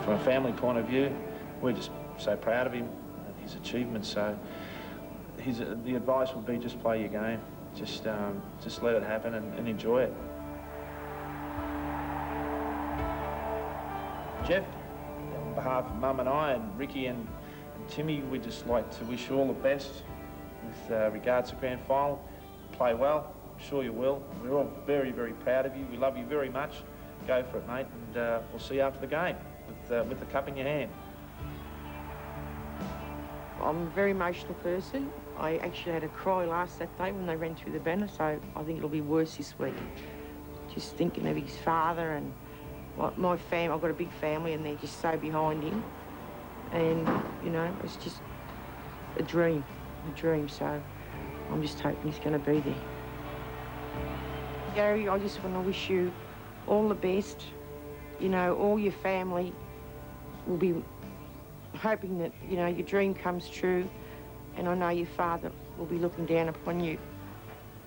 from a family point of view, we're just so proud of him and his achievements. So the advice would be just play your game. Just let it happen and enjoy it. Jeff, on behalf of Mum and I and Ricky and Timmy, we'd just like to wish you all the best with regards to grand final. Play well, I'm sure you will. We're all very, very proud of you. We love you very much. Go for it, mate, and we'll see you after the game with the cup in your hand. I'm a very emotional person. I actually had a cry last Saturday when they ran through the banner, so I think it'll be worse this week. Just thinking of his father and my family. I've got a big family and they're just so behind him. And, you know, it's just a dream, so I'm just hoping he's going to be there. Gary, I just want to wish you all the best. You know, all your family will be hoping that, you know, your dream comes true. And I know your father will be looking down upon you,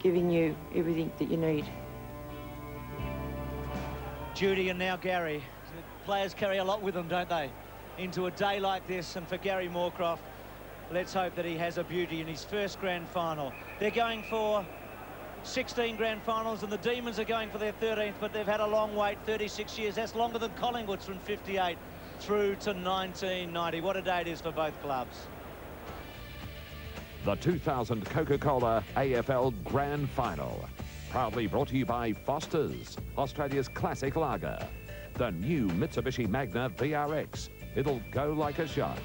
giving you everything that you need. Judy and now Gary. Players carry a lot with them, don't they? Into a day like this, and for Gary Moorcroft, let's hope that he has a beauty in his first grand final. They're going for 16 grand finals, and the Demons are going for their 13th, but they've had a long wait, 36 years. That's longer than Collingwood's from 58 through to 1990. What a day it is for both clubs. The 2000 Coca-Cola AFL Grand Final. Proudly brought to you by Foster's, Australia's classic lager. The new Mitsubishi Magna VRX. It'll go like a shot.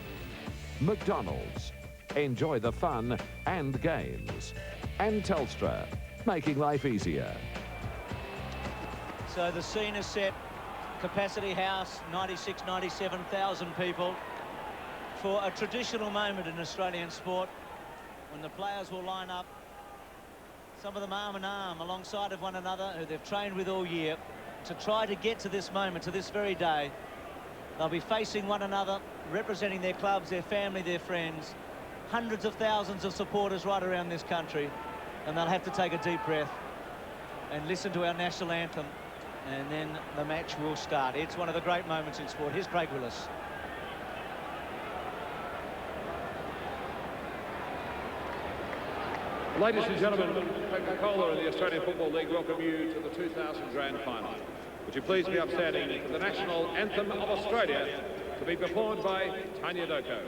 McDonald's. Enjoy the fun and games. And Telstra. Making life easier. So the scene is set. Capacity House, 96, 97,000 people. For a traditional moment in Australian sport, when the players will line up, some of them arm in arm alongside of one another who they've trained with all year to try to get to this moment, to this very day. They'll be facing one another, representing their clubs, their family, their friends. Hundreds of thousands of supporters right around this country, and they'll have to take a deep breath and listen to our national anthem, and then the match will start. It's one of the great moments in sport. Here's Craig Willis. Ladies and gentlemen, Coca-Cola and the Australian Football League welcome you to the 2000 Grand Final. Would you please be upstanding for the national anthem of Australia to be performed by Tanya Doko.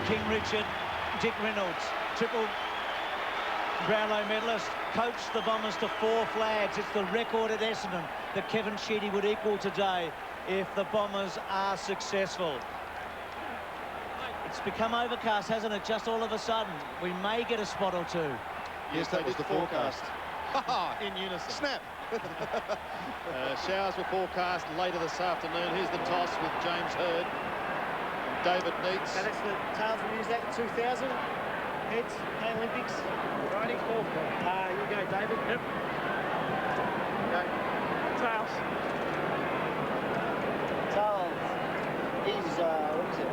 King Richard, Dick Reynolds, triple Brownlow medalist, coached the Bombers to 4 flags. It's the record at Essendon that Kevin Sheedy would equal today if the Bombers are successful. It's become overcast, hasn't it? Just all of a sudden, we may get a spot or two. Yes, that was the forecast. In unison. Snap. Showers were forecast later this afternoon. Here's the toss with James Hurd. David Neitz. So that's the tails we used that in 2000. Heads, Olympics. Righty. You go, David. Yep. Go. Tails. Tails is, what is it?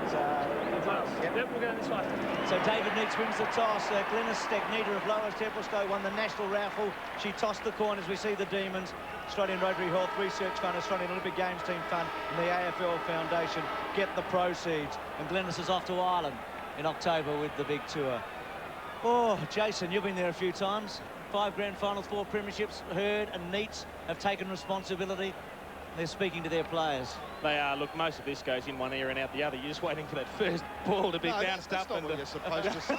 Tails. Yep. Yep, we'll go this way. So David Neitz wins the toss. Glenys Stagnita of Lower Templestowe won the national raffle. She tossed the coin as we see the Demons. Australian Rotary Health Research Fund, Australian Olympic Games Team Fund and the AFL Foundation get the proceeds. And Glenys is off to Ireland in October with the big tour. Oh, Jason, you've been there a few times. 5 grand finals, 4 premierships. Hurd and Neitz have taken responsibility. They're speaking to their players. They are. Look, most of this goes in one ear and out the other. You're just waiting for that first ball to be bounced that's up. Not what you're supposed to say.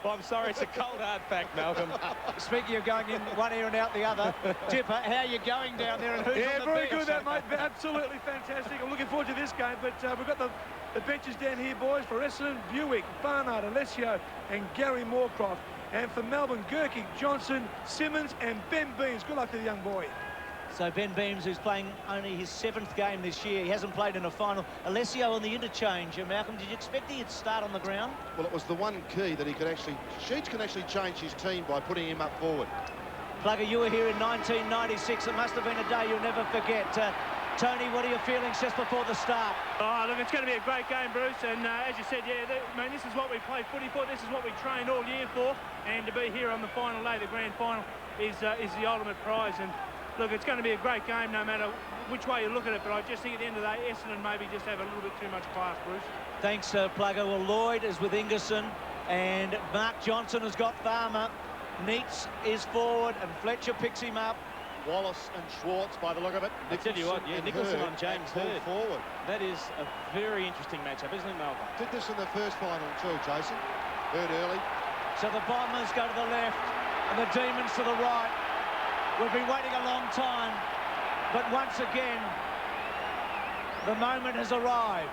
Well, I'm sorry, it's a cold, hard fact, Malcolm. Speaking of going in one ear and out the other, Dipper, how are you going down there and who's on the very bench? good, that, mate. Absolutely fantastic. I'm looking forward to this game, but we've got the benches down here, boys, for Essendon, Buick, Barnard, Alessio and Gary Moorcroft. And for Melbourne, Gerke, Johnson, Simmons and Ben Beams. Good luck to the young boy. So Ben Beams, who's playing only his 7th game this year, he hasn't played in a final. Alessio on the interchange. Malcolm, did you expect he'd start on the ground? Well, it was the one key that he could actually... Sheets can actually change his team by putting him up forward. Plugger, you were here in 1996. It must have been a day you'll never forget. Tony, what are your feelings just before the start? Oh, look, it's going to be a great game, Bruce. And as you said, yeah, this is what we play footy for. This is what we trained all year for. And to be here on the final day, the grand final, is the ultimate prize. And look, it's going to be a great game no matter which way you look at it, but I just think at the end of the day, Essendon maybe just have a little bit too much class, Bruce. Thanks, Plugger. Well, Lloyd is with Ingerson, and Mark Johnson has got Farmer. Neitz is forward, and Fletcher picks him up. Wallace and Schwartz, by the look of it. I tell you what, yeah, Nicholson on James Hurd. Forward. That is a very interesting matchup, isn't it, Malcolm? Did this in the first final too, Jason. Hurd early. So the Bombers go to the left, and the Demons to the right. We've been waiting a long time, but once again, the moment has arrived.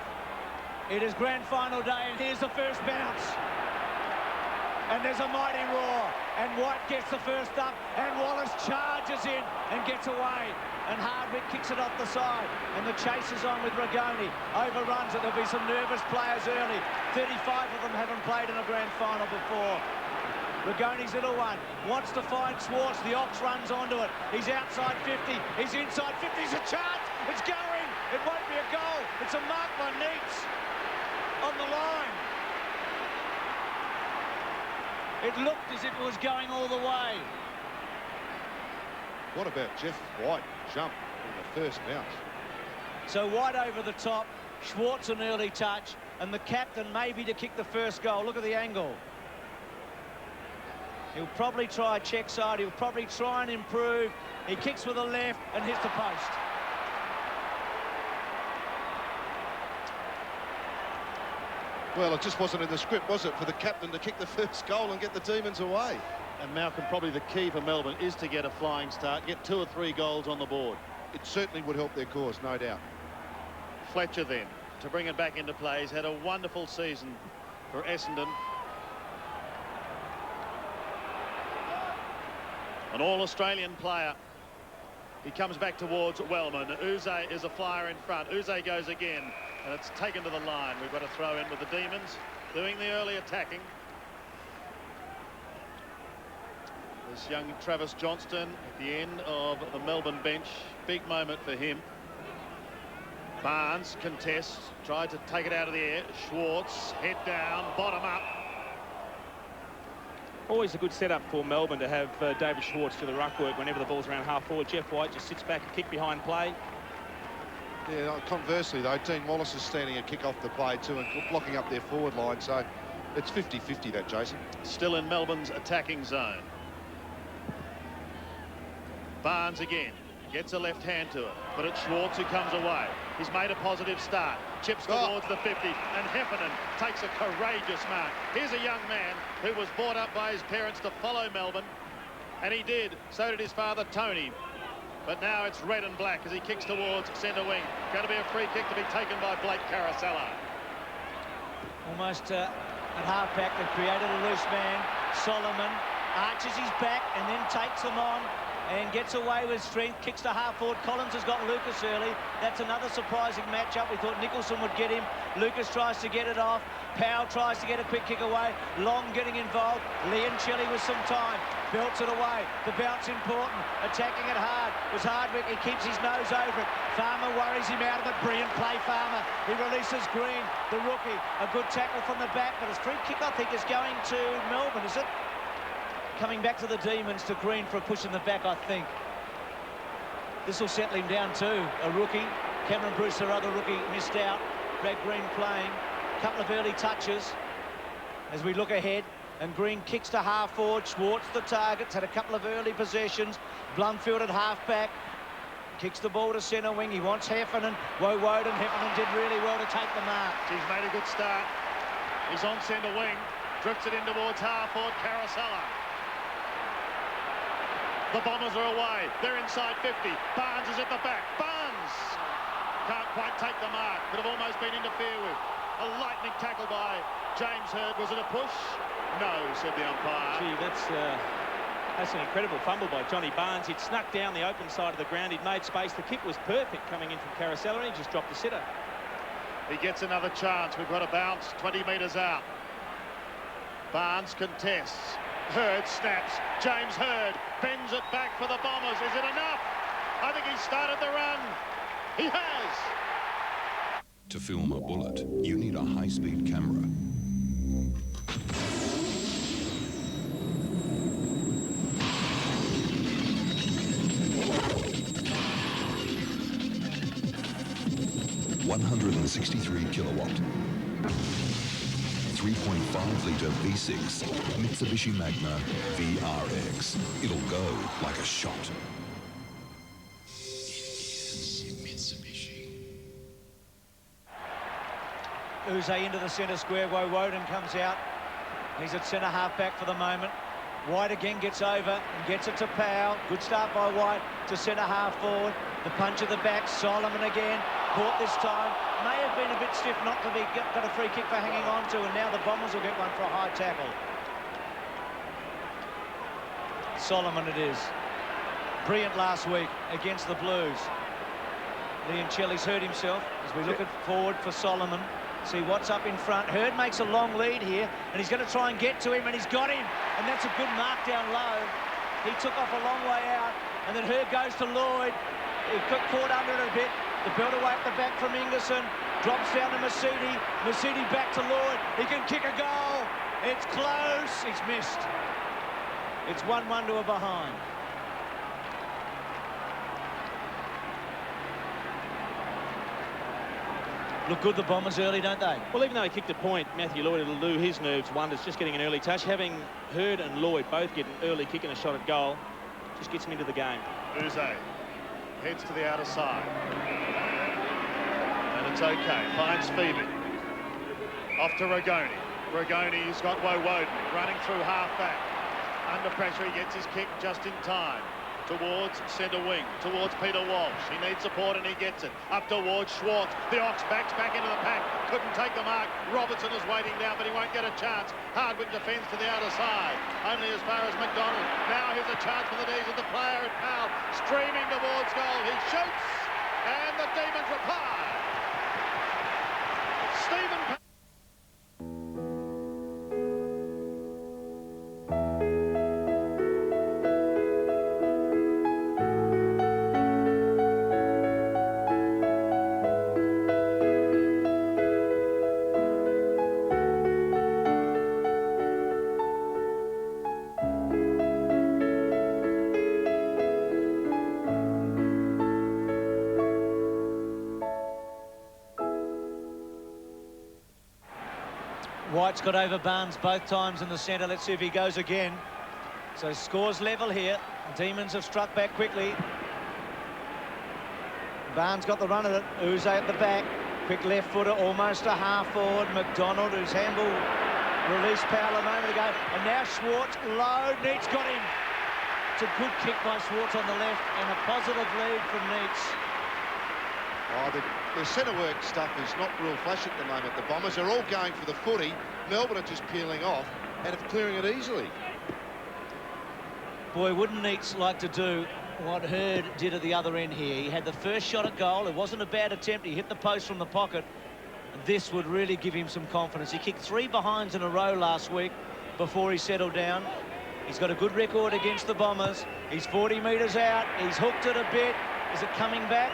It is grand final day, and here's the first bounce. And there's a mighty roar, and White gets the first up, and Wallace charges in and gets away. And Hardwick kicks it off the side, and the chase is on with Rigoni. Overruns it. There'll be some nervous players early. 35 of them haven't played in a grand final before. Rigoni's little one wants to find Schwartz. The Ox runs onto it. He's outside 50. He's inside 50. It's a chance. It's going. It won't be a goal. It's a mark by Neitz on the line. It looked as if it was going all the way. What about Jeff White jump in the first bounce? So White over the top. Schwartz an early touch. And the captain maybe to kick the first goal. Look at the angle. He'll probably try a check side. He'll probably try and improve. He kicks with the left and hits the post. Well, it just wasn't in the script, was it, for the captain to kick the first goal and get the Demons away? And Malcolm, probably the key for Melbourne is to get a flying start, get 2 or 3 goals on the board. It certainly would help their cause, no doubt. Fletcher then, to bring it back into play. He's had a wonderful season for Essendon. An all-Australian player. He comes back towards Wellman. Uze is a flyer in front. Uze goes again, and it's taken to the line. We've got to throw in with the Demons doing the early attacking. This young Travis Johnston at the end of the Melbourne bench. Big moment for him. Barnes contests, tried to take it out of the air. Schwartz, head down, bottom up. Always a good setup for Melbourne to have David Schwartz do the ruck work whenever the ball's around half forward. Jeff White just sits back and kick behind play. Yeah, conversely, though, Dean Wallace is standing a kick off the play too and blocking up their forward line, so it's 50-50 that, Jason. Still in Melbourne's attacking zone. Barnes again. Gets a left hand to it, but it's Schwartz who comes away. He's made a positive start. Chips towards the 50, and Heffernan takes a courageous mark. Here's a young man who was brought up by his parents to follow Melbourne, and he did. So did his father, Tony. But now it's red and black as he kicks towards centre wing. Going to be a free kick to be taken by Blake Caracella. Almost at half-back, they've created a loose man. Solomon arches his back and then takes them on and gets away with strength, kicks to half-forward. Collins has got Lucas early. That's another surprising matchup. We thought Nicholson would get him. Lucas tries to get it off. Powell tries to get a quick kick away. Long getting involved. Leoncelli with some time. belts it away. The bounce important. Attacking it hard. Was Hardwick. He keeps his nose over it. Farmer worries him out of it. Brilliant play, Farmer. He releases Green, the rookie. A good tackle from the back, but his free kick, I think, is going to Melbourne, is it? Coming back to the Demons, to Green for a push in the back, I think. This will settle him down too. A rookie. Cameron Bruce, their other rookie, missed out. Brad Green playing. A couple of early touches as we look ahead. And Green kicks to half forward. Schwartz, the targets, had a couple of early possessions. Blumfield at half back. Kicks the ball to centre wing. He wants Heffernan. Woden. Heffernan did really well to take the mark. He's made a good start. He's on centre wing. Drifts it in towards half forward. Carosella. The Bombers are away. They're inside 50. Barnes is at the back. Barnes can't quite take the mark. Could have almost been interfered with. A lightning tackle by James Hird. Was it a push? No, said the umpire. Gee, that's an incredible fumble by Johnny Barnes. He'd snuck down the open side of the ground. He'd made space. The kick was perfect coming in from Carosella, and he just dropped the sitter. He gets another chance. We've got a bounce 20 metres out. Barnes contests. Hird snaps. James Hird bends it back for the Bombers. Is it enough? I think he started the run. He has. To film a bullet, you need a high-speed camera. ...163 kilowatt, 3.5-litre V6 Mitsubishi Magna VRX. It'll go like a shot. Uze into the centre square. Woden comes out. He's at centre half back for the moment. White again gets over and gets it to Powell. Good start by White to centre half forward. The punch at the back. Solomon again. Caught this time. May have been a bit stiff not to be got a free kick for hanging on to, and now the Bombers will get one for a high tackle. Solomon it is. Brilliant last week against the Blues. Liancelli's hurt himself as we look forward for Solomon. See what's up in front. Hird makes a long lead here, and he's going to try and get to him, and he's got him. And that's a good mark down low. He took off a long way out, and then Hird goes to Lloyd. He got caught under it a bit. The belt away at the back from Ingerson. Drops down to Masidi. Masidi back to Lloyd. He can kick a goal. It's close. He's missed. It's 1-1 to a behind. Look good, the Bombers, early, don't they? Well, even though he kicked a point, Matthew Lloyd will do his nerves wonders, just getting an early touch. Having Hird and Lloyd both get an early kick and a shot at goal just gets him into the game. Uze heads to the outer side. And it's okay. Finds Phoebe. Off to Ragoni. Ragoni's got Woden running through half back. Under pressure, he gets his kick just in time. Towards centre wing, towards Peter Walsh. He needs support and he gets it. Up towards Schwartz. The Ox backs back into the pack. Couldn't take the mark. Robertson is waiting down, but he won't get a chance. Hardwick defends to the outer side. Only as far as McDonald. Now here's a chance for the D's with the player at Powell. Streaming towards goal. He shoots. And the Demons reply. Stephen Powell. White's got over Barnes both times in the centre. Let's see if he goes again. So scores level here. Demons have struck back quickly. Barnes got the run of it. Uze at the back. Quick left footer, almost a half forward. McDonald, who's handled, released Powell a moment ago. And now Schwartz, low. Neitz got him. It's a good kick by Schwartz on the left and a positive lead from Neitz. Oh, the centre work stuff is not real flash at the moment. The Bombers are all going for the footy. Melbourne are just peeling off and are clearing it easily. Boy, wouldn't Neitz like to do what Hird did at the other end here? He had the first shot at goal. It wasn't a bad attempt. He hit the post from the pocket. This would really give him some confidence. He kicked 3 behinds in a row last week before he settled down. He's got a good record against the Bombers. He's 40 metres out. He's hooked it a bit. Is it coming back?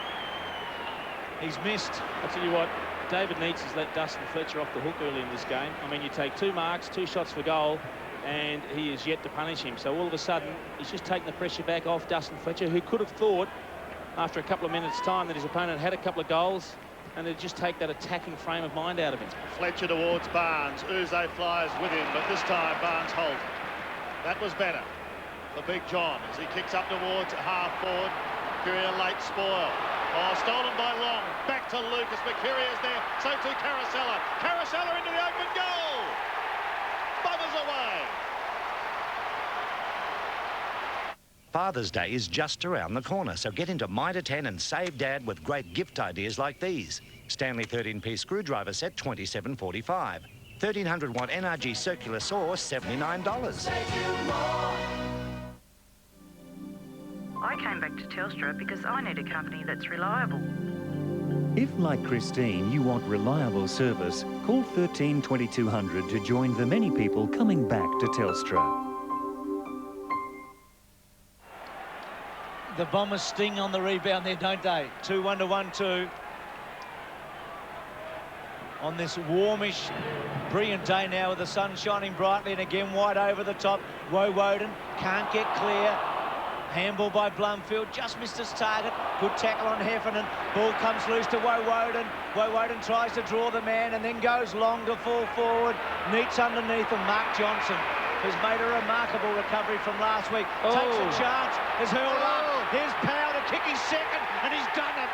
He's missed. I'll tell you what, David Neitz has let Dustin Fletcher off the hook early in this game. I mean, you take 2 marks, 2 shots for goal, and he is yet to punish him. So all of a sudden, he's just taken the pressure back off Dustin Fletcher, who could have thought, after a couple of minutes' time, that his opponent had a couple of goals, and they'd just take that attacking frame of mind out of him. Fletcher towards Barnes. Uze flies with him, but this time Barnes holds. That was better for Big John as he kicks up towards half forward. Mercuria late spoil. Oh, stolen by Long. Back to Lucas. Mercuria is there. So too Caracella. Caracella into the open goal. Bombers away. Father's Day is just around the corner, so get into Mitre 10 and save Dad with great gift ideas like these. Stanley 13-piece screwdriver set, $27.45. 1300-watt NRG circular saw, $79. I came back to Telstra because I need a company that's reliable. If, like Christine, you want reliable service, call 13 2200 to join the many people coming back to Telstra. The Bombers sting on the rebound there, don't they? 2-1 to 1-2. On this warmish, brilliant day now with the sun shining brightly, and again wide over the top. Woden can't get clear. Handball by Blumfield, just missed his target. Good tackle on Heffernan. Ball comes loose to Woden. Woden tries to draw the man and then goes long to fall forward. Neat's underneath him. Mark Johnson, who's made a remarkable recovery from last week. Takes a chance, is hurled up. Here's Powell to kick his second, and he's done it.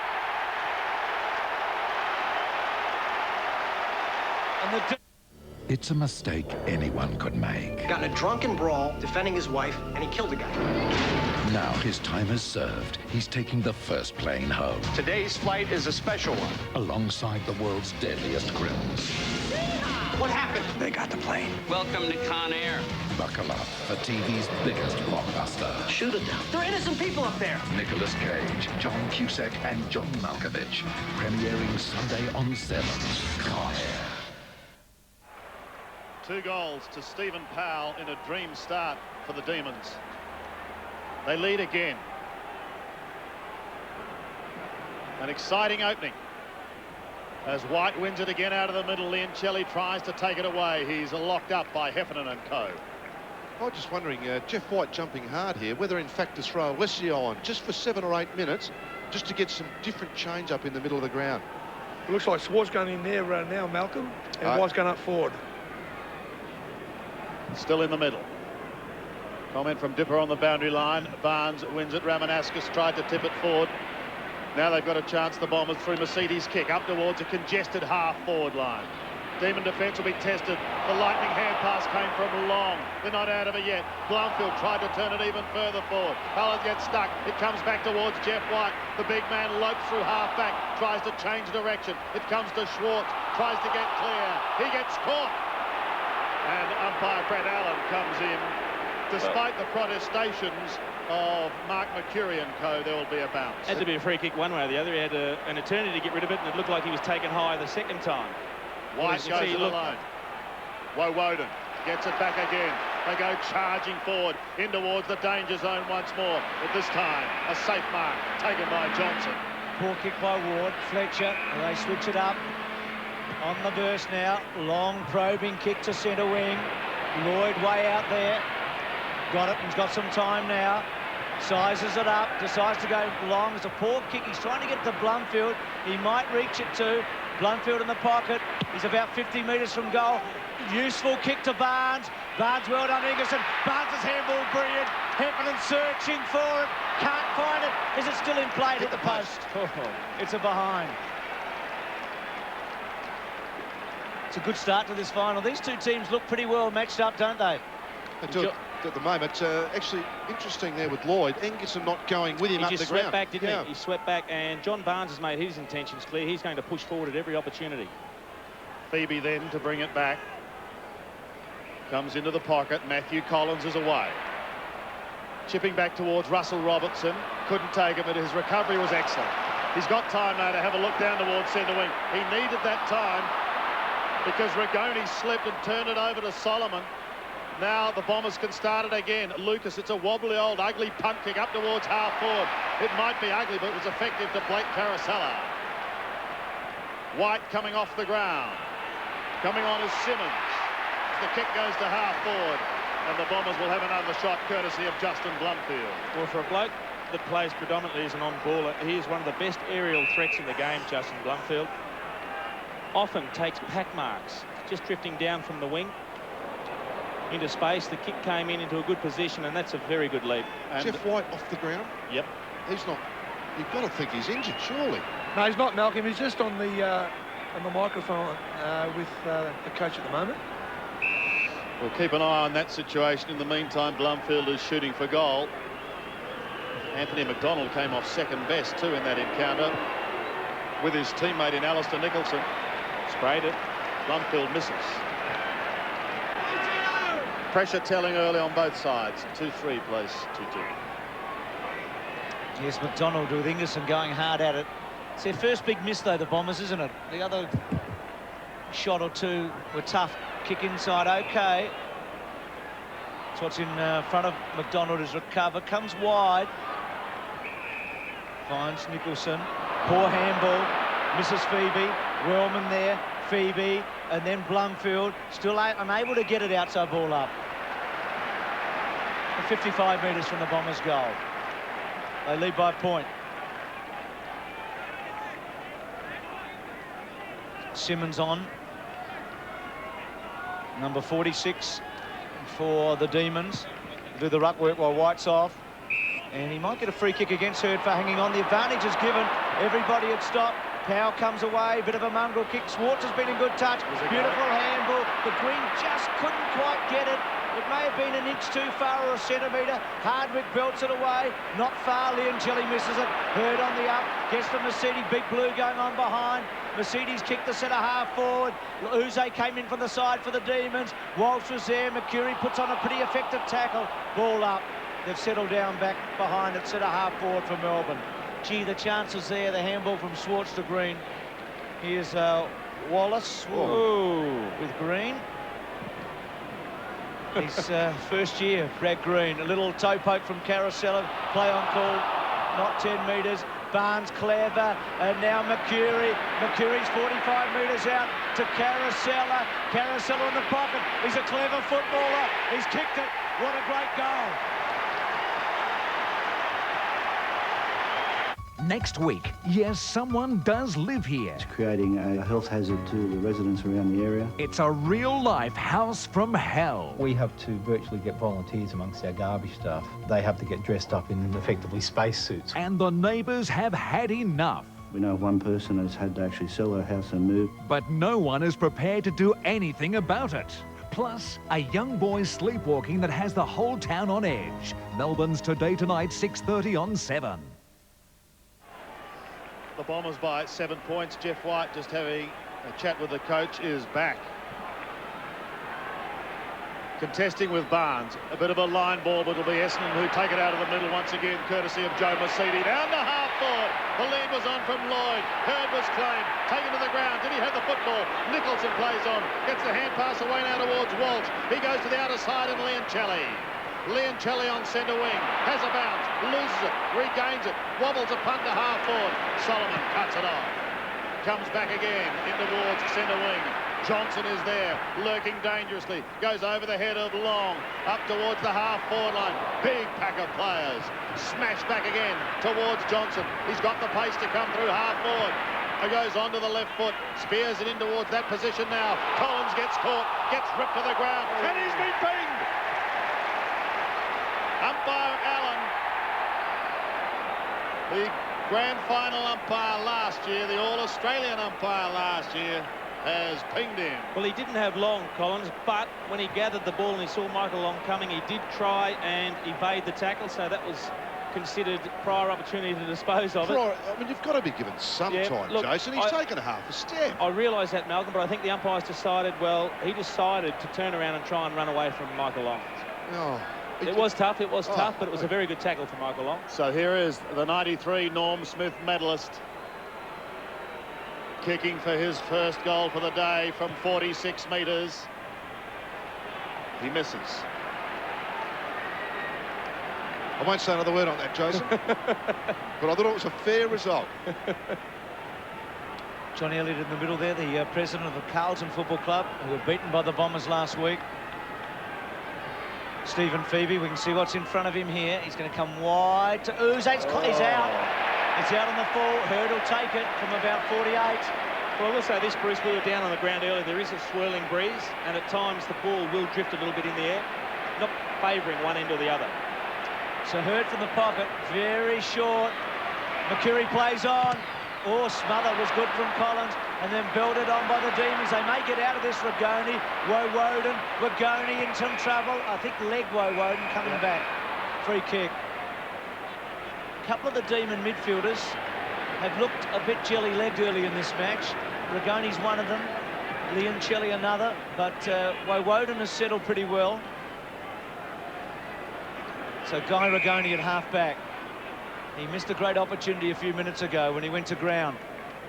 And it's a mistake anyone could make. Got in a drunken brawl defending his wife, and he killed a guy. Now his time is served. He's taking the first plane home. Today's flight is a special one. Alongside the world's deadliest criminals. What happened? They got the plane. Welcome to Con Air. Buckle up for TV's biggest blockbuster. Shoot it down. There are innocent people up there. Nicolas Cage, John Cusack, and John Malkovich. Premiering Sunday on 7. Con Air. 2 goals to Stephen Powell in a dream start for the Demons. They lead again. An exciting opening as White wins it again out of the middle. Liancelli tries to take it away. He's locked up by Heffernan and co. I was just wondering, Jeff White jumping hard here, whether in fact to throw Alessio on just for 7 or 8 minutes, just to get some different change up in the middle of the ground. It looks like Swart's going in there now, Malcolm, and White's going up forward. Still in the middle. Comment from Dipper on the boundary line. Barnes wins it. Ramanaskas tried to tip it forward. Now they've got a chance, the Bombers, through Mercedes' kick up towards a congested half-forward line. Demon defence will be tested. The lightning hand pass came from Long. They're not out of it yet. Blumfield tried to turn it even further forward. Howard gets stuck. It comes back towards Jeff White. The big man lopes through half-back, tries to change direction. It comes to Schwartz, tries to get clear. He gets caught. And umpire Brett Allen comes in. Despite the protestations of Mark Mercury and co, there will be a bounce. Had to be a free kick one way or the other. He had an eternity to get rid of it, and it looked like he was taken high the second time. White goes it alone. Woden gets it back again. They go charging forward in towards the danger zone once more. But this time, a safe mark taken by Johnson. Poor kick by Ward. Fletcher, they switch it up. On the burst now. Long probing kick to centre wing. Lloyd way out there. Got it and he's got some time now. Sizes it up. Decides to go long. It's a poor kick. He's trying to get to Blumfield. He might reach it too. Blumfield in the pocket. He's about 50 metres from goal. Useful kick to Barnes. Barnes well done, Ingerson. Barnes' handball brilliant. Heffernan searching for it. Can't find it. Is it still in play? Hit the post. Oh, it's a behind. It's a good start to this final. These two teams look pretty well matched up, don't they? They do at the moment. Actually, interesting there with Lloyd. Ingerson not going with him up the ground. He just swept back, didn't he? He swept back, and John Barnes has made his intentions clear. He's going to push forward at every opportunity. Phoebe then to bring it back. Comes into the pocket. Matthew Collins is away. Chipping back towards Russell Robertson. Couldn't take it, but his recovery was excellent. He's got time now to have a look down towards centre wing. He needed that time because Rigoni slipped and turned it over to Solomon. Now the Bombers can start it again. Lucas, it's a wobbly old ugly punt kick up towards half forward. It might be ugly, but it was effective to Blake Caracella. White coming off the ground. Coming on is Simmons. The kick goes to half forward, and the Bombers will have another shot courtesy of Justin Blumfield. Well, for a bloke that plays predominantly as an on-baller, he is one of the best aerial threats in the game, Justin Blumfield. Often takes pack marks, just drifting down from the wing into space. The kick came in into a good position, and that's a very good lead. And Jeff White off the ground? Yep. He's not... You've got to think he's injured, surely. No, he's not, Malcolm. He's just on the microphone with the coach at the moment. We'll keep an eye on that situation. In the meantime, Blumfield is shooting for goal. Anthony McDonald came off second best too in that encounter with his teammate in Alistair Nicholson. Sprayed it. Blumfield misses. Pressure telling early on both sides. 2-3 place, 2-2. Yes, McDonald with Ingerson going hard at it. It's their first big miss, though, the Bombers, isn't it? The other shot or two were tough. Kick inside, okay. That's what's in front of McDonald is recovered. Comes wide. Finds Nicholson. Poor handball. Misses Phoebe. Wellman there. Phoebe. And then Blumfield. Still unable to get it outside ball up. 55 metres from the Bombers' goal. They lead by a point. Simmons on. Number 46 for the Demons. Do the ruck work while White's off. And he might get a free kick against Hurd for hanging on. The advantage is given. Everybody had stopped. Powell comes away. Bit of a mongrel kick. Swartz has been in good touch. Beautiful handball. The Green just couldn't quite get it. It may have been an inch too far or a centimetre. Hardwick belts it away. Not far. Leoncelli misses it. Hurd on the up. Gets to Mercedes. Big Blue going on behind. Mercedes kicked the centre half forward. Uze came in from the side for the Demons. Walsh was there. Mercury puts on a pretty effective tackle. Ball up. They've settled down back behind at centre half forward for Melbourne. Gee, the chances there. The handball from Swartz to Green. Here's Wallace. Whoa. With Green. His first year, Brad Green. A little toe poke from Caracella. Play on call. Not 10 metres. Barnes clever, and now Mercury. Mercury's 45 metres out to Caracella. Caracella in the pocket. He's a clever footballer. He's kicked it. What a great goal. Next week, yes, someone does live here. It's creating a health hazard to the residents around the area. It's a real-life house from hell. We have to virtually get volunteers amongst our garbage staff. They have to get dressed up in effectively spacesuits. And the neighbours have had enough. We know of one person has had to actually sell her house and move. But no one is prepared to do anything about it. Plus, a young boy sleepwalking that has the whole town on edge. Melbourne's Today Tonight, 6:30 on 7. The Bombers by 7 points. Jeff White, just having a chat with the coach, is back. Contesting with Barnes. A bit of a line ball, but it'll be Essendon who take it out of the middle once again, courtesy of Joe Mercedes. Down to half forward. The lead was on from Lloyd. Hurd was claimed. Taken to the ground. Did he have the football? Nicholson plays on. Gets the hand pass away now towards Walsh. He goes to the outer side and Leoncelli. Leoncelli on centre wing. Has a bounce. Loses it. Regains it. Wobbles a punt to half forward. Solomon cuts it off. Comes back again in towards centre wing. Johnson is there, lurking dangerously. Goes over the head of Long, up towards the half-forward line. Big pack of players. Smashed back again towards Johnson. He's got the pace to come through half-forward. He goes onto the left foot, spears it in towards that position now. Collins gets caught, gets ripped to the ground, and he's been pinged. Umpire Allen, the grand final umpire last year, the All-Australian umpire last year, has pinged him. Well, he didn't have Long, Collins, but when he gathered the ball and he saw Michael Long coming, he did try and evade the tackle, so that was considered prior opportunity to dispose of it. I mean, you've got to be given some time, look, Jason. He's taken a half a step. I realise that, Malcolm, but I think the umpires decided, well, he decided to turn around and try and run away from Michael Long. Oh. It was tough, but it was a very good tackle for Michael Long. So here is the 93 Norm Smith medalist, kicking for his first goal for the day from 46 metres. He misses. I won't say another word on that, Jason. But I thought it was a fair result. Johnny Elliott in the middle there, the president of the Carlton Football Club, who were beaten by the Bombers last week. Stephen Phoebe, we can see what's in front of him here. He's going to come wide to Uze. He's out. It's out on the full. Hurd will take it from about 48. Well, I will say this, Bruce, we were down on the ground earlier. There is a swirling breeze, and at times the ball will drift a little bit in the air, not favouring one end or the other. So Hurd from the pocket, very short. McCurry plays on. Oh, smother was good from Collins, and then belted on by the Demons. They may get out of this. Ragoni, Woden, Ragoni in some trouble. I think leg Woden coming back. Free kick. A couple of the Demon midfielders have looked a bit jelly-legged early in this match. Ragoni's one of them, Leoncelli another, but Woden has settled pretty well. So Guy Ragoni at half-back. He missed a great opportunity a few minutes ago when he went to ground.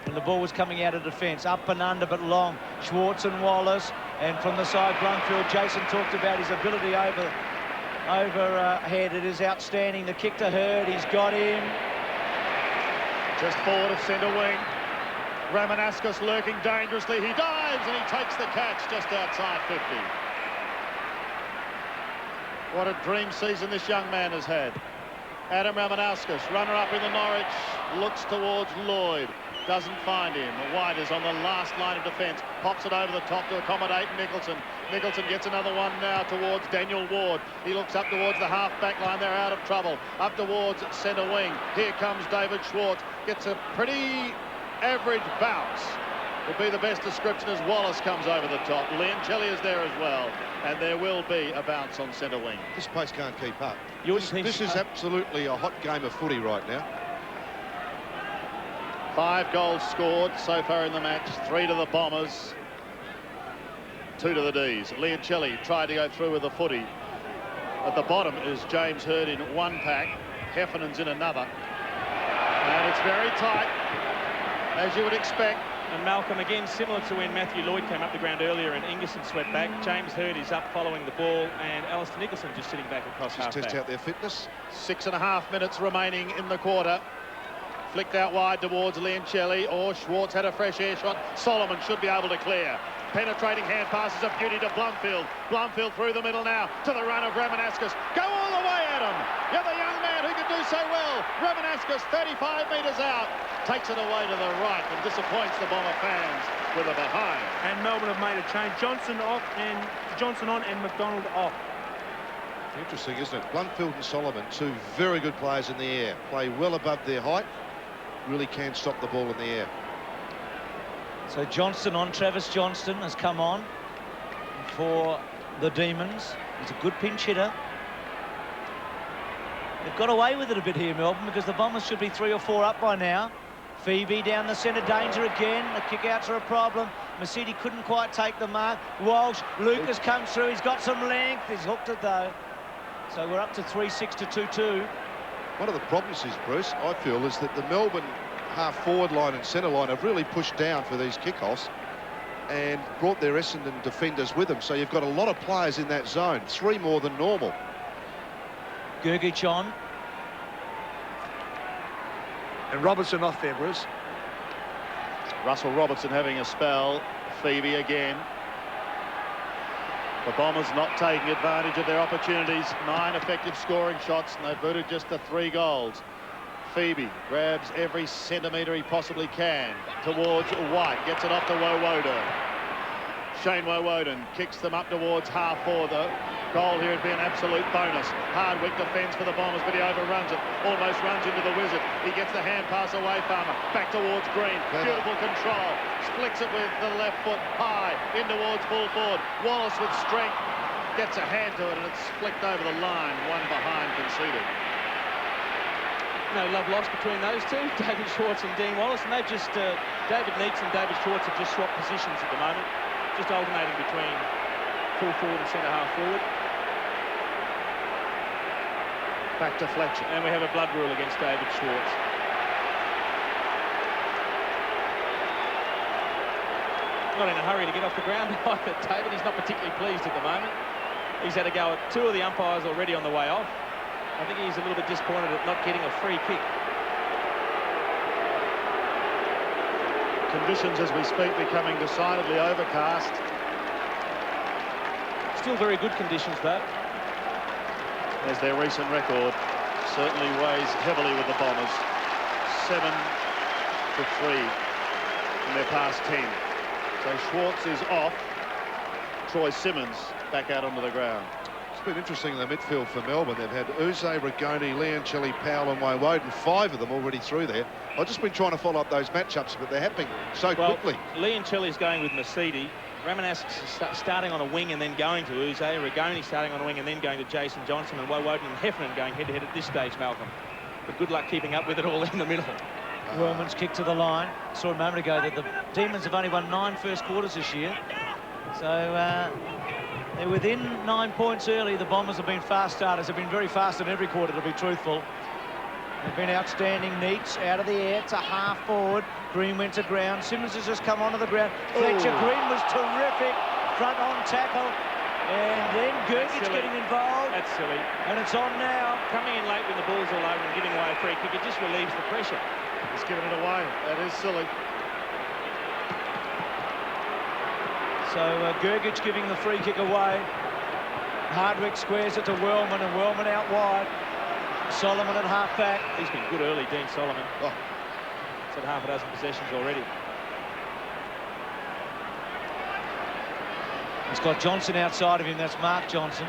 And the ball was coming out of defence. Up and under, but long. Schwartz and Wallace. And from the side, Blundfield. Jason talked about his ability overhead. It is outstanding. The kick to Hurd. He's got him. Just forward of centre wing. Ramanascus lurking dangerously. He dives and he takes the catch just outside 50. What a dream season this young man has had. Adam Ramanascus, runner-up in the Norwich, looks towards Lloyd. Doesn't find him. White is on the last line of defence. Pops it over the top to accommodate Nicholson. Nicholson gets another one now towards Daniel Ward. He looks up towards the half-back line. They're out of trouble. Up towards centre wing. Here comes David Schwartz. Gets a pretty average bounce. Would be the best description as Wallace comes over the top. Leoncelli is there as well. And there will be a bounce on centre wing. This place can't keep up. This is absolutely a hot game of footy right now. 5 goals scored so far in the match. 3 to the Bombers, 2 to the D's. Leoncelli tried to go through with the footy. At the bottom is James Hurd in one pack. Heffernan's in another. And it's very tight, as you would expect. And Malcolm, again, similar to when Matthew Lloyd came up the ground earlier and Ingerson swept back. James Hurd is up following the ball, and Alistair Nicholson just sitting back across half-back. Test out their fitness. 6.5 minutes remaining in the quarter. Flicked out wide towards Leoncelli, or Schwartz had a fresh air shot. Solomon should be able to clear. Penetrating hand passes of beauty to Blundfield. Blundfield through the middle now to the run of Ramanascus. Go all the way, Adam. You're the young man who can do so well. Ramanascus 35 metres out. Takes it away to the right and disappoints the Bomber fans with a behind. And Melbourne have made a change. Johnson off and Johnson on and McDonald off. Interesting, isn't it? Blundfield and Solomon, 2 very good players in the air. Play well above their height. Really can stop the ball in the air. So Johnston on, Travis Johnston has come on for the Demons. He's a good pinch hitter. They've got away with it a bit here, Melbourne, because the Bombers should be 3 or 4 up by now. Phoebe down the centre, danger again. The kick-outs are a problem. Masidi couldn't quite take the mark. Walsh, Lucas comes through. He's got some length. He's hooked it, though. So we're up to 3-6 to 2-2. One of the problems is, Bruce, I feel, is that the Melbourne half-forward line and centre line have really pushed down for these kickoffs and brought their Essendon defenders with them. So you've got a lot of players in that zone, 3 more than normal. Gergic on. And Robertson off there, Bruce. Russell Robertson having a spell. Phoebe again. The Bombers not taking advantage of their opportunities. 9 effective scoring shots, and they've booted just the 3 goals. Phoebe grabs every centimetre he possibly can towards White. Gets it off to Woden. Shane Woden kicks them up towards half-forward. The goal here would be an absolute bonus. Hardwick defends for the Bombers, but he overruns it. Almost runs into the Wizard. He gets the hand pass away, Farmer. Back towards Green. Beautiful control. Flicks it with the left foot high in towards full forward. Wallace with strength. Gets a hand to it, and it's flicked over the line. 1 behind conceded. No love lost between those two, David Schwartz and Dean Wallace, and they've just, David Neitz and David Schwartz have just swapped positions at the moment, just alternating between full forward and centre half forward. Back to Fletcher. And we have a blood rule against David Schwartz. Not in a hurry to get off the ground either, David. He's not particularly pleased at the moment. He's had a go at 2 of the umpires already on the way off. I think he's a little bit disappointed at not getting a free kick. Conditions as we speak becoming decidedly overcast. Still very good conditions, though. As their recent record certainly weighs heavily with the Bombers. 7-3 in their past 10. So Schwartz is off. Troy Simmons back out onto the ground. It's been interesting in the midfield for Melbourne. They've had Uze, Rigoni, Leoncelli, Powell and Woden, 5 of them already through there. I've just been trying to follow up those matchups, but they're happening so quickly. Leoncelli's going with Mercedes. Ramanausk's starting on a wing and then going to Uze. Rigoni starting on a wing and then going to Jason Johnson. And Woden and Heffernan going head-to-head at this stage, Malcolm. But good luck keeping up with it all in the middle. Wellman's kick to the line. Saw a moment ago that the Demons have only won 9 first quarters this year. So they're within 9 points early. The Bombers have been fast starters. They've been very fast in every quarter, to be truthful. They've been outstanding. Neats out of the air to half forward. Green went to ground. Simmons has just come onto the ground. Fletcher Green was terrific. Front on tackle. And then Gergich getting involved. That's silly. And it's on now. Coming in late when the ball's all over and giving away a free kick, it just relieves the pressure. He's given it away. That is silly. So Gergich giving the free kick away. Hardwick squares it to Wellman, and Wellman out wide. Solomon at half-back. He's been good early, Dean Solomon. Oh. He's had half a dozen possessions already. He's got Johnson outside of him. That's Mark Johnson.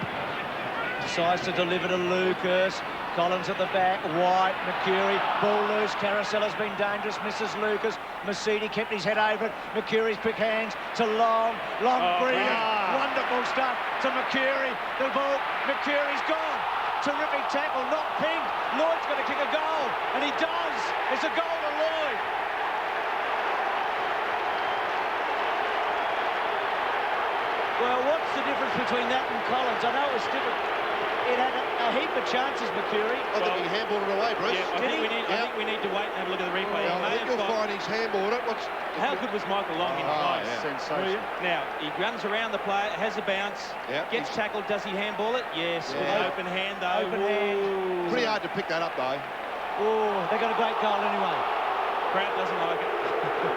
Decides to deliver to Lucas. Collins at the back. White, Mercury. Ball loose. Carousella's been dangerous. Misses Lucas. Mercedes kept his head over it. Mercury's quick hands to Long. Long, brilliant. Wonderful stuff to Mercury. The ball. Mercury's gone. Terrific tackle. Not Pink. Lloyd's going to kick a goal. And he does. It's a goal to Lloyd. Well, what's the difference between that and Collins? I know it was different. It had a heap of chances, Mercury. I think he handballed it away, Bruce. Yeah, I think we need to wait and have a look at the replay. I think you'll find he's handballed it. How good was Michael Long in tonight? Sensational. Now, he runs around the player, has a bounce, gets tackled. Does he handball it? Yes, with an open hand, though. Open hand. Pretty hard to pick that up, though. Oh, they got a great goal anyway. Pratt doesn't like it.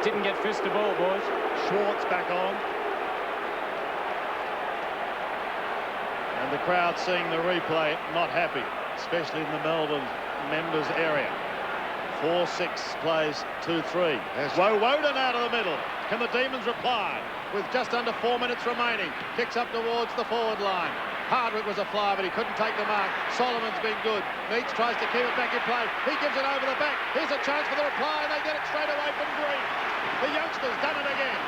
Didn't get fist the ball, boys. Schwartz back on. And the crowd seeing the replay, not happy, especially in the Melbourne members area. 4-6 plays 2-3. Woden out of the middle. Can the Demons reply? With just under 4 minutes remaining. Kicks up towards the forward line. Hardwick was a flyer, but he couldn't take the mark. Solomon's been good. Neats tries to keep it back in play. He gives it over the back. Here's a chance for the reply, and they get it straight away from Green. The youngster's done it again.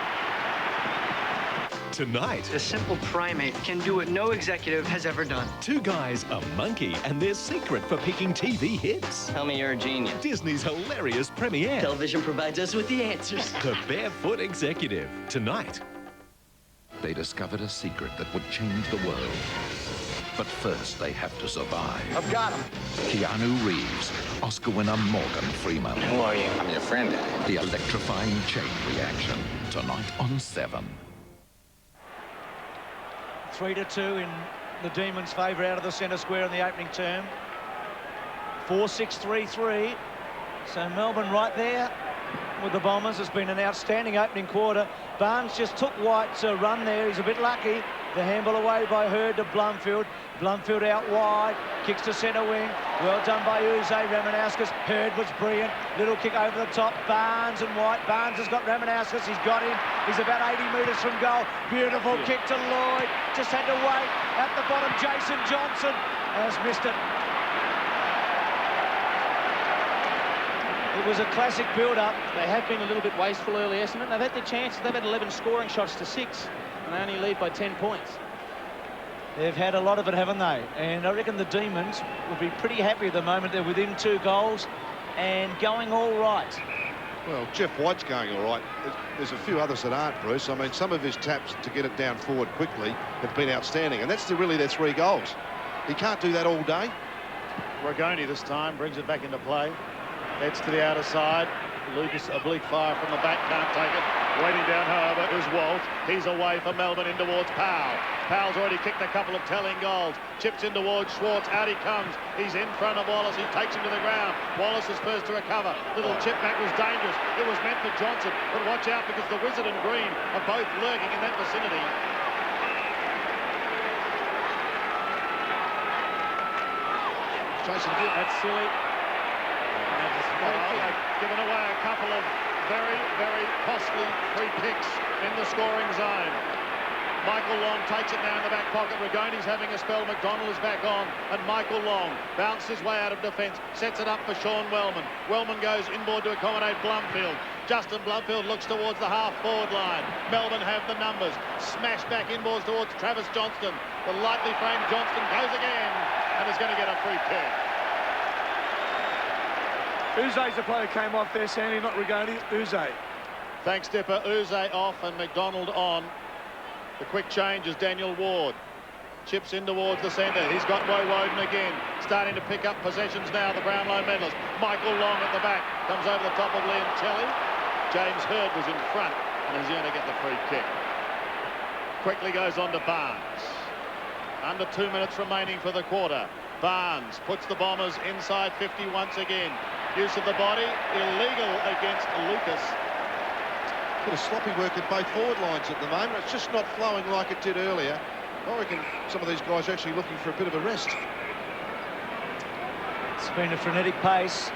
Tonight, a simple primate can do what no executive has ever done. 2 guys, a monkey, and their secret for picking TV hits. Tell me you're a genius. Disney's hilarious premiere. Television provides us with the answers. The Barefoot Executive. Tonight. They discovered a secret that would change the world. But first, they have to survive. I've got him. Keanu Reeves, Oscar winner Morgan Freeman. Who are you? I'm your friend, Eddie. The electrifying chain reaction. Tonight on 7. 3-2 in the Demons' favour out of the centre square in the opening term. 4-6-3-3. So Melbourne right there with the Bombers. It's been an outstanding opening quarter. Barnes just took White's run there. He's a bit lucky. The handball away by Hurd to Blumfield. Blumfield out wide. Kicks to centre wing. Well done by Uze. Ramanauskas. Hurd was brilliant. Little kick over the top. Barnes and White. Barnes has got Ramanauskas. He's got him. He's about 80 metres from goal. Beautiful kick to Lloyd. Just had to wait. At the bottom, Jason Johnson has missed it. It was a classic build-up. They have been a little bit wasteful early, Essendon. They've had their chances. They've had 11 scoring shots to 6, and they only lead by 10 points. They've had a lot of it, haven't they? And I reckon the Demons will be pretty happy at the moment. They're within 2 goals and going all right. Well, Jeff White's going all right. There's a few others that aren't, Bruce. I mean, some of his taps to get it down forward quickly have been outstanding, and that's really their 3 goals. He can't do that all day. Rigoni this time brings it back into play. Heads to the outer side. Lucas, oblique fire from the back, can't take it. Waiting down, however, is Walt. He's away for Melbourne in towards Powell. Powell's already kicked a couple of telling goals. Chips in towards Schwartz. Out he comes. He's in front of Wallace. He takes him to the ground. Wallace is first to recover. Little chip back was dangerous. It was meant for Johnson. But watch out because the Wizard and Green are both lurking in that vicinity. Jason, that's silly. Given away a couple of very, very costly free kicks in the scoring zone. Michael Long takes it now in the back pocket. Rigoni's having a spell. McDonald is back on. And Michael Long bounced his way out of defence. Sets it up for Sean Wellman. Wellman goes inboard to accommodate Blumfield. Justin Blumfield looks towards the half-forward line. Melbourne have the numbers. Smash back inboards towards Travis Johnston. The lightly framed Johnston goes again and is going to get a free kick. Uze's the player came off there, Sandy, not Rigoni. Uze. Thanks, Dipper. Uze off and McDonald on. The quick change is Daniel Ward. Chips in towards the centre. He's got Woden again. Starting to pick up possessions now, the Brownlow medalist. Michael Long at the back. Comes over the top of Leoncelli. James Hurd was in front and he's going to get the free kick. Quickly goes on to Barnes. Under 2 minutes remaining for the quarter. Barnes puts the Bombers inside 50 once again. Use of the body, illegal against Lucas. Bit of sloppy work at both forward lines at the moment. It's just not flowing like it did earlier. I reckon some of these guys are actually looking for a bit of a rest. It's been a frenetic pace.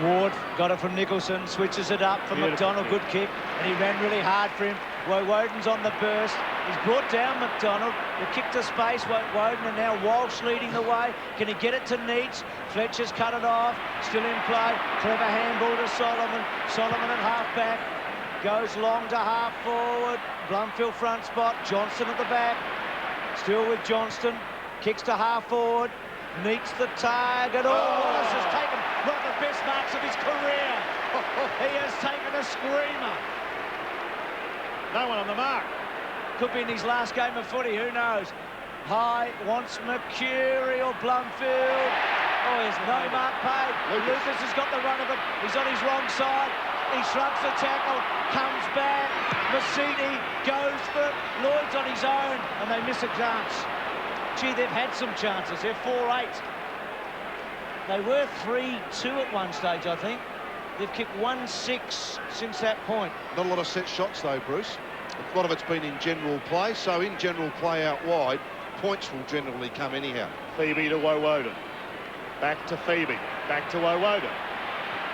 Ward got it from Nicholson, switches it up for McDonald, good kick, and he ran really hard for him. Woden's on the burst. He's brought down McDonald. The kick to space, Woden, and now Walsh leading the way. Can he get it to Neitz? Fletcher's cut it off. Still in play. Clever handball to Solomon. Solomon at half-back. Goes long to half-forward. Blumfield front spot. Johnston at the back. Still with Johnston. Kicks to half-forward. Neitz the target. Oh, Wallace has taken one of the best marks of his career. He has taken a screamer. No one on the mark. Could be in his last game of footy, who knows? High wants Mercury or Blumfield. Oh, there's no mark paid. Lucas has got the run of it. He's on his wrong side. He shrugs the tackle, comes back. Massini goes for it. Lloyd's on his own, and they miss a chance. Gee, they've had some chances. They're 4-8. They were 3-2 at one stage, I think. They've kicked 1-6 since that point. Not a lot of set shots, though, Bruce. A lot of it's been in general play, so in general play out wide, points will generally come anyhow. Phoebe to Woden. Back to Phoebe. Back to Woden.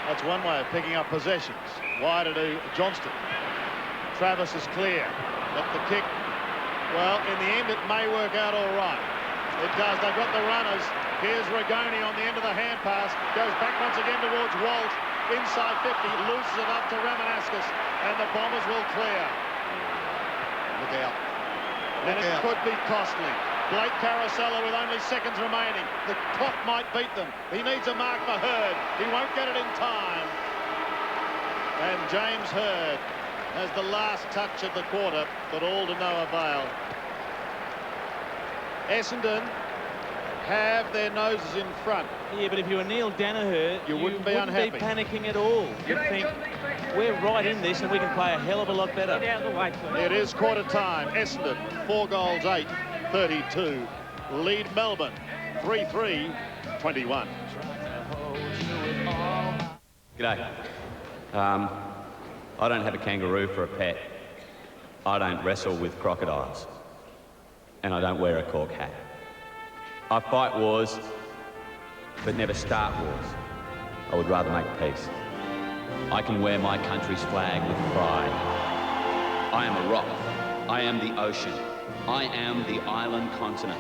That's one way of picking up possessions. Wider to Johnston. Travis is clear. But the kick, well, in the end, it may work out all right. It does. They've got the runners. Here's Rigoni on the end of the hand pass. Goes back once again towards Walt. Inside 50, loses it up to Ramanascus, and the Bombers will clear. Look out. And it could be costly. Blake Carosella with only seconds remaining. The clock might beat them. He needs a mark for Hurd. He won't get it in time. And James Hurd has the last touch of the quarter, but all to no avail. Essendon have their noses in front. Yeah, but if you were Neil Danaher, you wouldn't be unhappy. Panicking at all. You'd think, we're right in this and we can play a hell of a lot better. Get out of the way, please. It is quarter time. Essendon, 4 goals, 8-32. Lead Melbourne, 3-3-21. G'day. I don't have a kangaroo for a pet. I don't wrestle with crocodiles. And I don't wear a cork hat. I fight wars, but never start wars. I would rather make peace. I can wear my country's flag with pride. I am a rock. I am the ocean. I am the island continent.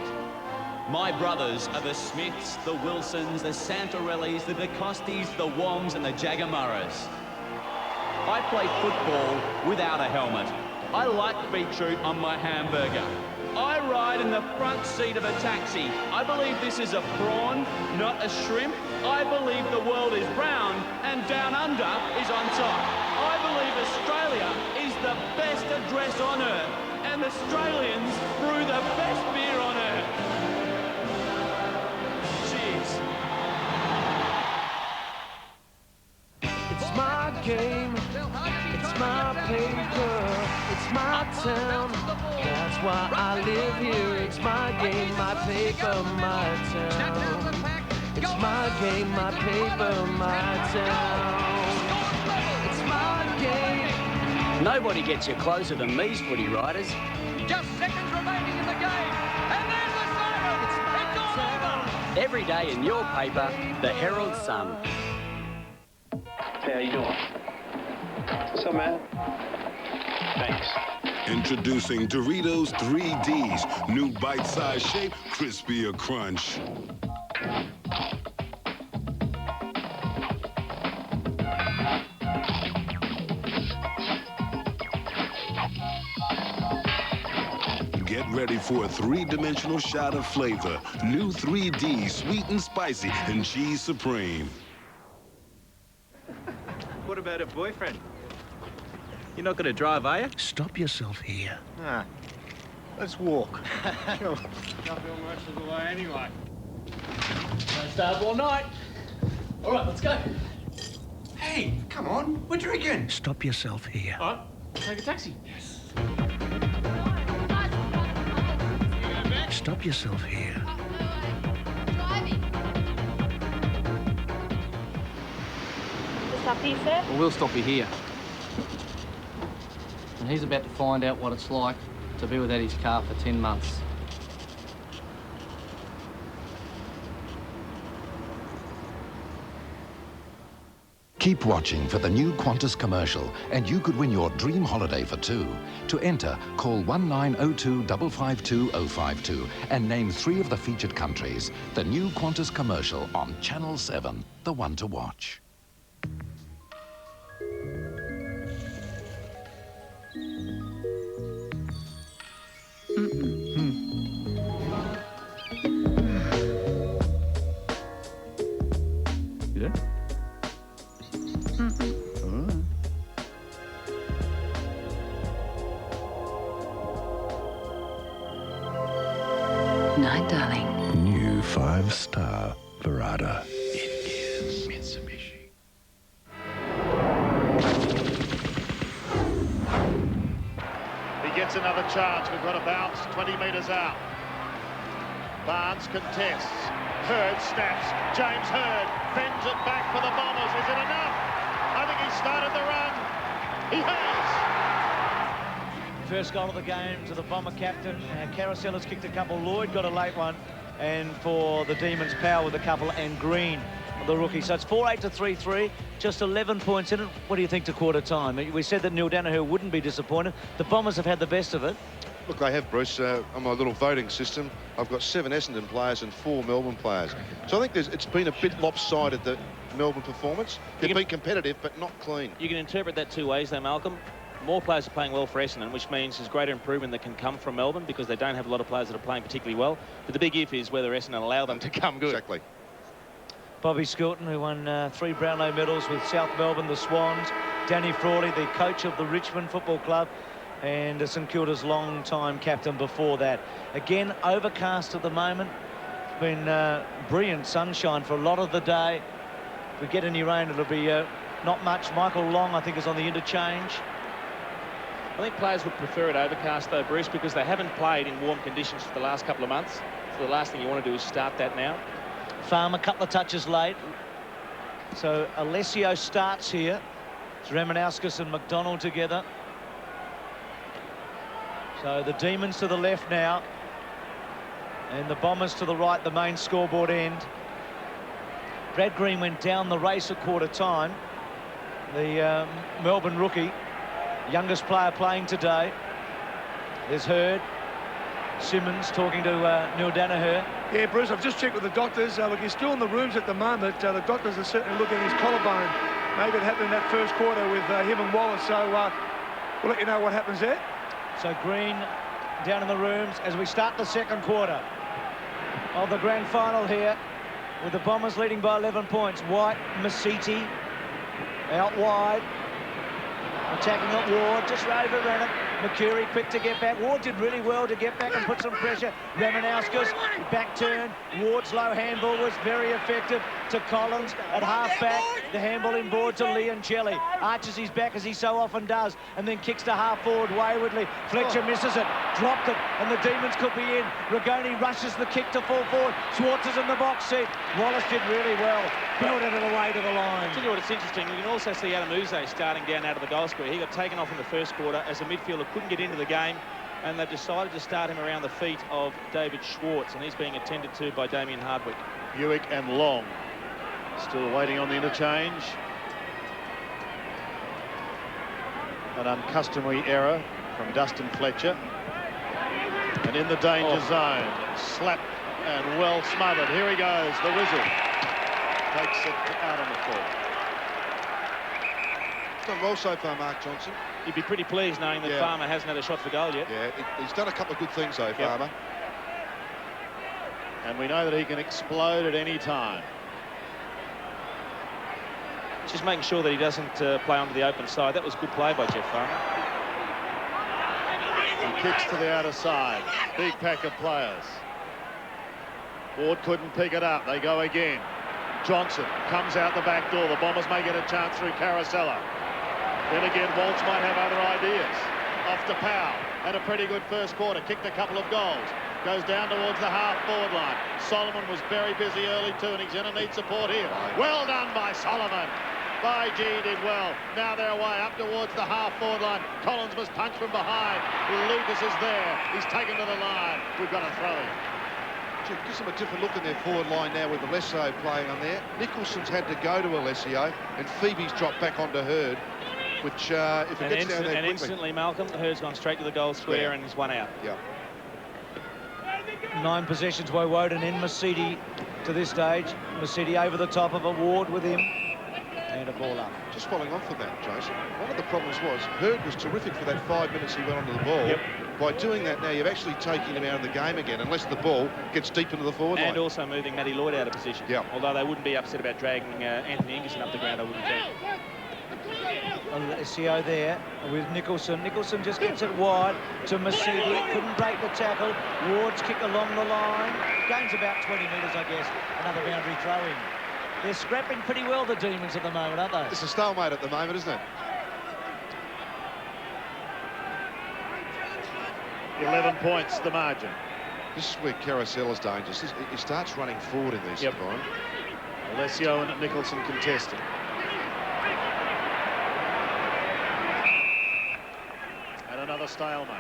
My brothers are the Smiths, the Wilsons, the Santorellis, the DeCostis, the Woms, and the Jagamuras. I play football without a helmet. I like beetroot on my hamburger. I ride in the front seat of a taxi. I believe this is a prawn, not a shrimp. I believe the world is round and down under is on top. I believe Australia is the best address on earth and Australians brew the best beer on earth. Cheers. game, it's my paper, it's my town. That's why I live here. It's my game, my paper, my town. It's my game, my paper, my town. It's my game. Nobody gets you closer than these footy riders. Just seconds remaining in the game, and there's the siren. It's all over. Every day in your paper, the Herald Sun. How you doing? What's up, man? Thanks. Introducing Doritos 3Ds. New bite-sized shape, crispy or crunch. Get ready for a three-dimensional shot of flavor. New 3D, sweet and spicy, and cheese supreme. What about a boyfriend? You're not going to drive, are you? Stop yourself here. Nah. Let's walk. Sure. Uphill most of the way anyway. Don't stay up all night. All right, let's go. Hey, come on. We're drinking. Stop yourself here. All right, take a taxi. Yes. Stop yourself here. Stop here, sir. Well, we'll stop you here. And he's about to find out what it's like to be without his car for 10 months. Keep watching for the new Qantas commercial and you could win your dream holiday for two. To enter, call 1902 552 052 and name 3 of the featured countries. The new Qantas commercial on Channel 7, the one to watch. Yeah? Night, darling. New 5-star Verada. It is Mitsubishi. He gets another chance. We've got a bounce 20 metres out. Barnes contests. Hurd snaps. James Hurd fends it back for the Bombers. Is it enough? I think he started the run. He has. First goal of the game to the Bomber captain. Carousel has kicked a couple. Lloyd got a late one. And for the Demons, Power with a couple. And Green, the rookie. So it's 4-8 to 3-3. Just 11 points in it. What do you think to quarter time? We said that Neil Danaher wouldn't be disappointed. The Bombers have had the best of it. Look, they have, Bruce. On my little voting system, I've got 7 Essendon players and 4 Melbourne players. So I think it's been a bit lopsided, the Melbourne performance. They've been competitive, but not clean. You can interpret that 2 ways, though, Malcolm. More players are playing well for Essendon, which means there's greater improvement that can come from Melbourne because they don't have a lot of players that are playing particularly well. But the big if is whether Essendon allow them to come good. Exactly. Bobby Skilton, who won 3 Brownlow medals with South Melbourne, the Swans. Danny Frawley, the coach of the Richmond Football Club. And St Kilda's long-time captain before that. Again, overcast at the moment. It's been brilliant sunshine for a lot of the day. If we get any rain, it'll be not much. Michael Long, I think, is on the interchange. I think players would prefer it overcast, though, Bruce, because they haven't played in warm conditions for the last couple of months. So the last thing you want to do is start that now. Farm a couple of touches late. So Alessio starts here. It's Ramanauskas and McDonald together. So the Demons to the left now. And the Bombers to the right, the main scoreboard end. Brad Green went down the race at quarter time. The Melbourne rookie, youngest player playing today. There's Hurd. Simmons talking to Neil Danaher. Yeah, Bruce, I've just checked with the doctors. Look, he's still in the rooms at the moment. The doctors are certainly looking at his collarbone. Maybe it happened in that first quarter with him and Wallace. So we'll let you know what happens there. So Green down in the rooms as we start the second quarter of the grand final here, with the Bombers leading by 11 points. White, Masiti out wide, attacking at Ward, just over Rennet. McCurry quick to get back. Ward did really well to get back and put some pressure. Ramanauskas, back turn. Ward's low handball was very effective to Collins at half-back. The handball in board to Leoncelli. Arches his back as he so often does, and then kicks to half-forward waywardly. Fletcher misses it, dropped it, and the Demons could be in. Rigoni rushes the kick to full forward. Schwartz is in the box seat. Wallace did really well. Belted it away to the line. I'll tell you what, it's interesting. You can also see Adam Uze starting down out of the goal square. He got taken off in the first quarter as a midfielder, couldn't get into the game, and they've decided to start him around the feet of David Schwartz, and he's being attended to by Damien Hardwick. Buick and Long still waiting on the interchange. An uncustomary error from Dustin Fletcher. And in the danger zone, slap and well smothered. Here he goes, the whistle. Takes it out on the floor. He's done well so far, Mark Johnson. You'd be pretty pleased knowing that Farmer hasn't had a shot for goal yet. Yeah, he's done a couple of good things though, Farmer. And we know that he can explode at any time. Just making sure that he doesn't play onto the open side. That was good play by Jeff Farmer. He kicks to the outer side. Big pack of players. Ward couldn't pick it up. They go again. Johnson comes out the back door. The Bombers may get a chance through Carosella. Then again, Walsh might have other ideas. Off to Powell. Had a pretty good first quarter. Kicked a couple of goals. Goes down towards the half-forward line. Solomon was very busy early too, and he's going to need support here. Well done by Solomon. By G did well. Now they're away up towards the half-forward line. Collins must punch from behind. Lucas is there. He's taken to the line. We've got to throw him. Gives them a different look in their forward line now with Alessio playing on there. Nicholson's had to go to Alessio, and Phoebe's dropped back onto Hurd, which if it gets down there quickly... instantly, Malcolm, Hurd's gone straight to the goal square and he's one out. Yeah. 9 possessions, Woden in Mercedes to this stage. Mercedes over the top of a Ward with him. And a ball up. Just following on from that, Jason, one of the problems was Hurd was terrific for that 5 minutes he went onto the ball. Yep. By doing that now, you've actually taken him out of the game again, unless the ball gets deep into the forward line. And also moving Matty Lloyd out of position. Yeah. Although they wouldn't be upset about dragging Anthony Ingerson up the ground, I wouldn't think. Alessio there with Nicholson. Nicholson just gets it wide to Mercedes. Couldn't break the tackle. Ward's kick along the line. Gains about 20 metres, I guess. Another boundary throw in. They're scrapping pretty well, the Demons, at the moment, aren't they? It's a stalemate at the moment, isn't it? 11 points, the margin. This is where Carousel is dangerous. He starts running forward in these environments. Alessio and Nicholson contesting. And another stalemate.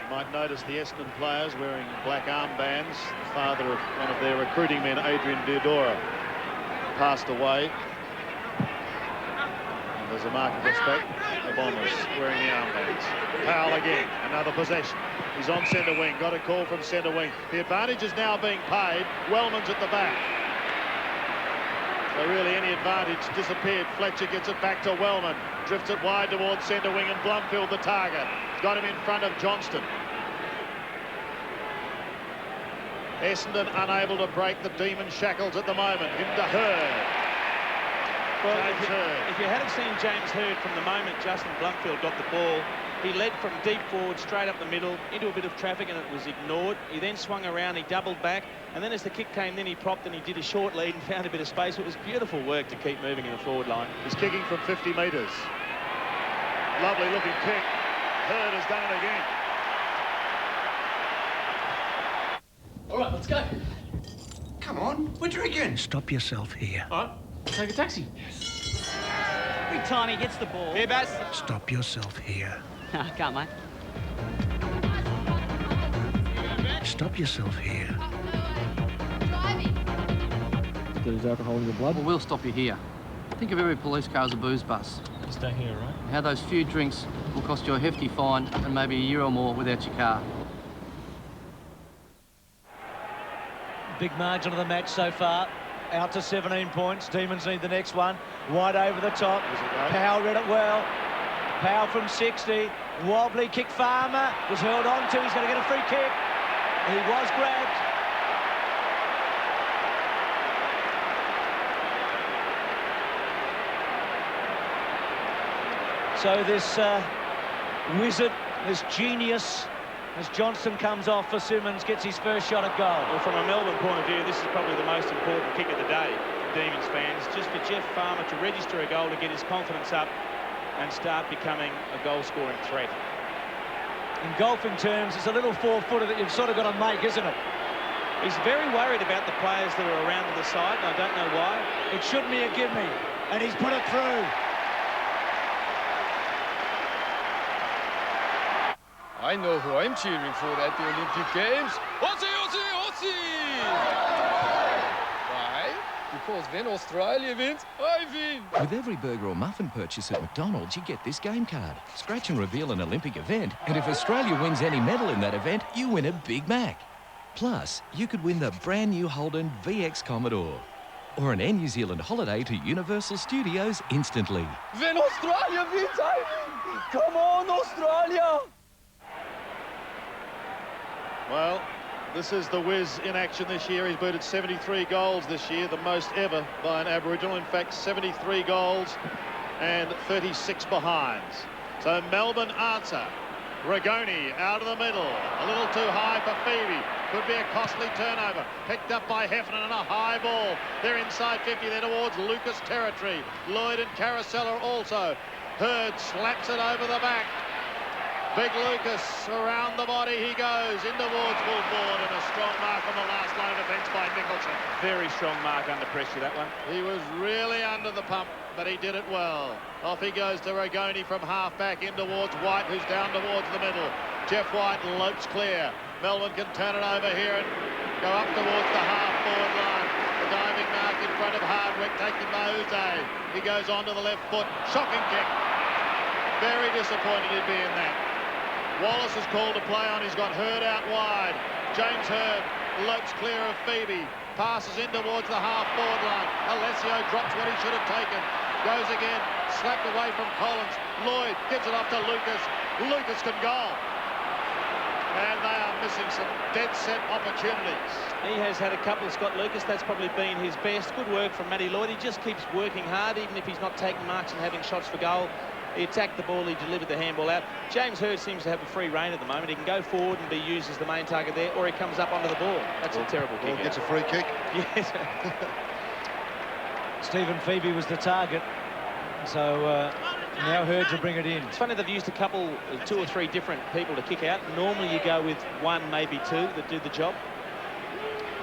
You might notice the Essendon players wearing black armbands. The father of one of their recruiting men, Adrian Diodora, passed away. And there's a mark of respect. The Bombers wearing the armbands. Powell again, another possession. He's on centre wing, got a call from centre wing. The advantage is now being paid. Wellman's at the back. So really any advantage disappeared. Fletcher gets it back to Wellman. Drifts it wide towards centre wing, and Blumfield the target. Got him in front of Johnston. Essendon unable to break the Demon shackles at the moment. Into Hurd. Well, if you hadn't seen James Hurd from the moment Justin Blumfield got the ball, he led from deep forward, straight up the middle, into a bit of traffic, and it was ignored. He then swung around, he doubled back, and then as the kick came, then he propped and he did a short lead and found a bit of space. It was beautiful work to keep moving in the forward line. He's kicking from 50 metres. Lovely looking kick. Hurd has done it again. All right, let's go. Come on, we're drinking. Stop yourself here. All right, take a taxi. Every time he gets the ball. Here, Baz. Stop yourself here. Can't, mate. Stop yourself here. Get his alcohol in your blood? Well, we'll stop you here. Think of every police car as a booze bus. Stay here, right? How those few drinks will cost you a hefty fine and maybe a year or more without your car. Big margin of the match so far. Out to 17 points. Demons need the next one. Wide over the top. Powell read it well. Powell from 60. Wobbly kick. Farmer was held on to. He's going to get a free kick. He was grabbed. So this wizard, this genius, as Johnson comes off for Simmons, gets his first shot at goal. Well, from a Melbourne point of view, this is probably the most important kick of the day for Demons fans, just for Jeff Farmer to register a goal to get his confidence up and start becoming a goal-scoring threat. In golfing terms, it's a little four-footer that you've sort of got to make, isn't it? He's very worried about the players that are around to the side, and I don't know why. It shouldn't be a give-me, and he's put it through. I know who I'm cheering for at the Olympic Games. Aussie, Aussie, Aussie! Why? Because when Australia wins, I win. With every burger or muffin purchase at McDonald's, you get this game card. Scratch and reveal an Olympic event, and if Australia wins any medal in that event, you win a Big Mac. Plus, you could win the brand new Holden VX Commodore, or an Air New Zealand holiday to Universal Studios instantly. When Australia wins, I win. Come on, Australia! Well, this is the Wiz in action this year. He's booted 73 goals this year, the most ever by an Aboriginal. In fact, 73 goals and 36 behinds. So Melbourne answer. Rigoni out of the middle. A little too high for Phoebe. Could be a costly turnover. Picked up by Heffernan and a high ball. They're inside 50. They're towards Lucas territory. Lloyd and Carousel also. Hurd slaps it over the back. Big Lucas around the body he goes in towards full forward, and a strong mark on the last line of defence by Nicholson. Very strong mark under pressure, that one. He was really under the pump, but he did it well. Off he goes to Rigoni from half back in towards White, who's down towards the middle. Jeff White lopes clear. Melbourne can turn it over here and go up towards the half-forward line. The diving mark in front of Hardwick, taken by Uze. He goes onto the left foot. Shocking kick. Very disappointed he'd be in that. Wallace is called to play on. He's got Hurd out wide. James Hurd lopes clear of Phoebe. Passes in towards the half-forward line. Alessio drops what he should have taken. Goes again. Slapped away from Collins. Lloyd gives it off to Lucas. Lucas can goal. And they are missing some dead-set opportunities. He has had a couple of Scott Lucas. That's probably been his best. Good work from Matty Lloyd. He just keeps working hard, even if he's not taking marks and having shots for goal. He attacked the ball, he delivered the handball out. James Hurd seems to have a free rein at the moment. He can go forward and be used as the main target there, or he comes up onto the ball. That's a terrible kick. Or gets a free kick. Yes. Stephen Phoebe was the target, so now Hurd to bring it in. It's funny they've used two or three different people to kick out. Normally you go with one, maybe two that do the job.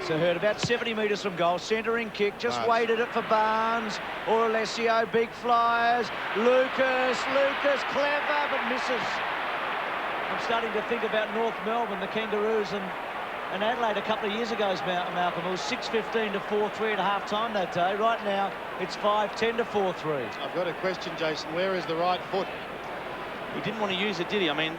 So Hurd about 70 metres from goal, centering kick, just waited it for Barnes or Alessio, big flyers. Lucas, clever, but misses. I'm starting to think about North Melbourne, the Kangaroos, and Adelaide a couple of years ago, Malcolm. It was 6-15 to 4-3 at half-time that day. Right now, it's 5-10 to 4-3. I've got a question, Jason. Where is the right foot? He didn't want to use it, did he? I mean,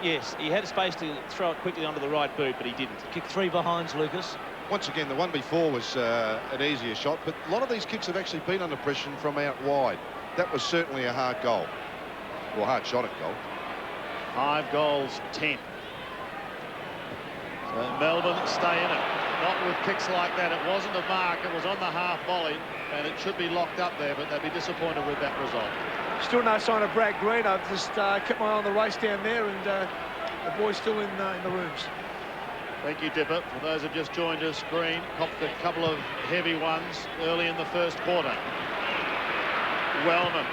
yes, he had space to throw it quickly onto the right boot, but he didn't. Kick three behinds, Lucas. Once again, the one before was an easier shot, but a lot of these kicks have actually been under pressure from out wide. That was certainly a hard goal, or hard shot at goal. 5 goals, 10. So Melbourne stay in it. Not with kicks like that. It wasn't a mark, it was on the half volley, and it should be locked up there, but they'd be disappointed with that result. Still no sign of Brad Green. I've just kept my eye on the race down there, and the boy's still in the rooms. Thank you, Dipper. For those who've just joined us, Green copped a couple of heavy ones early in the first quarter. Wellman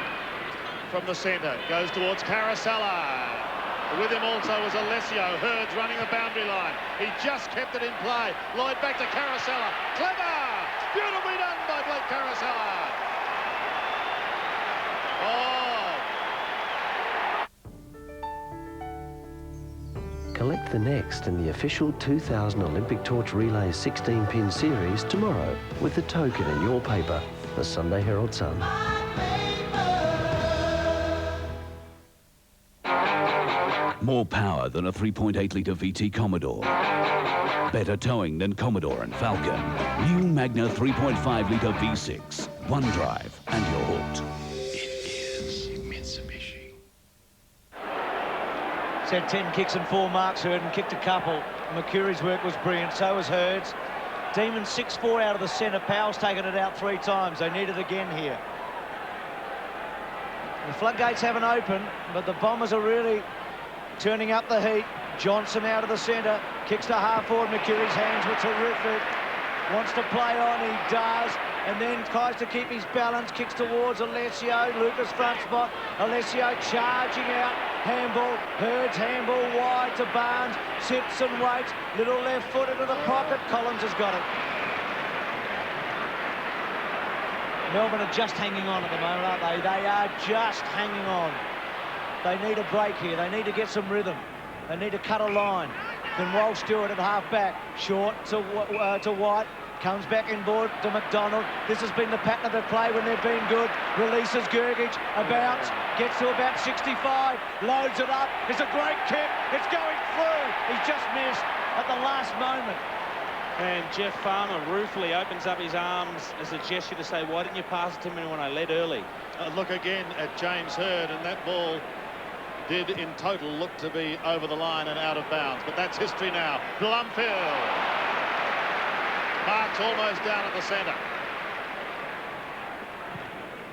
from the centre goes towards Caracella. With him also was Alessio. Hurd's running the boundary line. He just kept it in play. Lloyd back to Caracella. Clever! Beautifully done by Blake Caracella. Oh! Collect the next in the official 2000 Olympic Torch Relay 16-pin series tomorrow with the token in your paper, the Sunday Herald Sun. More power than a 3.8-litre VT Commodore. Better towing than Commodore and Falcon. New Magna 3.5-litre V6. One drive and you're hooked. Had 10 kicks and 4 marks, Hurd, and kicked a couple. Mercuri's work was brilliant, so was Hurd's. Demons 6-4 out of the centre. Powell's taken it out 3 times. They need it again here. The floodgates haven't opened, but the Bombers are really turning up the heat. Johnson out of the centre, kicks to half forward. McCurry's hands were terrific. Wants to play on, he does, and then tries to keep his balance, kicks towards Alessio. Lucas front spot, Alessio charging out. Handball, Hurd's handball wide to Barnes. Sits and waits. Little left foot into the pocket. Collins has got it. Melbourne are just hanging on at the moment, aren't they? They are just hanging on. They need a break here. They need to get some rhythm. They need to cut a line. Then Walsh do it at half-back. Short to White. Comes back inboard to McDonald. This has been the pattern of the play when they've been good. Releases Gergich. A bounce. Gets to about 65. Loads it up. It's a great kick. It's going through. He's just missed at the last moment. And Jeff Farmer ruefully opens up his arms as a gesture to say, why didn't you pass it to me when I led early? Look again at James Hurd, and that ball did in total look to be over the line and out of bounds. But that's history now. Blumfield. Marks almost down at the centre.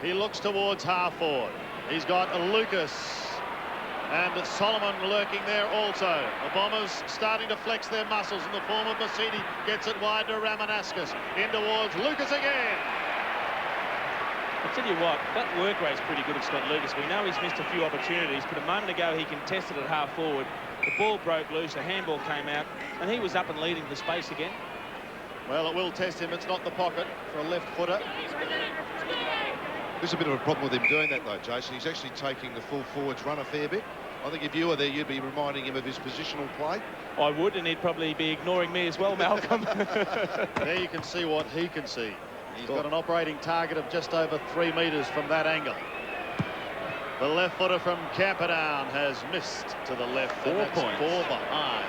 He looks towards half forward. He's got Lucas and Solomon lurking there also. The Bombers starting to flex their muscles in the form of Massini. Gets it wide to Ramanaskas. In towards Lucas again. I'll tell you what, that work rate's pretty good at Scott Lucas. We know he's missed a few opportunities, but a moment ago he contested at half forward. The ball broke loose, a handball came out, and he was up and leading the space again. Well, it will test him. It's not the pocket for a left footer. There's a bit of a problem with him doing that, though, Jason. He's actually taking the full forwards run a fair bit. I think if you were there, you'd be reminding him of his positional play. I would, and he'd probably be ignoring me as well, Malcolm. There you can see what he can see. He's got an operating target of just over 3 metres from that angle. The left footer from Camperdown has missed to the left. 4 points. 4 behind.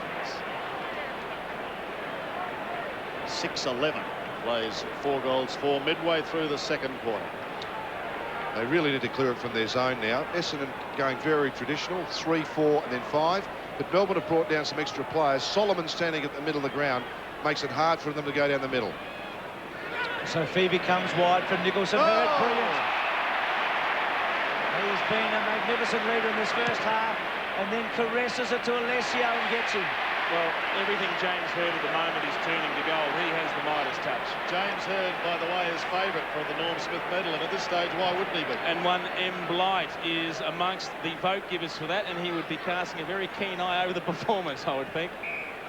6-11. Plays 4 goals for midway through the second quarter. They really need to clear it from their zone now. Essendon going very traditional, 3, 4 and then 5. But Melbourne have brought down some extra players. Solomon standing at the middle of the ground makes it hard for them to go down the middle. So Phoebe comes wide from Nicholson. Brilliant. He's been a magnificent leader in this first half, and then caresses it to Alessio and gets him. Well, everything James Hurd at the moment is turning to goal. He has the Midas touch. James Hurd, by the way, is favourite for the Norm Smith medal, and at this stage, why wouldn't he be? And one M. Blight is amongst the vote givers for that, and he would be casting a very keen eye over the performance, I would think.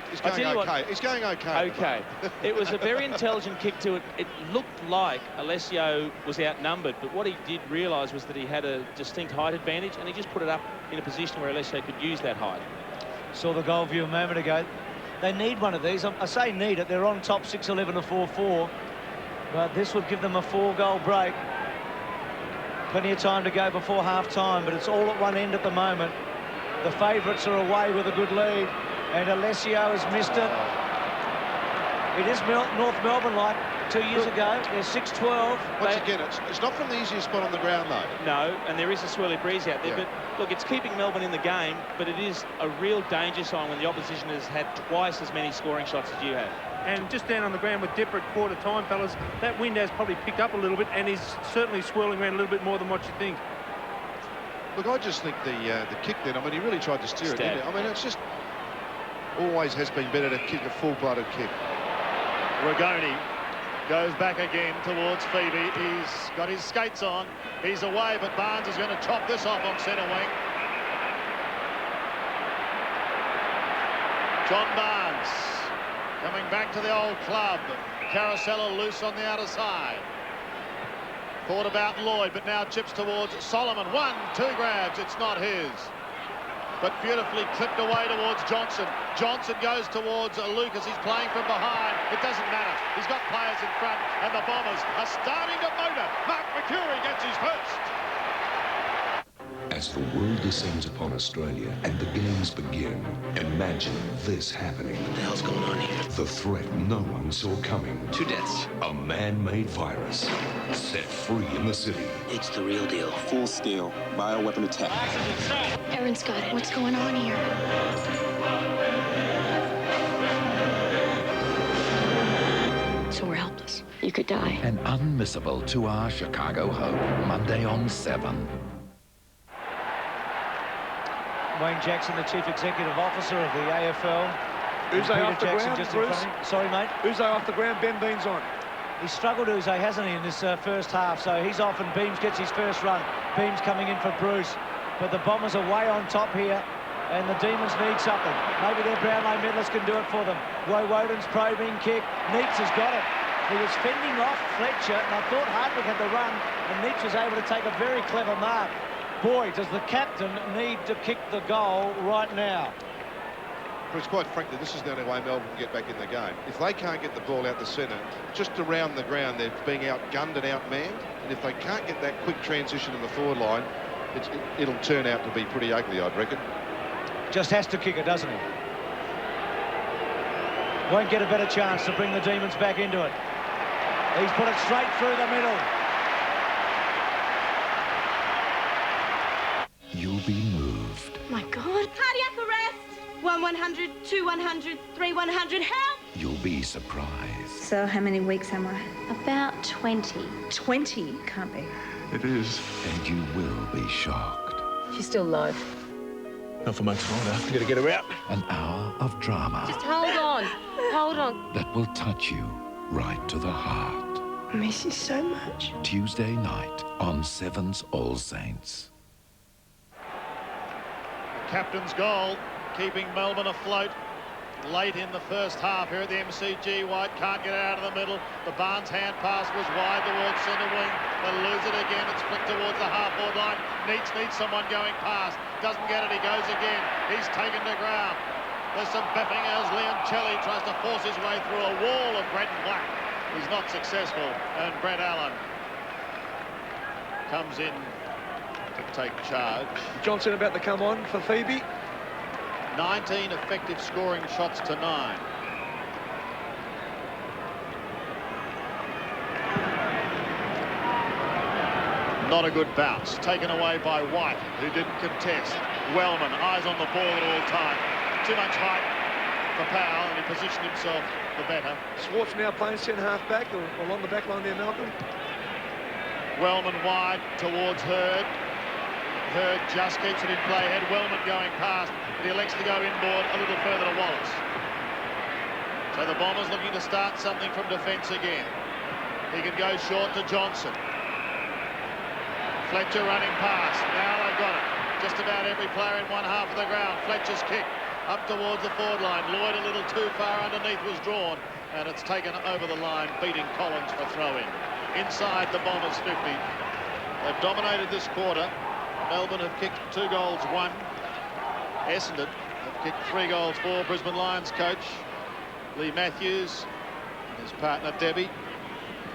He's going okay. He's going okay. Okay. It was a very intelligent kick to it. It looked like Alessio was outnumbered, but what he did realise was that he had a distinct height advantage, and he just put it up in a position where Alessio could use that height. Saw the goal view a moment ago. They need one of these. I say need it. They're on top 6-11 to 4-4. But this would give them a 4-goal break. Plenty of time to go before half-time, but it's all at one end at the moment. The favourites are away with a good lead, and Alessio has missed it. It is North Melbourne like 2 years ago. They're 6-12. Once again, it's not from the easiest spot on the ground, though. No, and there is a swirly breeze out there. Yeah. But look, it's keeping Melbourne in the game, but it is a real danger sign when the opposition has had twice as many scoring shots as you have. And just down on the ground with Dipper at quarter time, fellas, that wind has probably picked up a little bit and is certainly swirling around a little bit more than what you think. Look, I just think the kick then, I mean, he really tried to steer it, didn't he? I mean, it's just always has been better to kick a full-blooded kick. Rigoni goes back again towards Phoebe. He's got his skates on. He's away, but Barnes is going to chop this off on centre wing. John Barnes coming back to the old club. Carousella loose on the outer side. Thought about Lloyd, but now chips towards Solomon. 1-2 grabs. It's not his. But beautifully clipped away towards Johnson. Johnson goes towards Lucas. He's playing from behind. It doesn't matter. He's got players in front, and the Bombers are starting to motor. Mark McCurry gets his first. As the world descends upon Australia and the games begin, imagine this happening. What the hell's going on here? The threat no one saw coming. 2 deaths. A man-made virus set free in the city. It's the real deal. Full-scale bioweapon attack. Aaron's got it. What's going on here? So we're helpless. You could die. An unmissable 2-hour Chicago home, Monday on 7. Wayne Jackson, the Chief Executive Officer of the AFL. Uze off the ground, just Bruce. Sorry, mate. Uze off the ground, Ben Bean's on. He's struggled, Uze, hasn't he, in this first half? So he's off and Beams gets his first run. Beams coming in for Bruce. But the Bombers are way on top here, and the Demons need something. Maybe their Brownlow medalists can do it for them. Woden's probing kick. Neitz has got it. He was fending off Fletcher, and I thought Hardwick had the run, and Neitz was able to take a very clever mark. Boy, does the captain need to kick the goal right now. Bruce, quite frankly, this is the only way Melbourne can get back in the game. If they can't get the ball out the centre, just around the ground, they're being outgunned and outmanned. And if they can't get that quick transition in the forward line, it'll turn out to be pretty ugly, I'd reckon. Just has to kick it, doesn't he? Won't get a better chance to bring the Demons back into it. He's put it straight through the middle. You'll be moved. My God. Cardiac arrest. 1-100, 2-100, 3-100. Help! You'll be surprised. So how many weeks am I? About 20. 20? Can't be. It is. And you will be shocked. She's still low. Not for much longer. We've got to get her out. An hour of drama. Just hold on. Hold on. That will touch you right to the heart. I miss you so much. Tuesday night on Seven's All Saints. The captain's goal, keeping Melbourne afloat late in the first half here at the MCG. White can't get it out of the middle. The Barnes hand pass was wide towards centre wing. They lose it again. It's flicked towards the half-forward line. Needs someone going past. Doesn't get it. He goes again. He's taken to ground. There's some beffing as Leoncelli tries to force his way through a wall of red and black. He's not successful, and Brett Allen comes in to take charge. Johnson about to come on for Phoebe. 19 effective scoring shots to 9. Not a good bounce. Taken away by White, who didn't contest. Wellman, eyes on the ball at all time. Too much height for Powell, and he positioned himself the better. Swartz now playing centre half back along the back line there, Malcolm. Wellman wide towards Hurd. Hurd just keeps it in play. Had Wellman going past, but he elects to go inboard a little further to Wallace. So the Bombers looking to start something from defence again. He can go short to Johnson. Fletcher running past. Now they've got it. Just about every player in one half of the ground. Fletcher's kick up towards the forward line. Lloyd a little too far underneath was drawn, and it's taken over the line, beating Collins for throw-in. Inside the Bombers 50. They've dominated this quarter. Melbourne have kicked 2 goals, 1. Essendon have kicked 3 goals, 4. Brisbane Lions coach Lee Matthews, his partner Debbie.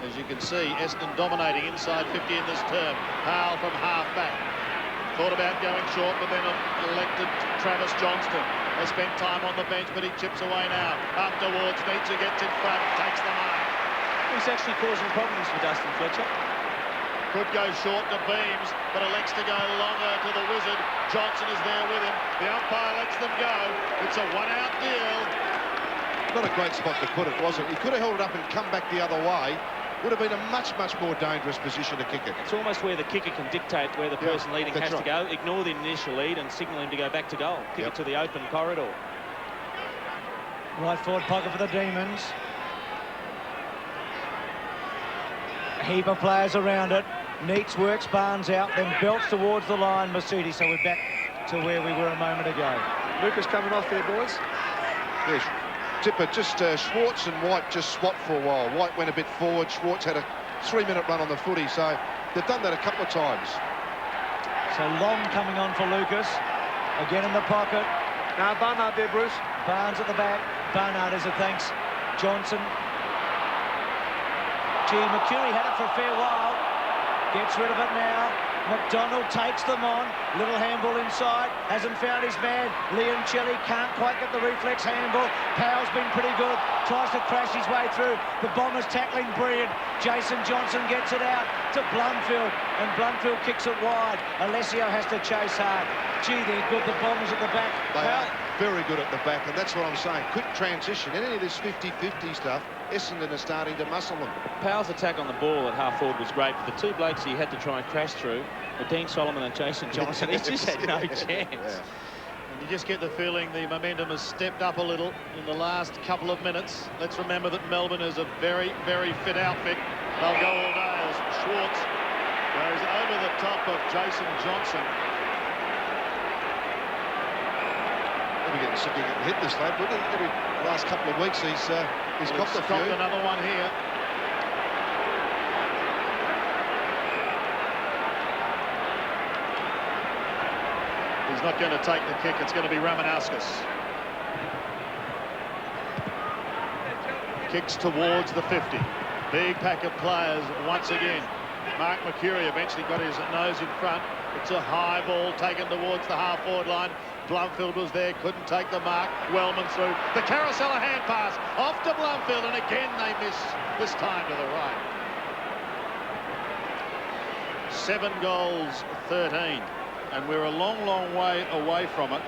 As you can see, Essendon dominating inside 50 in this term. Powell from half-back. Thought about going short, but then elected Travis Johnston. They spent time on the bench, but he chips away now. Up towards Neitz, who gets in front, takes the mark. He's actually causing problems for Dustin Fletcher. Could go short to Beams, but elects to go longer to the Wizard. Johnson is there with him. The umpire lets them go. It's a one-out deal. Not a great spot to put it, was it? He could have held it up and come back the other way. Would have been a much, much more dangerous position to kick it. It's almost where the kicker can dictate where the person leading has to go. Ignore the initial lead and signal him to go back to goal. Kick it to the open corridor. Right forward pocket for the Demons. A heap of players around it. Neitz works Barnes out, then belts towards the line, Mercedes. So we're back to where we were a moment ago. Lucas coming off there, boys. Yes. Tipper, just Schwartz and White just swapped for a while. White went a bit forward. Schwartz had a 3-minute run on the footy, so they've done that a couple of times. So Long coming on for Lucas. Again in the pocket. Now Barnard there, Bruce. Barnes at the back. Barnard is a thanks. Johnson. Gee, McCurry had it for a fair while. Gets rid of it now. McDonald takes them on. Little handball inside. Hasn't found his man. Leoncelli can't quite get the reflex handball. Powell's been pretty good. Tries to crash his way through. The Bombers tackling brilliant. Jason Johnson gets it out to Blundfield. And Blundfield kicks it wide. Alessio has to chase hard. Gee, they're good. The Bombers at the back. They are very good at the back, and that's what I'm saying. Quick transition. Any of this 50-50 stuff, Essendon are starting to muscle them. Powell's attack on the ball at half forward was great, but the 2 blokes he had to try and crash through were Dean Solomon and Jason Johnson. He just had no chance. And you just get the feeling the momentum has stepped up a little in the last couple of minutes. Let's remember that Melbourne is a very, very fit outfit. They'll go all day as Schwartz goes over the top of Jason Johnson. We're getting sick of getting hit this lad, but every last couple of weeks he's copped another one here. He's not going to take the kick. It's going to be Ramanauskas. Kicks towards the 50. Big pack of players once again. Mark McCurry eventually got his nose in front. It's a high ball taken towards the half-forward line. Blumfield was there, couldn't take the mark. Wellman through. The carousel hand pass off to Blumfield, and again they miss, this time to the right. 7 goals, 13. And we're a long, long way away from it.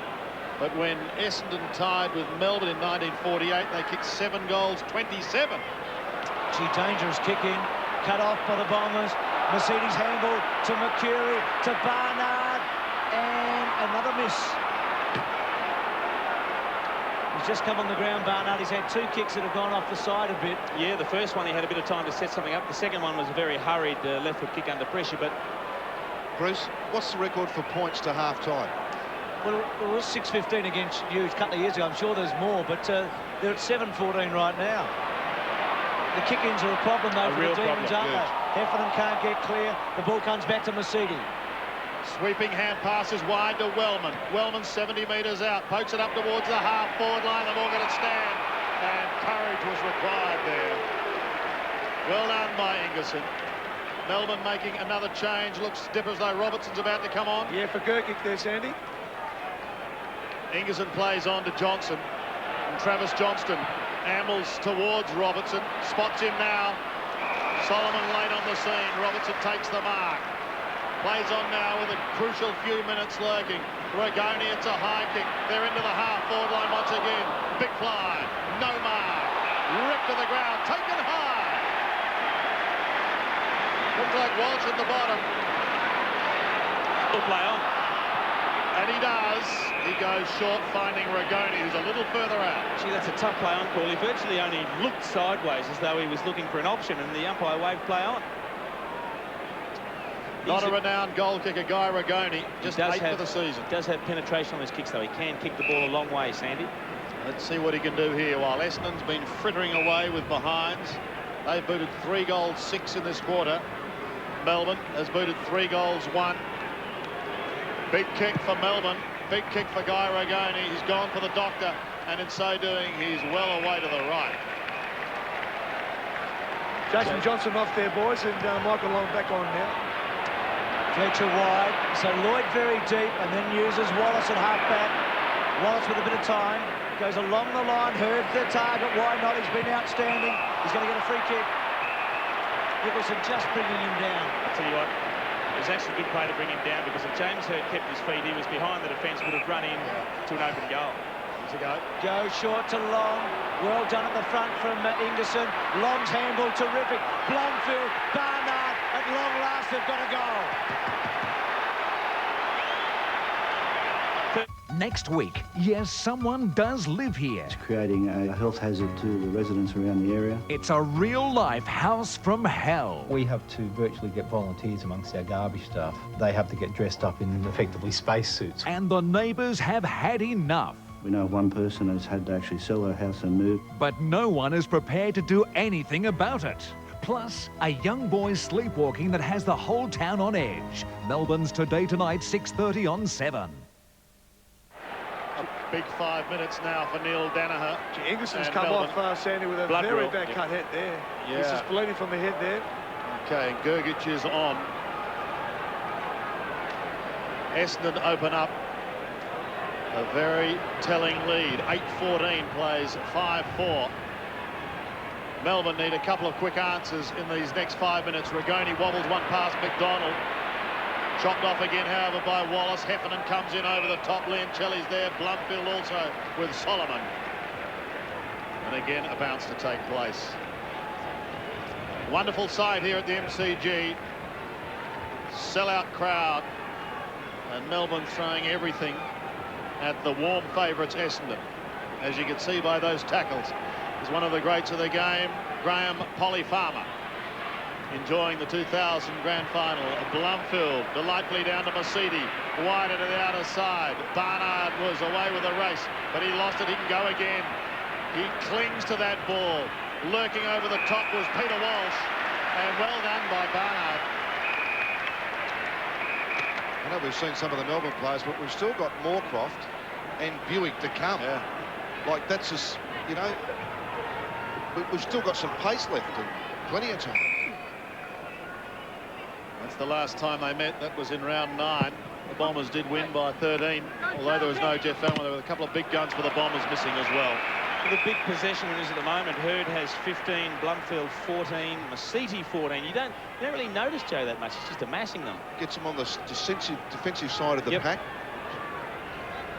But when Essendon tied with Melbourne in 1948, they kicked 7 goals, 27. Gee, dangerous kick in. Cut off by the Bombers. Mercedes handball to Mercury, to Barnard, and another miss. He's just come on the ground, Barnard. He's had 2 kicks that have gone off the side a bit. Yeah, the first one he had a bit of time to set something up. The second one was a very hurried left foot kick under pressure, but... Bruce, what's the record for points to half-time? Well, it was 6-15 against you a couple of years ago. I'm sure there's more, but they're at 7-14 right now. The kick-ins are a problem, though, for the Demons, aren't they? Heffernan can't get clear. The ball comes back to Mercedes. Sweeping hand passes wide to Wellman. Wellman 70 metres out, pokes it up towards the half-forward line. They've all got to stand, and courage was required there. Well done by Ingerson. Melbourne making another change. Looks stiff as though Robertson's about to come on. Yeah, for Gerkic there, Sandy. Ingerson plays on to Johnson. And Travis Johnston ambles towards Robertson. Spots him now. Solomon late on the scene. Robertson takes the mark. Plays on now with a crucial few minutes lurking. Regoni, it's a high kick. They're into the half-forward line once again. Big fly. No mark. Ripped to the ground. Taken high. Looks like Walsh at the bottom. He'll play on. And he does. He goes short, finding Regoni, who's a little further out. Gee, that's a tough play on call. He virtually only looked sideways as though he was looking for an option, and the umpire waved play on. Not a renowned goal kicker, Guy Regoni, just 8 for the season. Does have penetration on his kicks, though. He can kick the ball a long way, Sandy. Let's see what he can do here. While Essendon's been frittering away with behinds, they've booted 3 goals, 6 in this quarter. Melbourne has booted 3 goals, 1. Big kick for Melbourne. Big kick for Guy Regoni. He's gone for the doctor, and in so doing, he's well away to the right. Jason Johnson off there, boys, and Michael Long back on now. Fletcher wide, so Lloyd very deep, and then uses Wallace at half-back. Wallace with a bit of time, goes along the line, Hurd the target, why not? He's been outstanding. He's going to get a free kick. Nicholson just bringing him down. I'll tell you what, it was actually a good play to bring him down, because if James Hurd kept his feet, he was behind the defence, would have run in to an open goal. To go. Go short to Long. Well done at the front from Ingerson. Long's handball terrific. Blumfield, Barnard, at long last they've got a goal. Next week, yes, someone does live here. It's creating a health hazard to the residents around the area. It's a real-life house from hell. We have to virtually get volunteers amongst our garbage staff. They have to get dressed up in effectively spacesuits. And the neighbours have had enough. We know one person has had to actually sell her house and move. But no one is prepared to do anything about it. Plus, a young boy sleepwalking that has the whole town on edge. Melbourne's Today Tonight, 6:30 on 7. A big 5 minutes now for Neil Danaher. Ingerson's come off, Sandy, with a very bad cut head there. Yeah. He's just bleeding from the head there. Okay, and Gergic is on. Essendon open up a very telling lead. 8-14 plays 5-4. Melbourne need a couple of quick answers in these next 5 minutes. Regoni wobbles one past McDonald. Chopped off again, however, by Wallace. Heffernan comes in over the top. Liancelli's there. Blumfield also with Solomon. And again, a bounce to take place. Wonderful sight here at the MCG. Sellout crowd. And Melbourne throwing everything at the warm favourites Essendon. As you can see by those tackles, is one of the greats of the game, Graham Polyfarmer, enjoying the 2000 grand final. Blumfield delightfully down to Masidi, wide into the outer side. Barnard was away with the race, but he lost it. He can go again. He clings to that ball. Lurking over the top was Peter Walsh, and well done by Barnard. I know we've seen some of the Melbourne players, but we've still got Moorcroft and Buick to come. Yeah. Like, that's just, you know, we've still got some pace left and plenty of time. That's the last time they met. That was in round 9. The Bombers did win by 13, although there was no Jeff Elmer. There were a couple of big guns for the Bombers missing as well. The big possession winners at the moment. Hurd has 15, Blumfield 14, Masiti 14. You don't really notice, Joe, that much. It's just amassing them. Gets them on the defensive side of the pack.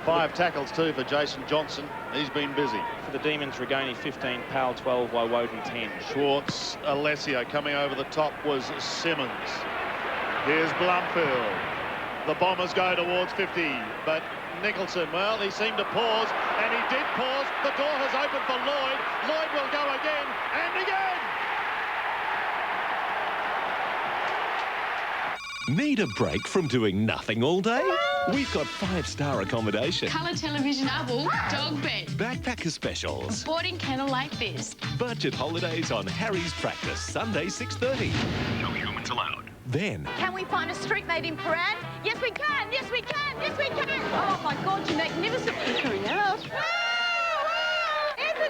5 tackles too for Jason Johnson. He's been busy. For the Demons, Regoni 15, Powell 12, Woden 10. Schwartz, Alessio coming over the top was Simmons. Here's Blumfield. The Bombers go towards 50, but Nicholson, well, he seemed to pause, and he did pause. The door has opened for Lloyd. Lloyd will go again, and again! Need a break from doing nothing all day? We've got 5-star accommodation. Colour television oval, dog bed. Backpacker specials. Boarding kennel like this. Budget holidays on Harry's Practice, Sunday 6:30. No humans allowed. Then... Can we find a street made in Paran? Yes, we can! Yes, we can! Yes, we can! Oh, my God, you're magnificent. Flickering out. Isn't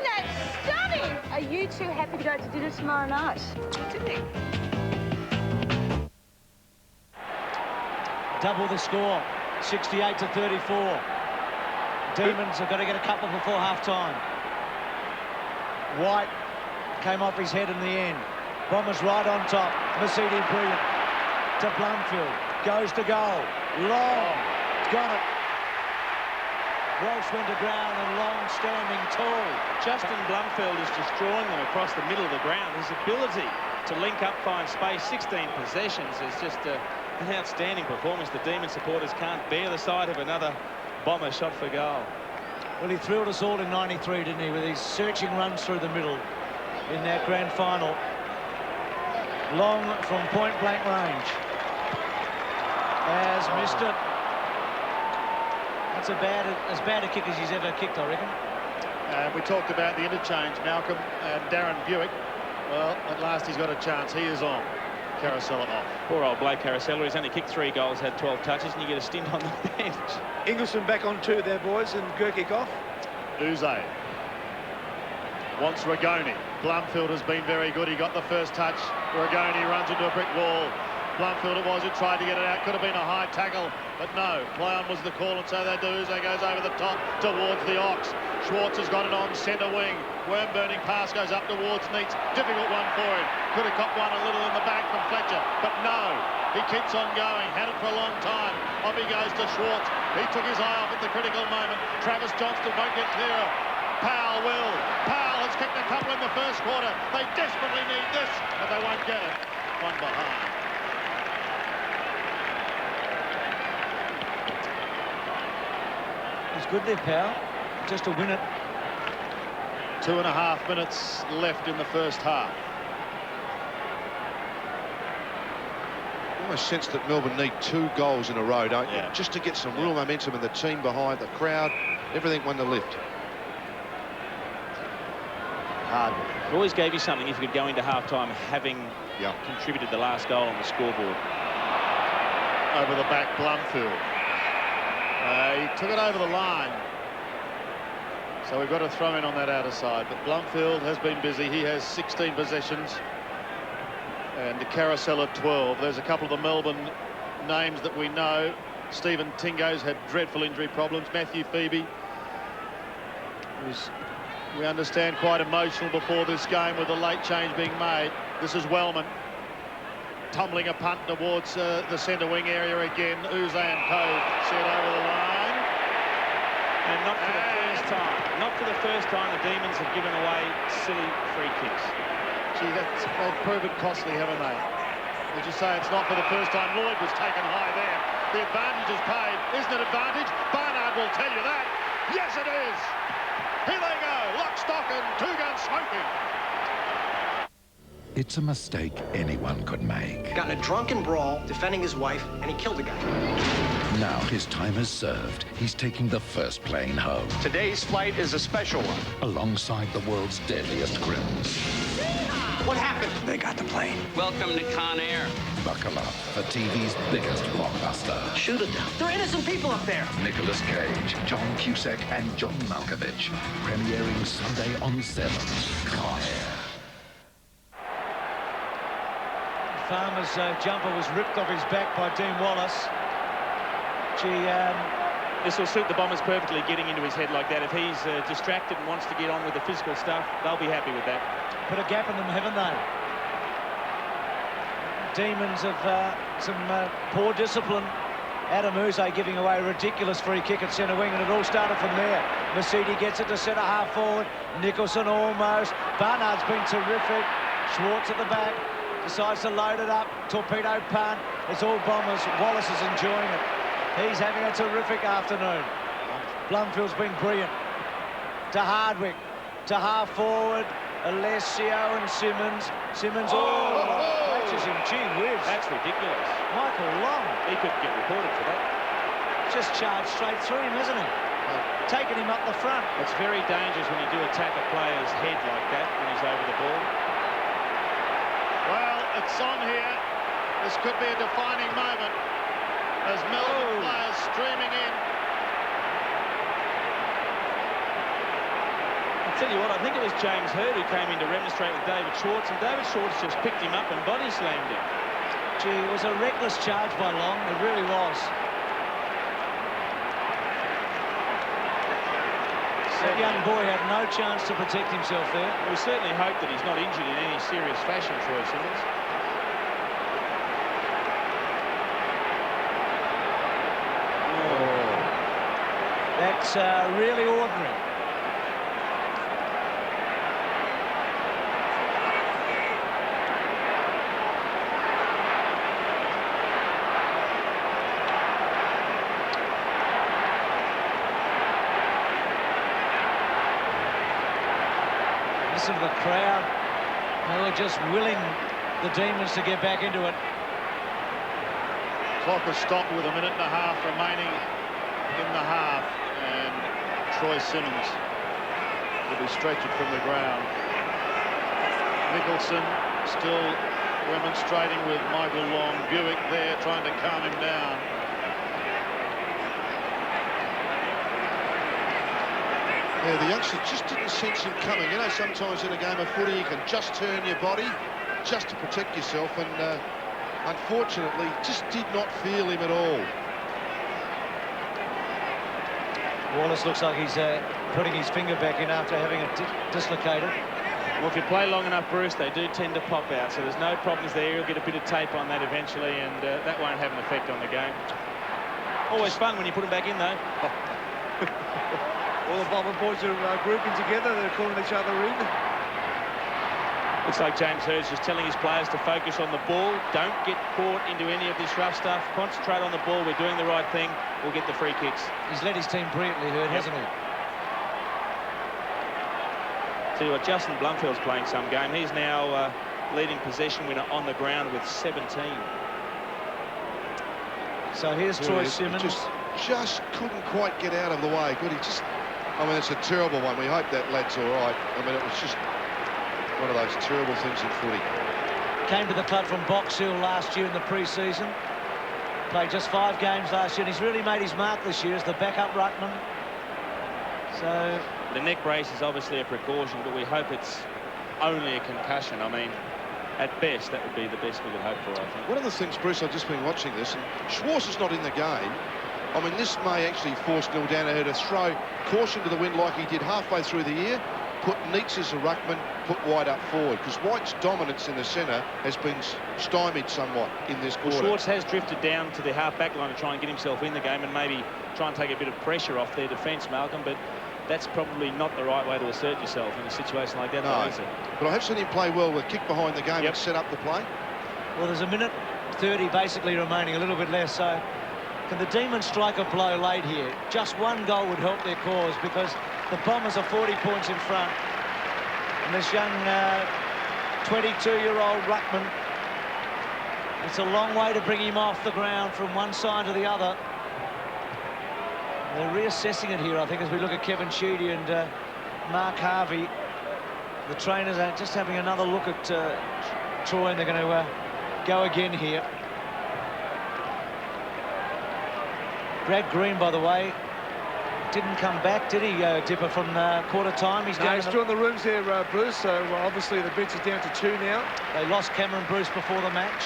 that stunning? Are you two happy to go to dinner tomorrow night? Double the score, 68 to 34. Demons have got to get a couple before half-time. White came off his head in the end. Bombers right on top. Masidi brilliant. To Blumfield. Goes to goal. Long. It's got it. Walsh went to ground and Long standing tall. Justin Blumfield is just drawing them across the middle of the ground. His ability to link up, find space, 16 possessions is just an outstanding performance. The Demon supporters can't bear the sight of another Bomber shot for goal. Well, he thrilled us all in 93, didn't he, with his searching runs through the middle in that grand final. Long from point-blank range. Has missed it. That's as bad a kick as he's ever kicked, I reckon. We talked about the interchange, Malcolm and Darren Buick. Well, at last he's got a chance. He is on. Carousella off. Poor old Blake Carousella. He's only kicked 3 goals, had 12 touches, and you get a stint on the bench. Ingleson back on 2 there, boys, and Gurkic off. Uze wants Regoni. Blumfield has been very good. He got the first touch. Regoni runs into a brick wall. Blumfield it was who tried to get it out. Could have been a high tackle, but no. Play on was the call, and so they do. Uze goes over the top towards the Ox. Schwartz has got it on centre wing. Worm-burning pass goes up towards Neitz. Difficult one for him. Could have got one a little in the back from Fletcher, but no. He keeps on going. Had it for a long time. Off he goes to Schwartz. He took his eye off at the critical moment. Travis Johnston won't get clearer. Powell will. Powell has kicked a couple in the first quarter. They desperately need this, but they won't get it. One behind. He's good there, Powell. Just to win it. 2.5 minutes left in the first half. You almost sense that Melbourne need 2 goals in a row, don't you? Yeah. Just to get some real momentum in the team behind, the crowd, everything won the lift. Hard. It always gave you something if you could go into half-time having contributed the last goal on the scoreboard. Over the back, Blumfield. He took it over the line. So we've got to throw in on that outer side. But Blumfield has been busy. He has 16 possessions. And the Carousel at 12. There's a couple of the Melbourne names that we know. Stephen Tingo's had dreadful injury problems. Matthew Phoebe was, we understand, quite emotional before this game with the late change being made. This is Wellman tumbling a punt towards the centre wing area again. Uze and Co set over the line. And not for the first time. Not for the first time the Demons have given away silly free kicks. Gee, they've proven costly, haven't they? As you say, it's not for the first time. Lloyd was taken high there. The advantage is paid. Isn't it advantage? Barnard will tell you that. Yes, it is. Here they go. Lock, stock and two-gun smoking. It's a mistake anyone could make. Got in a drunken brawl, defending his wife, and he killed a guy. Now his time is served. He's taking the first plane home. Today's flight is a special one. Alongside the world's deadliest criminals. What happened? They got the plane. Welcome to Con Air. Buckle up for TV's biggest blockbuster. Shoot it down. There are innocent people up there. Nicolas Cage, John Cusack and John Malkovich. Premiering Sunday on 7. Con Air. Farmer's jumper was ripped off his back by Dean Wallace. This will suit the Bombers perfectly, getting into his head like that. If he's distracted and wants to get on with the physical stuff, they'll be happy with that. Put a gap in them, haven't they? Demons of some poor discipline. Adam Uze giving away a ridiculous free kick at centre wing, and it all started from there. Mercedes gets it to centre half forward. Nicholson almost. Barnard's been terrific. Schwartz at the back. Decides to load it up. Torpedo punt. It's all Bombers. Wallace is enjoying it. He's having a terrific afternoon. Blumfield's been brilliant. To Hardwick. To half forward. Alessio and Simmons. Simmons, catches him. Gee whiz. That's ridiculous. Michael Long. He could get reported for that. Just charged straight through him, hasn't he? Taking him up the front. It's very dangerous when you do attack a player's head like that when he's over the ball. Well, it's on here. This could be a defining moment as Melbourne players streaming in. I'll tell you what, I think it was James Hird who came in to remonstrate with David Schwartz, and David Schwartz just picked him up and body slammed him. Gee, it was a reckless charge by Long. It really was. That young boy had no chance to protect himself there. We certainly hope that he's not injured in any serious fashion, Troy Simmons. That's really ordinary. Listen to the crowd. They were just willing the Demons to get back into it. Clock has stopped with 1.5 minutes remaining in the half, and Troy Simmons will be stretchered from the ground. Nicholson still remonstrating with Michael Long. Buick there trying to calm him down. Yeah, the youngster just didn't sense him coming. You know, sometimes in a game of footy you can just turn your body just to protect yourself, and unfortunately just did not feel him at all. Wallace looks like he's putting his finger back in after having it dislocated. Well, if you play long enough, Bruce, they do tend to pop out, so there's no problems there. You'll get a bit of tape on that eventually, and that won't have an effect on the game. Always fun when you put them back in, though. All the Bomber boys are grouping together. They're calling each other in. Looks like James Hird's just telling his players to focus on the ball. Don't get caught into any of this rough stuff. Concentrate on the ball. We're doing the right thing. We'll get the free kicks. He's led his team brilliantly, Hird, hasn't he? Tell you what, Justin Blumfield's playing some game. He's now leading possession winner on the ground with 17. So here's Troy Simmons. Just couldn't quite get out of the way. Good, he just... I mean, it's a terrible one. We hope that lad's all right. I mean, it was just one of those terrible things in footy. Came to the club from Box Hill last year in the pre-season. Played just 5 games last year, and he's really made his mark this year as the backup ruckman. So... The neck brace is obviously a precaution, but we hope it's only a concussion. I mean, at best, that would be the best we could hope for, I think. One of the things, Bruce, I've just been watching this, and Schwartz is not in the game. I mean, this may actually force Neil Danaher to throw caution to the wind like he did halfway through the year, put Neitz as a ruckman, put White up forward, because White's dominance in the centre has been stymied somewhat in this quarter. Well, Schwartz has drifted down to the half-back line to try and get himself in the game and maybe try and take a bit of pressure off their defence, Malcolm, but that's probably not the right way to assert yourself in a situation like that, no, is it? But I have seen him play well with kick behind the game and set up the play. Well, there's 1:30 basically remaining, a little bit less, so Can the Demons strike a blow late here? Just one goal would help their cause, because the Bombers are 40 points in front. And this young 22-year-old ruckman, it's a long way to bring him off the ground from one side to the other. They're reassessing it here, I think, as we look at Kevin Sheedy and Mark Harvey. The trainers are just having another look at Troy, and they're going to go again here. Brad Green, by the way, didn't come back, did he, Dipper, from quarter time? He's still in the rooms there, Bruce, so obviously the bench is down to 2 now. They lost Cameron Bruce before the match.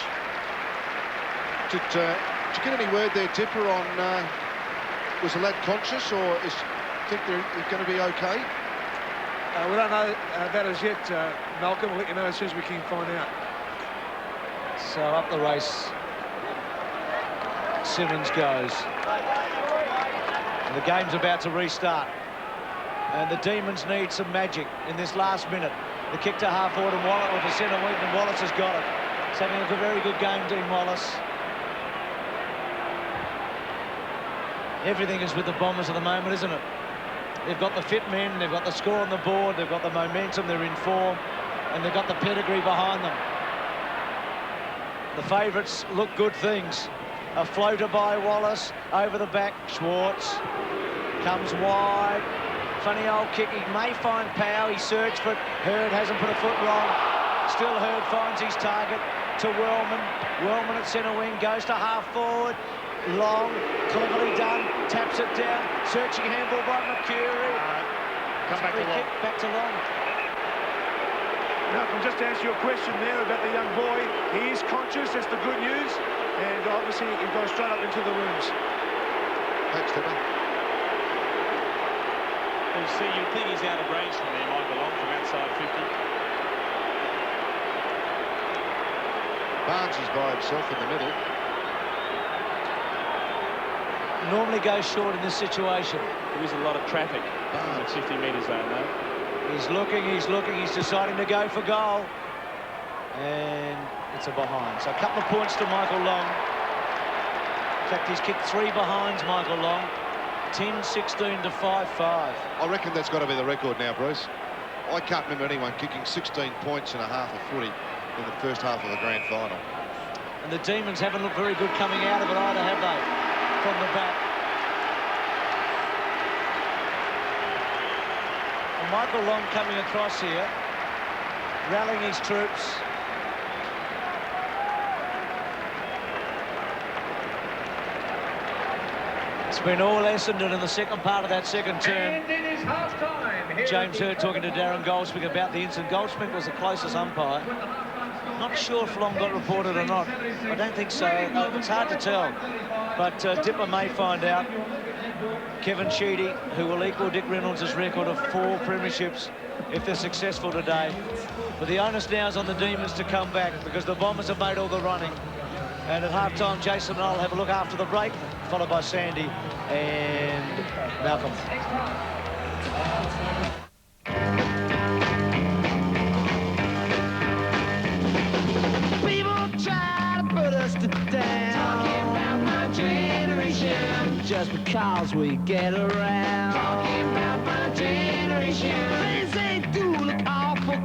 Did you get any word there, Dipper, on was the lad conscious, or think they're going to be okay? We don't know that as yet, Malcolm. We'll let you know as soon as we can find out. So up the race, Simmons goes. And the game's about to restart. And the Demons need some magic in this last minute. The kick to half forward and Wallace, or to centre wing, and Wallace has got it. He's having a very good game, Dean Wallace. Everything is with the Bombers at the moment, isn't it? They've got the fit men, they've got the score on the board, they've got the momentum, they're in form, and they've got the pedigree behind them. The favourites look good things. A floater by Wallace, over the back, Schwartz comes wide. Funny old kick, he may find Powell, he searched for it. Hurd hasn't put a foot wrong. Still Hurd finds his target to Wellman. Wellman at centre wing, goes to half forward. Long, cleverly done, taps it down. Searching handball by Mercury. Come back to Long. Back to Long. Malcolm, just to answer your question there about the young boy, he is conscious, that's the good news, and obviously he can go straight up into the rooms. Thanks, Dipper. Well, see, you'd think he's out of range from there, Michael Long, from outside 50. Barnes is by himself in the middle. Normally goes short in this situation. There is a lot of traffic in the 50 metre zone, though. He's looking, he's deciding to go for goal. And it's a behind. So a couple of points to Michael Long. In fact, he's kicked 3 behinds, Michael Long. 10-16 to 5-5. I reckon that's got to be the record now, Bruce. I can't remember anyone kicking 16 points and a half of footy in the first half of the grand final. And the Demons haven't looked very good coming out of it either, have they? From the back. And Michael Long coming across here, rallying his troops. It's been all Essendon in the second part of that second term. James Hurd talking to Darren Goldsmith about the incident. Goldsmith was the closest umpire. Not sure if Long got reported or not. I don't think so. It's hard to tell. But Dipper may find out. Kevin Sheedy, who will equal Dick Reynolds' record of 4 premierships if they're successful today. But the onus now is on the Demons to come back, because the Bombers have made all the running. And at half-time, Jason and I will have a look after the break, followed by Sandy and Malcolm. Just because we get around. Talking about my generation. Things they do look awful.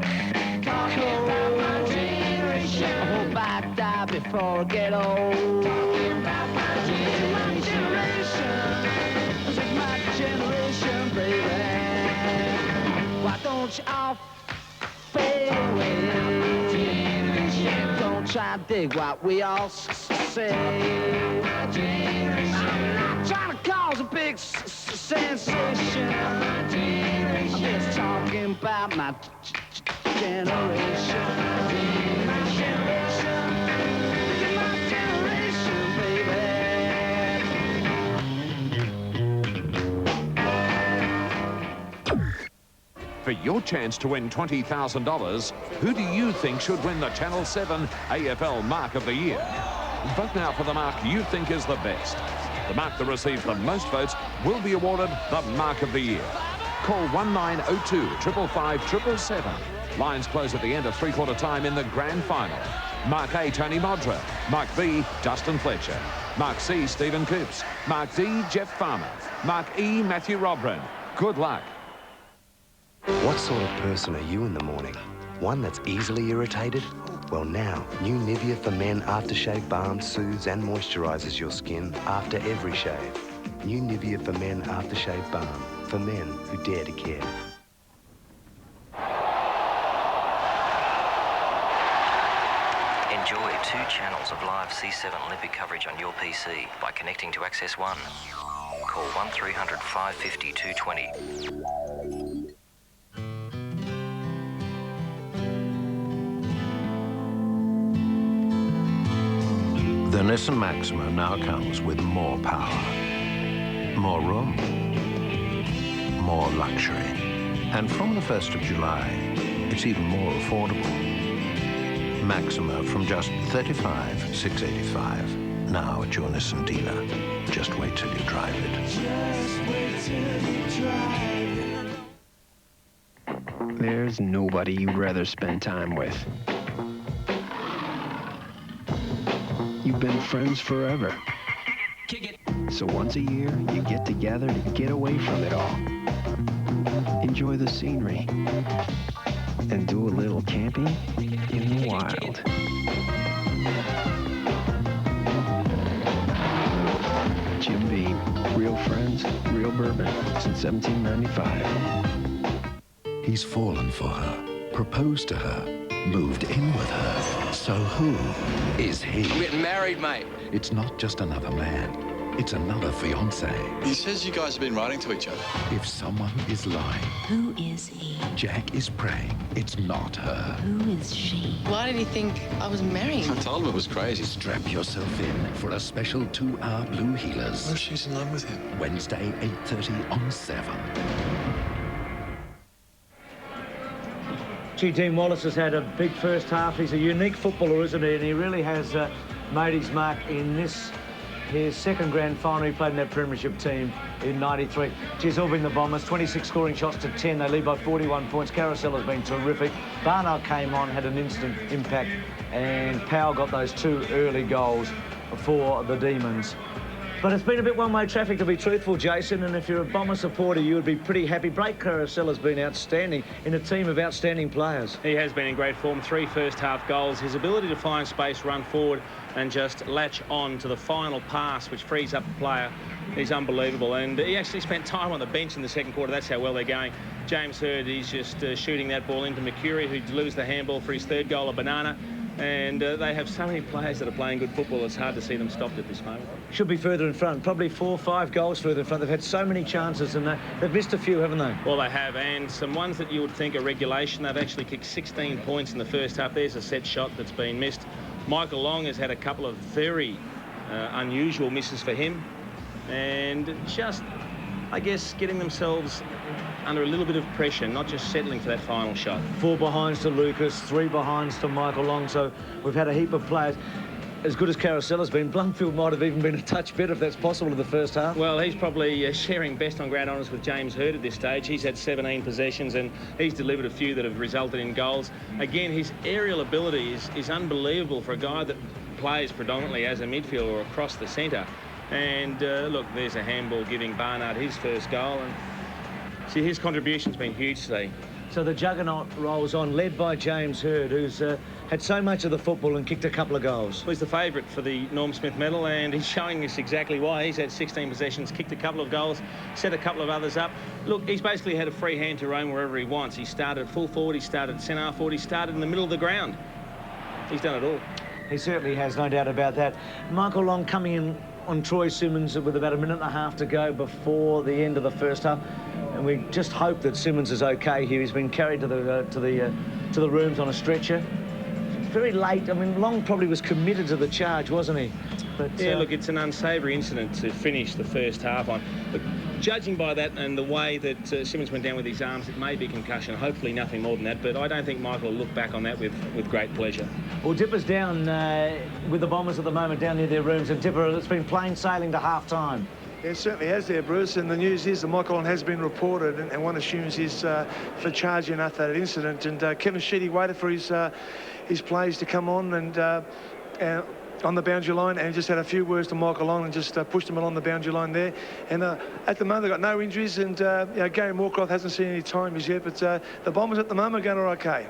Talking about my generation. I hope I die before I get old. Talking about my generation. This is my generation, baby. Why don't you all fade away? Don't try to dig what we all say. I'm not trying to cause a big sensation. I'm just talking about my generation. My generation. Look at my generation, baby. For your chance to win $20,000, who do you think should win the Channel 7 AFL Mark of the Year? Vote now for the mark you think is the best. The mark that receives the most votes will be awarded the Mark of the Year. Call 1902 555 777. Lines close at the end of three-quarter time in the grand final. Mark A, Tony Modra. Mark B, Dustin Fletcher. Mark C, Stephen Coops. Mark D, Jeff Farmer. Mark E, Matthew Robran. Good luck. What sort of person are you in the morning? One that's easily irritated? Well now, new Nivea for Men aftershave balm soothes and moisturises your skin after every shave. New Nivea for Men aftershave balm for men who dare to care. Enjoy 2 channels of live C7 Olympic coverage on your PC by connecting to Access One. Call 1300 550 220. The Nissan Maxima now comes with more power, more room, more luxury. And from the 1st of July, it's even more affordable. Maxima from just $35,685. Now at your Nissan dealer. Just wait till you drive it. There's nobody you'd rather spend time with. You've been friends forever. So once a year, you get together to get away from it all. Enjoy the scenery. And do a little camping in the wild. Jim Beam, real friends, real bourbon, since 1795. He's fallen for her, proposed to her, moved in with her. So who is he? I'm getting married, mate. It's not just another man. It's another fiancé. He says you guys have been writing to each other. If someone is lying, Who is he? Jack is praying it's not her. Who is she? Why did he think I was married? I told him it was crazy. Strap yourself in for a special 2-hour Blue Healers. What if she's in love with him? Wednesday, 8:30 on 7. Gee, Dean Wallace has had a big first half. He's a unique footballer, isn't he? And he really has made his mark in this, his second grand final. He played in that premiership team in '93. Geez, all been the Bombers, 26 scoring shots to 10. They lead by 41 points. Carousel has been terrific. Barnard came on, had an instant impact, and Powell got those 2 early goals for the Demons. But it's been a bit one-way traffic, to be truthful, Jason, and if you're a Bomber supporter, you would be pretty happy. Blake Carousel has been outstanding in a team of outstanding players. He has been in great form. 3 first-half goals. His ability to find space, run forward, and just latch on to the final pass, which frees up the player, is unbelievable. And he actually spent time on the bench in the second quarter. That's how well they're going. James Hird, he's just shooting that ball into Mercury, who delivers the handball for his 3rd goal, a banana. And they have so many players that are playing good football, it's hard to see them stopped at this moment. Should be further in front, probably 4 or 5 goals further in front. They've had so many chances, and they've missed a few, haven't they? Well, they have, and some ones that you would think are regulation. They've actually kicked 16 points in the first half. There's a set shot that's been missed. Michael Long has had a couple of very unusual misses for him, and just, I guess, getting themselves under a little bit of pressure, not just settling for that final shot. 4 behinds to Lucas, 3 behinds to Michael Long, so we've had a heap of players. As good as Carousel has been, Blundfield might have even been a touch better, if that's possible, in the first half. Well, he's probably sharing best on ground honours with James Hird at this stage. He's had 17 possessions, and he's delivered a few that have resulted in goals. Again, his aerial ability is unbelievable for a guy that plays predominantly as a midfielder or across the centre. And look, there's a handball giving Barnard his first goal, and see, his contribution's been huge today. So the juggernaut rolls on, led by James Hird, who's had so much of the football and kicked a couple of goals. Well, he's the favourite for the Norm Smith medal, and he's showing us exactly why. He's had 16 possessions, kicked a couple of goals, set a couple of others up. Look, he's basically had a free hand to roam wherever he wants. He started at full forward, he started at centre forward, he started in the middle of the ground. He's done it all. He certainly has, no doubt about that. Michael Long coming in on Troy Simmons with about 1.5 minutes to go before the end of the first half, and we just hope that Simmons is okay here. He's been carried to the rooms on a stretcher. Very late. I mean, Long probably was committed to the charge, wasn't he? But yeah, look, it's an unsavoury incident to finish the first half on. But judging by that and the way that Simmons went down with his arms, it may be concussion. Hopefully nothing more than that, but I don't think Michael will look back on that with great pleasure. Well, Dipper's down with the Bombers at the moment, down near their rooms, and Dipper has been plain sailing to half-time. Yeah, it certainly has there, Bruce, and the news is that Michael has been reported, and one assumes he's for charging after that incident. And Kevin Sheedy waited for his plays to come on, and on the boundary line, and just had a few words to Michael Long and just pushed him along the boundary line there. And at the moment, they've got no injuries, and Gary Moorcroft hasn't seen any time as yet, but the Bombers at the moment are going all okay.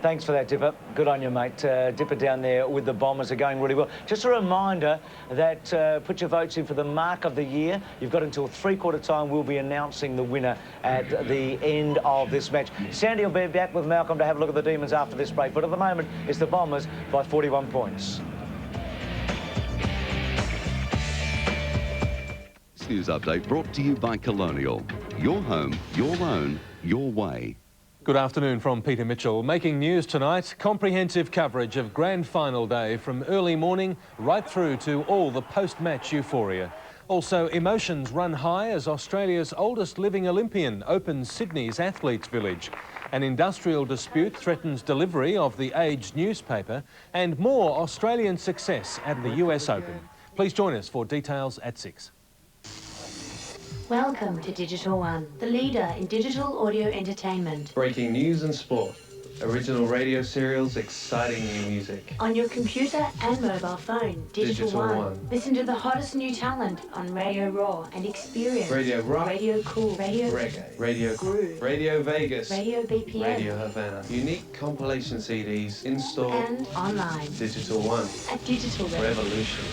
Thanks for that, Dipper. Good on you, mate. Dipper down there with the Bombers are going really well. Just a reminder that put your votes in for the Mark of the Year. You've got until three-quarter time. We'll be announcing the winner at the end of this match. Sandy will be back with Malcolm to have a look at the Demons after this break. But at the moment, it's the Bombers by 41 points. This news update brought to you by Colonial. Your home, your loan, your way. Good afternoon from Peter Mitchell. Making news tonight, comprehensive coverage of Grand Final Day from early morning right through to all the post-match euphoria. Also, emotions run high as Australia's oldest living Olympian opens Sydney's Athletes Village. An industrial dispute threatens delivery of the Age newspaper, and more Australian success at the US Open. Please join us for details at 6. Welcome to Digital One, the leader in digital audio entertainment. Breaking news and sport, original radio serials, exciting new music. On your computer and mobile phone, Digital One. Listen to the hottest new talent on Radio Raw and experience Radio Rock, Radio Cool, Radio Reggae, Radio Groove, Radio Vegas, Radio BPM, Radio Havana. Unique compilation CDs in store and online. Digital One. A digital revolution.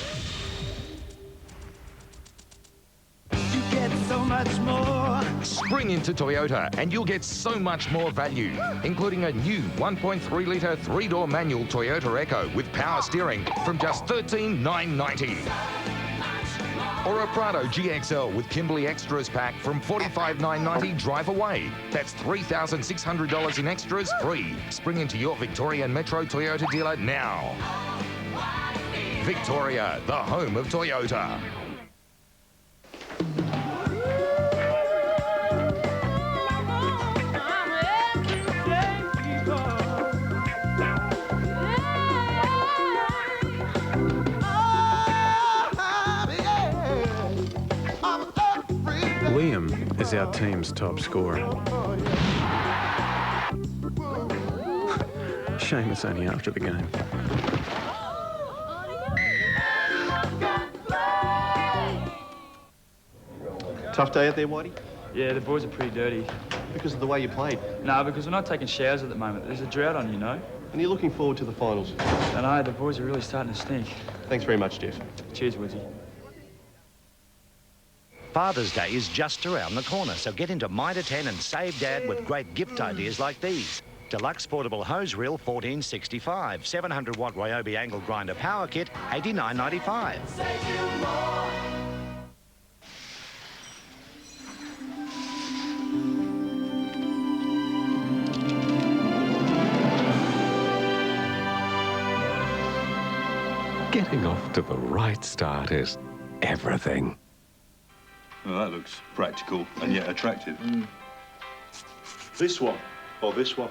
Get so much more. Spring into Toyota and you'll get so much more value, including a new 1.3-litre 3-door manual Toyota Echo with power steering from just $13,990. Or a Prado GXL with Kimberley Extras pack from $45,990 drive away. That's $3,600 in extras free. Spring into your Victorian Metro Toyota dealer now. Victoria, the home of Toyota. Liam is our team's top scorer. Shame it's only after the game. Tough day out there, Whitey? Yeah, the boys are pretty dirty. Because of the way you played? No, because we're not taking showers at the moment. There's a drought on, you know. And you're looking forward to the finals? I know, the boys are really starting to stink. Thanks very much, Jeff. Cheers, Wizzy. Father's Day is just around the corner, so get into Mitre 10 and save Dad with great gift ideas like these. Deluxe portable hose reel, $14.65. 700-watt Ryobi angle grinder power kit, $89.95. Getting off to the right start is everything. Well, that looks practical and yet attractive. This one, or this one?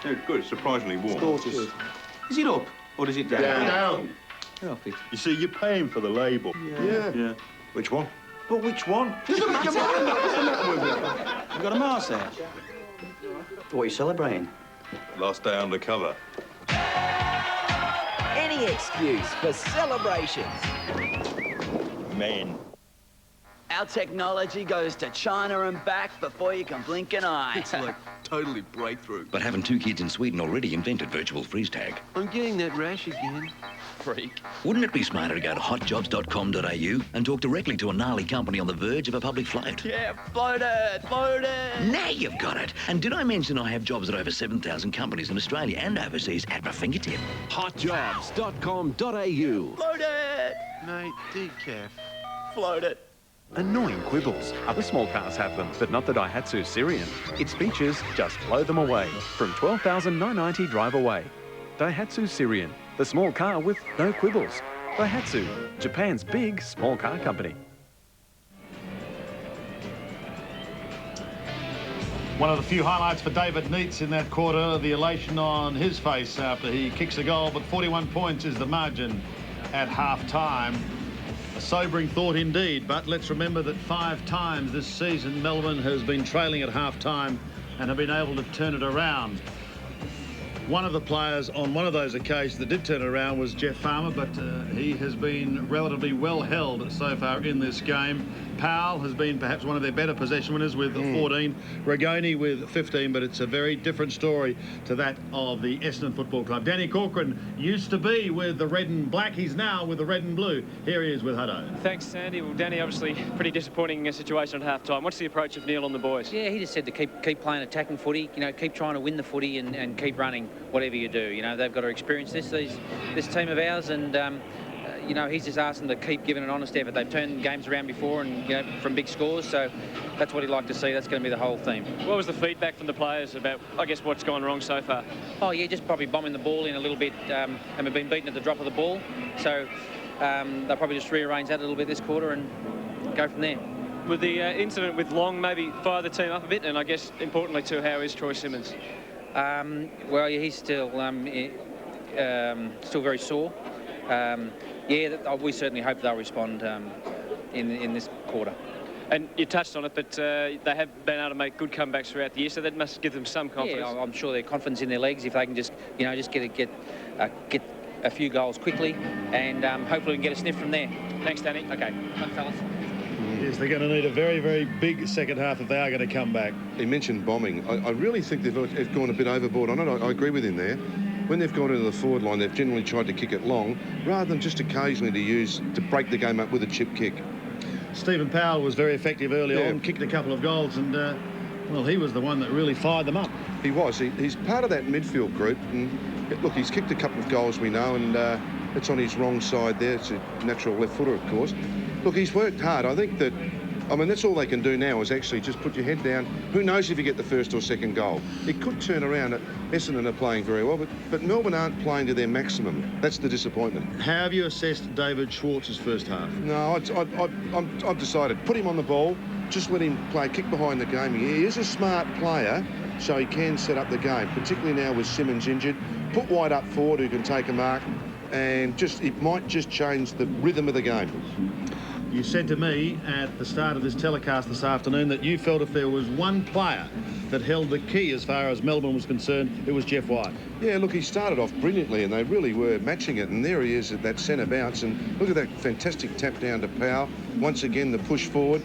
Yeah, good, surprisingly warm. Gorgeous. Is it up, or is it down? Down. Get off it. You see, you're paying for the label. Yeah. Which one? But which one? Doesn't matter. What's the matter with you? You got a Mars there? What are you celebrating? Last day undercover. Any excuse for celebrations. Men. Our technology goes to China and back before you can blink an eye. It's like totally breakthrough. But haven't two kids in Sweden already invented virtual freeze tag? I'm getting that rash again. Freak. Wouldn't it be smarter to go to hotjobs.com.au and talk directly to a gnarly company on the verge of a public float? Yeah, float it, float it. Now you've got it. And did I mention I have jobs at over 7,000 companies in Australia and overseas at my fingertip? Hotjobs.com.au. Float it. Mate, decaf. Float it. Annoying quibbles. Other small cars have them, but not the Daihatsu Sirian. Its features just blow them away. From $12,990 drive away. Daihatsu Sirian, the small car with no quibbles. Daihatsu, Japan's big small car company. One of the few highlights for David Neitz in that quarter, the elation on his face after he kicks a goal, but 41 points is the margin at half-time. A sobering thought indeed, but let's remember that 5 times this season Melbourne has been trailing at half-time and have been able to turn it around. One of the players on one of those occasions that did turn it around was Jeff Farmer, but he has been relatively well held so far in this game. Powell has been perhaps one of their better possession winners with 14, Ragoni with 15, but it's a very different story to that of the Essendon Football Club. Danny Corcoran used to be with the red and black. He's now with the red and blue. Here he is with Hutto. Thanks, Sandy. Well, Danny, obviously pretty disappointing situation at half-time. What's the approach of Neil on the boys? Yeah, he just said to keep playing attacking footy, you know, keep trying to win the footy and keep running whatever you do. You know, they've got to experience this team of ours, and you know, he's just asked them to keep giving an honest effort. They've turned games around before, and you know, from big scores, so that's what he'd like to see. That's going to be the whole theme. What was the feedback from the players about, I guess, what's gone wrong so far? Oh yeah, just probably bombing the ball in a little bit, and we've been beaten at the drop of the ball, so they'll probably just rearrange that a little bit this quarter and go from there. With the incident with Long, maybe fire the team up a bit, and I guess importantly too, how is Troy Simmons? Well, yeah, he's still very sore. Yeah, we certainly hope they'll respond in this quarter. And you touched on it, but they have been able to make good comebacks throughout the year, so that must give them some confidence. Yeah, I'm sure their confidence in their legs, if they can just get a few goals quickly, and hopefully we can get a sniff from there. Thanks, Danny. Okay, thanks, fellas. Yes, they're going to need a very, very big second half if they are going to come back. He mentioned bombing. I really think they've gone a bit overboard on it. I agree with him there. When they've gone into the forward line, they've generally tried to kick it long, rather than just occasionally to break the game up with a chip kick. Stephen Powell was very effective early on, kicked a couple of goals, and well, he was the one that really fired them up. He was. He's part of that midfield group, and look, he's kicked a couple of goals, we know, and it's on his wrong side there. It's a natural left footer, of course. Look, he's worked hard. I think that, I mean, that's all they can do now is actually just put your head down. Who knows if you get the first or second goal? It could turn around. Essendon are playing very well, but Melbourne aren't playing to their maximum. That's the disappointment. How have you assessed David Schwartz's first half? No, I've decided, put him on the ball, just let him play, kick behind the game. He is a smart player, so he can set up the game, particularly now with Simmons injured. Put White up forward who can take a mark, and it might just change the rhythm of the game. You said to me at the start of this telecast this afternoon that you felt if there was one player that held the key as far as Melbourne was concerned, it was Jeff White. Yeah, look, he started off brilliantly and they really were matching it, and there he is at that centre bounce, and look at that fantastic tap down to Powell. Once again, the push forward.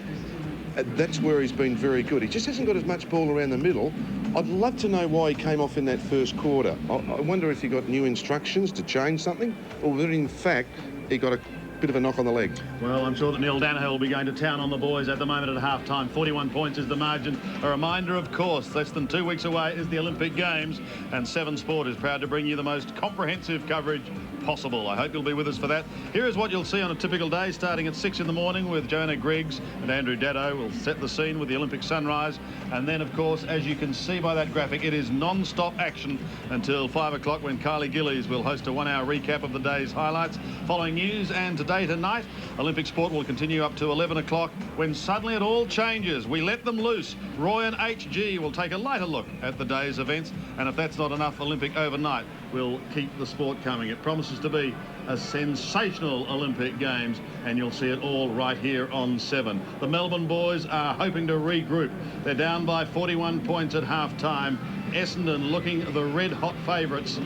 That's where he's been very good. He just hasn't got as much ball around the middle. I'd love to know why he came off in that first quarter. I wonder if he got new instructions to change something, or whether in fact he got a bit of a knock on the leg. Well, I'm sure that Neil Danaher will be going to town on the boys at the moment at half-time. 41 points is the margin. A reminder, of course, less than 2 weeks away is the Olympic Games, and 7 Sport is proud to bring you the most comprehensive coverage possible. I hope you'll be with us for that. Here is what you'll see on a typical day, starting at 6 in the morning with Jonah Griggs and Andrew Daddo. Will set the scene with the Olympic sunrise, and then, of course, as you can see by that graphic, it is non-stop action until 5 o'clock when Kylie Gillies will host a 1-hour recap of the day's highlights. Following news and today tonight, Olympic sport will continue up to 11 o'clock when suddenly it all changes. We let them loose. Roy and HG will take a later look at the day's events, and if that's not enough Olympic overnight, we'll keep the sport coming. It promises to be a sensational Olympic Games, and you'll see it all right here on 7. The Melbourne boys are hoping to regroup. They're down by 41 points at half-time. Essendon looking the red-hot favourites.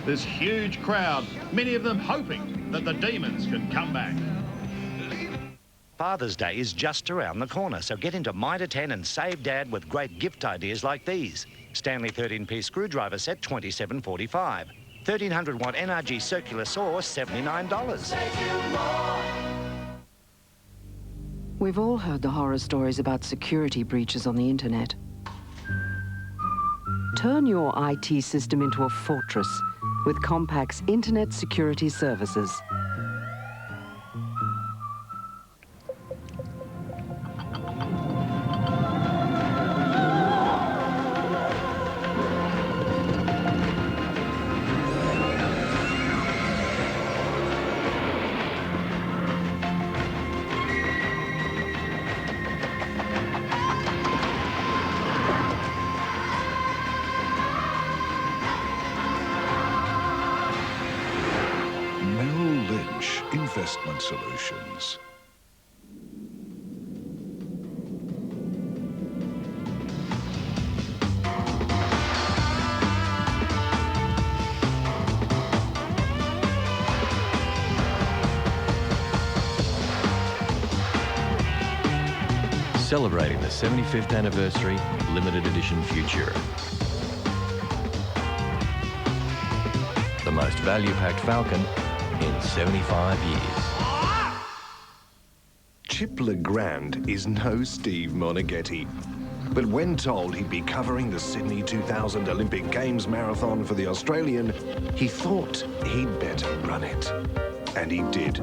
This huge crowd, many of them hoping that the Demons can come back. Father's Day is just around the corner, so get into Mitre 10 and save Dad with great gift ideas like these. Stanley 13-piece screwdriver set, $27.45. 1300-watt NRG circular saw, $79. We've all heard the horror stories about security breaches on the internet. Turn your IT system into a fortress with Compact's Internet Security Services. Investment Solutions. celebrating the 75th anniversary limited edition Futura. The most value-packed Falcon in 75 years. Chip Legrand is no Steve Monaghetti. But when told he'd be covering the Sydney 2000 Olympic Games marathon for the Australian, he thought he'd better run it. And he did,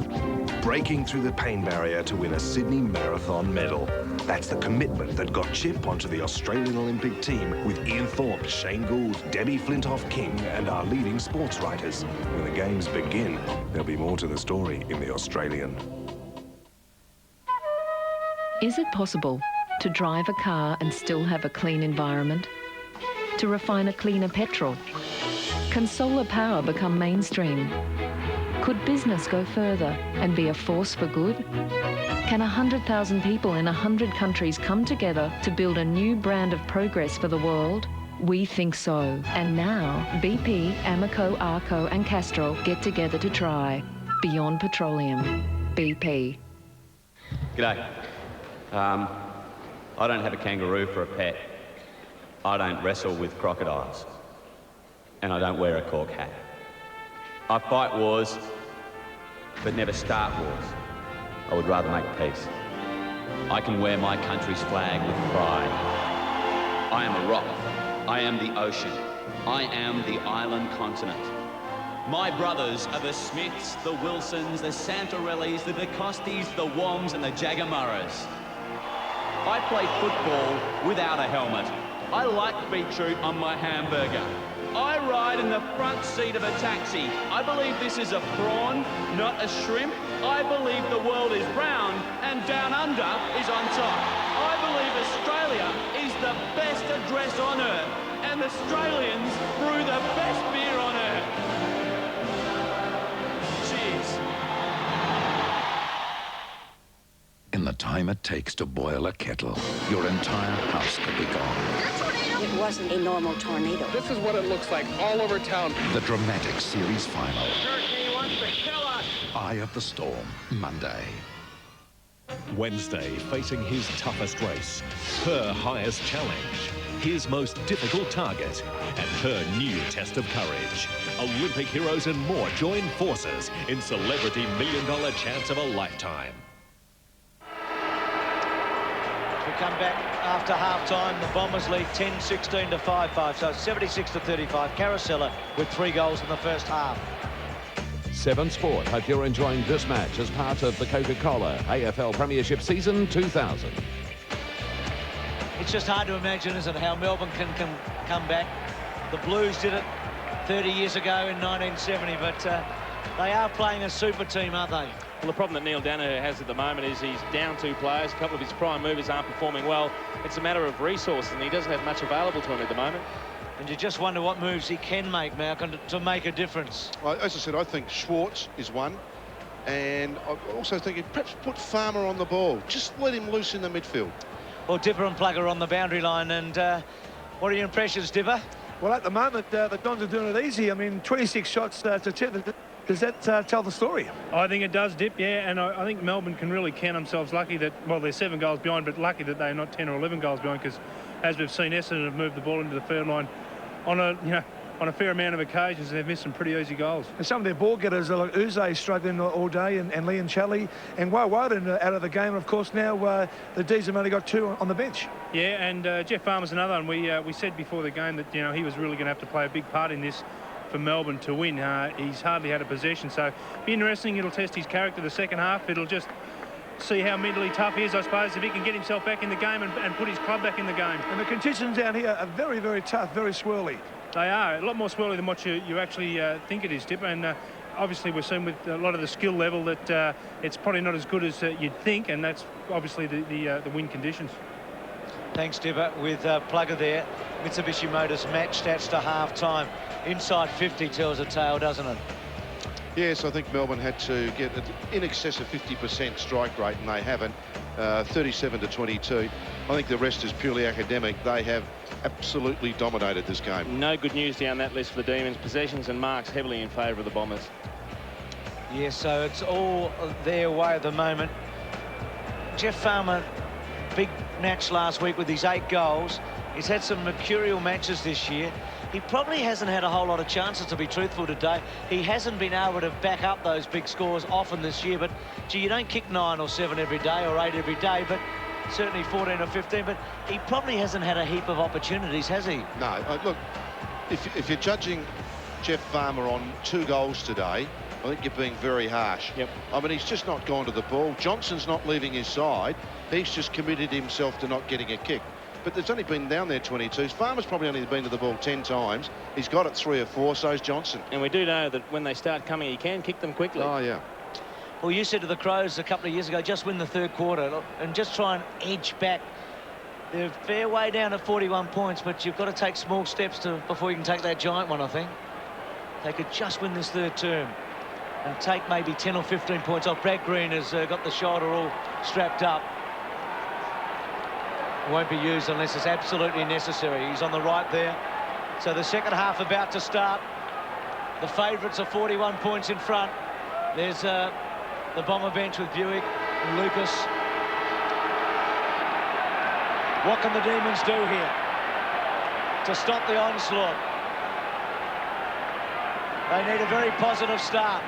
breaking through the pain barrier to win a Sydney Marathon medal. That's the commitment that got Chip onto the Australian Olympic team with Ian Thorpe, Shane Gould, Debbie Flintoff-King and our leading sports writers. When the Games begin, there'll be more to the story in the Australian. Is it possible to drive a car and still have a clean environment? To refine a cleaner petrol? Can solar power become mainstream? Could business go further and be a force for good? Can 100,000 people in 100 countries come together to build a new brand of progress for the world? We think so. And now, BP, Amoco, Arco and Castrol get together to try. Beyond Petroleum. BP. G'day. I don't have a kangaroo for a pet. I don't wrestle with crocodiles. And I don't wear a cork hat. I fight wars, but never start wars. I would rather make peace. I can wear my country's flag with pride. I am a rock. I am the ocean. I am the island continent. My brothers are the Smiths, the Wilsons, the Santorellis, the DeCostis, the Wongs and the Jagamuras. I play football without a helmet. I like beetroot on my hamburger. I ride in the front seat of a taxi. I believe this is a prawn, not a shrimp. I believe the world is round and down under is on top. I believe Australia is the best address on earth and Australians brew the best beer on earth. Cheers. In the time it takes to boil a kettle, your entire house could be gone. It wasn't a normal tornado. This is what it looks like all over town. The dramatic series final. Turkey wants to kill us. Eye of the Storm, Monday. Wednesday, facing his toughest race, her highest challenge, his most difficult target, and her new test of courage. Olympic heroes and more join forces in Celebrity $1 Million Chance of a Lifetime. We come back after half-time. The Bombers lead 10-16 to 5-5, so 76-35. Carosella with 3 goals in the first half. 7 Sport hope you're enjoying this match as part of the Coca-Cola AFL Premiership Season 2000. It's just hard to imagine, isn't it, how Melbourne can come back. The Blues did it 30 years ago in 1970, but they are playing a super team, aren't they? Well, the problem that Neil Danaher has at the moment is he's down 2 players. A couple of his prime movers aren't performing well. It's a matter of resources, and he doesn't have much available to him at the moment. And you just wonder what moves he can make, Malcolm, to make a difference. Well, as I said, I think Schwartz is one. And I also think perhaps put Farmer on the ball. Just let him loose in the midfield. Well, Dipper and Plugger on the boundary line. And what are your impressions, Dipper? Well, at the moment, the Dons are doing it easy. I mean, 26 shots to 10. Does that tell the story? I think it does, Dip, yeah, and I think Melbourne can really count themselves lucky that, well, they're 7 goals behind, but lucky that they're not 10 or 11 goals behind, because as we've seen, Essendon have moved the ball into the third line on a fair amount of occasions, and they've missed some pretty easy goals. And some of their ball getters are like Uze struggling all day, and Liam Chally, and Woden out of the game. And of course, now the D's have only got 2 on the bench. Yeah, and Jeff Farmer's another one. We said before the game that he was really going to have to play a big part in this for Melbourne to win. He's hardly had a possession, so be interesting. It'll test his character the second half. It'll just see how mentally tough he is, I suppose, if he can get himself back in the game and put his club back in the game. And the conditions down here are very, very tough, very swirly. They are a lot more swirly than what you actually think it is, Dipper. And obviously we're seeing with a lot of the skill level that it's probably not as good as you'd think, and that's obviously the wind conditions. Thanks, Dipper, with Plugger there. Mitsubishi Motors match stats to half-time. Inside 50 tells a tale, doesn't it? Yes, I think Melbourne had to get in excess of 50% strike rate, and they haven't. 37 to 22. I think the rest is purely academic. They have absolutely dominated this game. No good news down that list for the Demons. Possessions and marks heavily in favour of the Bombers. Yeah, so it's all their way at the moment. Jeff Farmer big match last week with his 8 goals. He's had some mercurial matches this year. He probably hasn't had a whole lot of chances, to be truthful, today. He hasn't been able to back up those big scores often this year, but, gee, you don't kick 9 or 7 every day or 8 every day, but certainly 14 or 15, but he probably hasn't had a heap of opportunities, has he? No, look, if you're judging Jeff Farmer on 2 goals today, I think you're being very harsh. Yep. I mean, he's just not gone to the ball. Johnson's not leaving his side. He's just committed himself to not getting a kick. But there's only been down there 22. Farmer's probably only been to the ball 10 times. He's got it 3 or 4, so's Johnson. And we do know that when they start coming, he can kick them quickly. Oh, yeah. Well, you said to the Crows a couple of years ago, just win the 3rd quarter and just try and edge back. They're a fair way down at 41 points, but you've got to take small steps before you can take that giant one, I think. They could just win this 3rd term and take maybe 10 or 15 points off. Brad Green has got the shoulder all strapped up. Won't be used unless it's absolutely necessary. He's on the right there. So the second half about to start. The favourites are 41 points in front. There's the Bomber bench with Buick and Lucas. What can the Demons do here to stop the onslaught? They need a very positive start.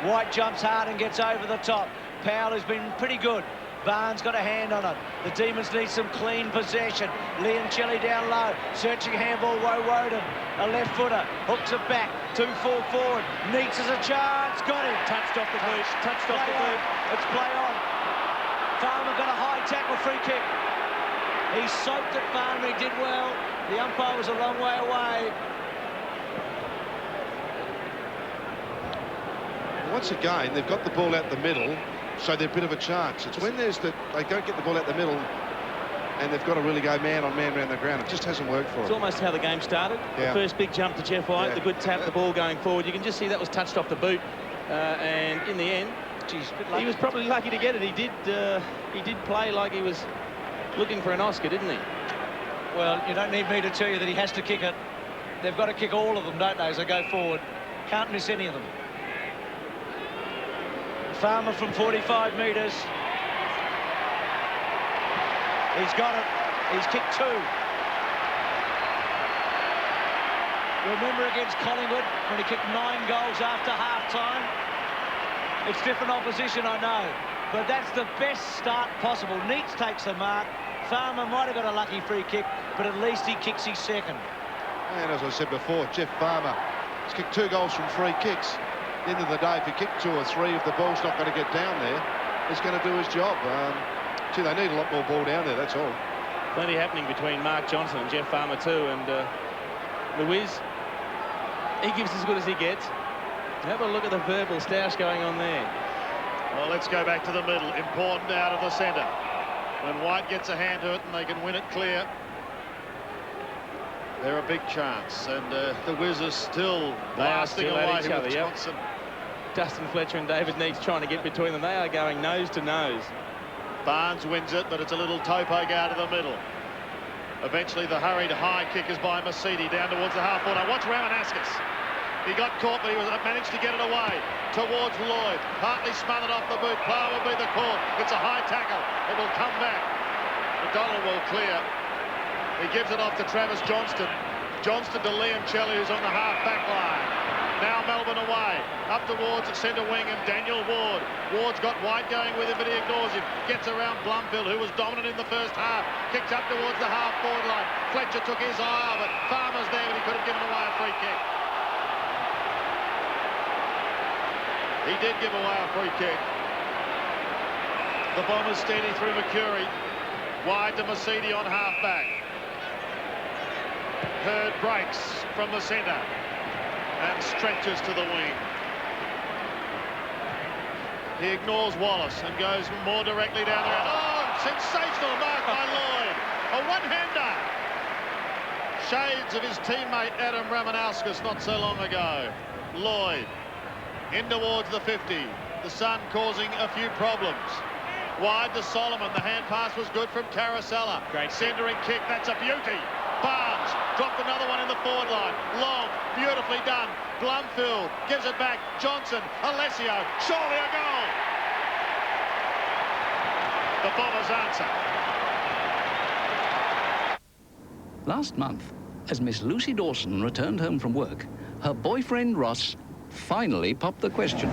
White jumps hard and gets over the top. Powell has been pretty good. Barnes got a hand on it. The Demons need some clean possession. Leoncelli down low, searching handball. Woden, a left footer, hooks it back. 2-4 forward. Neats has a chance. Got him. Touched off the boot. Touched off the boot. It's play on. Farmer got a high tackle, free kick. He soaked it, Farmer. He did well. The umpire was a long way away. Once again, they've got the ball out the middle, so they're a bit of a chance. It's when they don't get the ball out the middle and they've got to really go man on man around the ground. It just hasn't worked for them. It's almost how the game started. Yeah. The first big jump to Jeff White, the good tap, the ball going forward. You can just see that was touched off the boot, and in the end, he was probably lucky to get it. He did play like he was looking for an Oscar, didn't he? Well, you don't need me to tell you that he has to kick it. They've got to kick all of them, don't they, as they go forward. Can't miss any of them. Farmer from 45 metres. He's got it. He's kicked 2. Remember against Collingwood when he kicked 9 goals after half-time? It's different opposition, I know, but that's the best start possible. Neats takes the mark. Farmer might have got a lucky free kick, but at least he kicks his 2nd. And as I said before, Jeff Farmer has kicked 2 goals from 3 kicks. At the end of the day, if he kicked 2 or 3, if the ball's not going to get down there, he's going to do his job. Gee, they need a lot more ball down there, that's all. Plenty happening between Mark Johnson and Jeff Farmer too, and the Wiz, he gives as good as he gets. Have a look at the verbal stoush going on there. Well, let's go back to the middle. Important out of the centre. When White gets a hand to it and they can win it clear, they're a big chance. And the Wiz are still blasting away each other, with Johnson. Dustin Fletcher and David Neats trying to get between them. They are going nose to nose. Barnes wins it, but it's a little topo go to the middle. Eventually the hurried high kick is by Masidi down towards the half-forward. Now watch Ramanauskas. He got caught, but he managed to get it away towards Lloyd. Partly smothered off the boot. Plough will be the call. It's a high tackle. It will come back. McDonald will clear. He gives it off to Travis Johnston. Johnston to Leoncelli, who's on the half-back line. Now Melbourne away. Up towards centre wing and Daniel Ward. Ward's got White going with him, but he ignores him. Gets around Blumfield, who was dominant in the first half. Kicks up towards the half-forward line. Fletcher took his eye off it. Farmer's there, but he could have given away a free kick. He did give away a free kick. The Bombers steady through Mercury. Wide to Masidi on half-back. Hurd breaks from the centre and stretches to the wing. He ignores Wallace and goes more directly down there. Oh, sensational mark by Lloyd. A one-hander. Shades of his teammate Adam Ramanauskas not so long ago. Lloyd in towards the 50. The sun causing a few problems. Wide to Solomon. The hand pass was good from Caracella. Great centering kick. That's a beauty. Barnes dropped another one in the forward line. Long, beautifully done. Blumfield gives it back. Johnson, Alessio, surely a goal. The Bombers answer. Last month, as Miss Lucy Dawson returned home from work, her boyfriend Ross finally popped the question.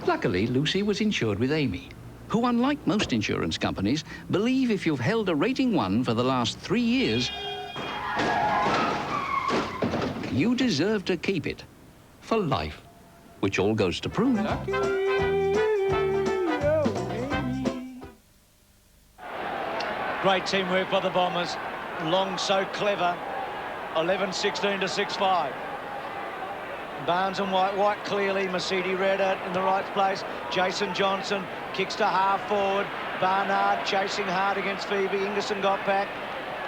Luckily, Lucy was insured with Amy, who, unlike most insurance companies, believe if you've held a rating 1 for the last 3 years, you deserve to keep it for life, which all goes to prove. Great teamwork by the Bombers. Long so clever. 11-16 to 6-5. Barnes and White clearly. Mercedes read it in the right place. Jason Johnson kicks to half forward. Barnard chasing hard against Phoebe. Ingerson got back.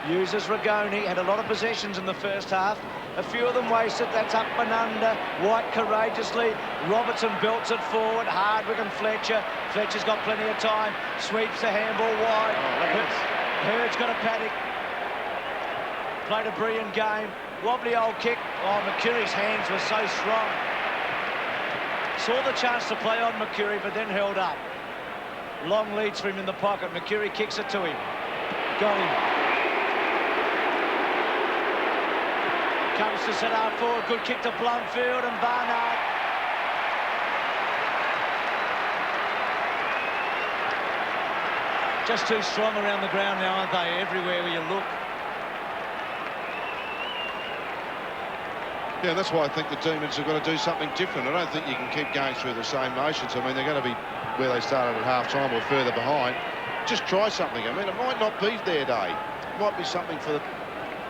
Uses Rigoni. Had a lot of possessions in the first half. A few of them wasted. That's up and under. White courageously. Robertson belts it forward. Hardwick and Fletcher. Fletcher's got plenty of time. Sweeps the handball wide. Hurd's got a paddock. Played a brilliant game. Wobbly old kick. Oh, McCurry's hands were so strong. Saw the chance to play on McCurry, but then held up. Long leads for him in the pocket. McCurry kicks it to him. Got him. Comes to set half forward. Good kick to Blumfield and Barnard. Just too strong around the ground now, aren't they? Everywhere where you look. Yeah, that's why I think the Demons have got to do something different. I don't think you can keep going through the same motions. I mean, they're going to be where they started at half-time or further behind. Just try something. I mean, it might not be their day. It might be something for the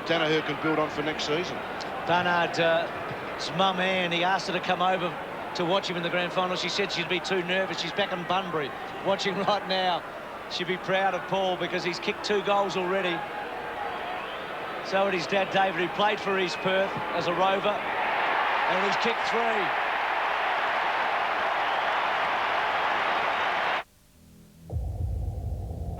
Danaher can build on for next season. Barnard's mum, Anne, he asked her to come over to watch him in the grand final. She said she'd be too nervous. She's back in Bunbury watching right now. She'd be proud of Paul because he's kicked 2 goals already. So would his dad, David, who played for East Perth as a rover, and he's kicked 3.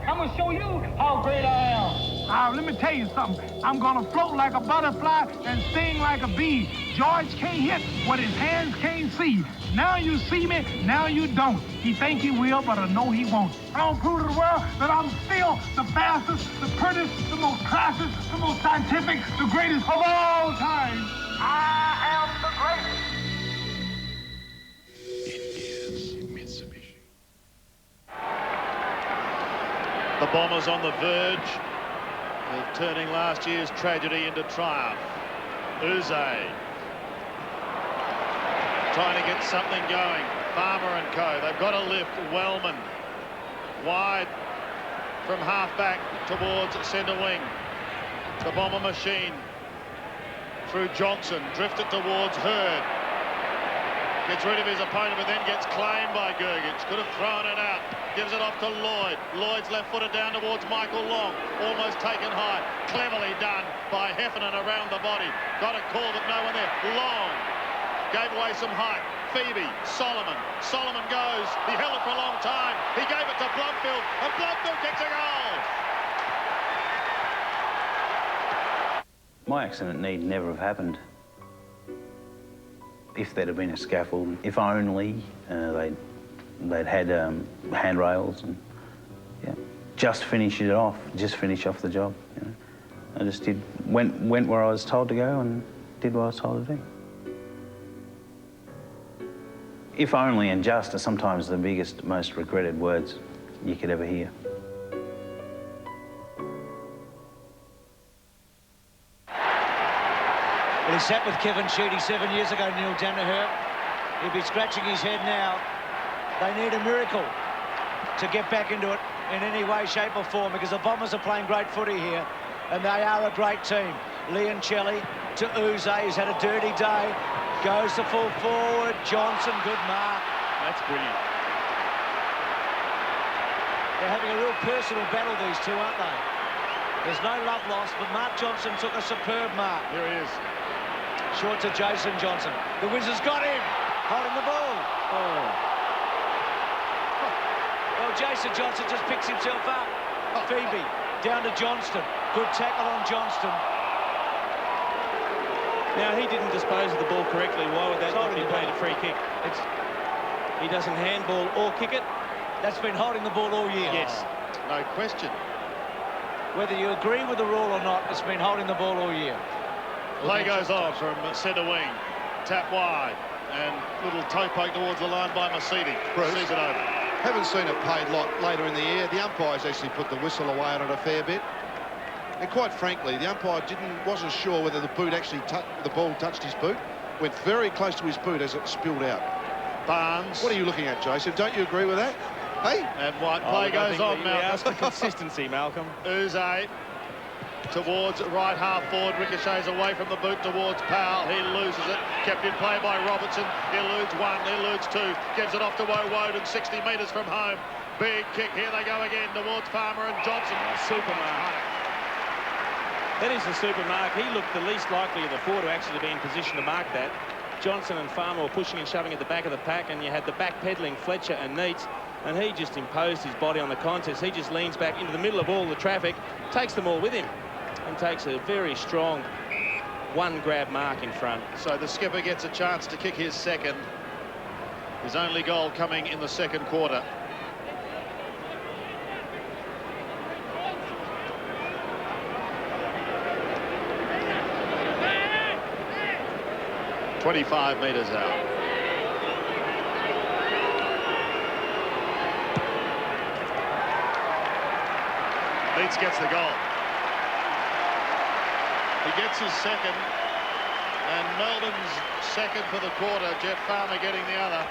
I'm gonna show you how great I am. Let me tell you something. I'm gonna float like a butterfly and sting like a bee. George can't hit what his hands can't see. Now you see me, now you don't. He think he will, but I know he won't. I'll prove to the world that I'm still the fastest, the prettiest, the most classiest, the most scientific, the greatest of all time. I am the greatest. The Bombers on the verge of turning last year's tragedy into triumph. Uze trying to get something going. Farmer and co. They've got a lift. Wellman wide from half-back towards centre wing. The Bomber machine through Johnson. Drifted towards Hurd. Gets rid of his opponent, but then gets claimed by Gergich. Could have thrown it out. Gives it off to Lloyd. Lloyd's left-footed down towards Michael Long. Almost taken high. Cleverly done by Heffernan around the body. Got a call, but no one there. Long gave away some height. Phoebe, Solomon. Solomon goes. He held it for a long time. He gave it to Blumfield, and Blumfield kicks a goal. My accident need never have happened. If there'd have been a scaffold, if only they'd had handrails and just finish it off, just finish off the job. You know? I just went where I was told to go and did what I was told to do. If only and just are sometimes the biggest, most regretted words you could ever hear. Well, he sat with Kevin Sheedy 7 years ago, Neil Danaher. He'd be scratching his head now. They need a miracle to get back into it in any way, shape or form, because the Bombers are playing great footy here, and they are a great team. Leoncelli to Uze, who's had a dirty day. Goes to full forward. Johnson, good mark. That's brilliant. They're having a real personal battle, these two, aren't they? There's no love lost, but Mark Johnson took a superb mark. Here he is. Short to Jason Johnson. The Wizards got him. Holding the ball. Oh. Well, Jason Johnson just picks himself up. Phoebe down to Johnston. Good tackle on Johnston. Now, he didn't dispose of the ball correctly. Why would that not be paid a free kick? He doesn't handball or kick it. That's been holding the ball all year. Yes. No question. whether you agree with the rule or not, it's been holding the ball all year. Play goes on from centre wing. Tap wide. And little toe poke towards the line by Masidi. Bruce. Sees it over. Haven't seen it played a lot later in the year. The umpires actually put the whistle away on it a fair bit. And quite frankly, the umpire wasn't sure whether the ball touched his boot. Went very close to his boot as it spilled out. Barnes. What are you looking at, Jason? Don't you agree with that? Hey? And white play goes on, we Malcolm. asked for consistency, Malcolm. Uze towards right half forward, ricochets away from the boot towards Powell. He loses it. Kept in play by Robertson. He eludes one, he eludes two. Gives it off to Woden, 60 metres from home. Big kick. Here they go again towards Farmer and Johnson. Super mark. That is the super mark. He looked the least likely of the four to actually be in position to mark that. Johnson and Farmer were pushing and shoving at the back of the pack, and you had the back-pedalling Fletcher and Neitz, and he just imposed his body on the contest. He just leans back into the middle of all the traffic, takes them all with him, and takes a very strong one-grab mark in front. So the skipper gets a chance to kick his second. His only goal coming in the second quarter. "25 metres out. Leeds gets the goal. He gets his second, and Melbourne's second for the quarter. Jet Farmer getting the other.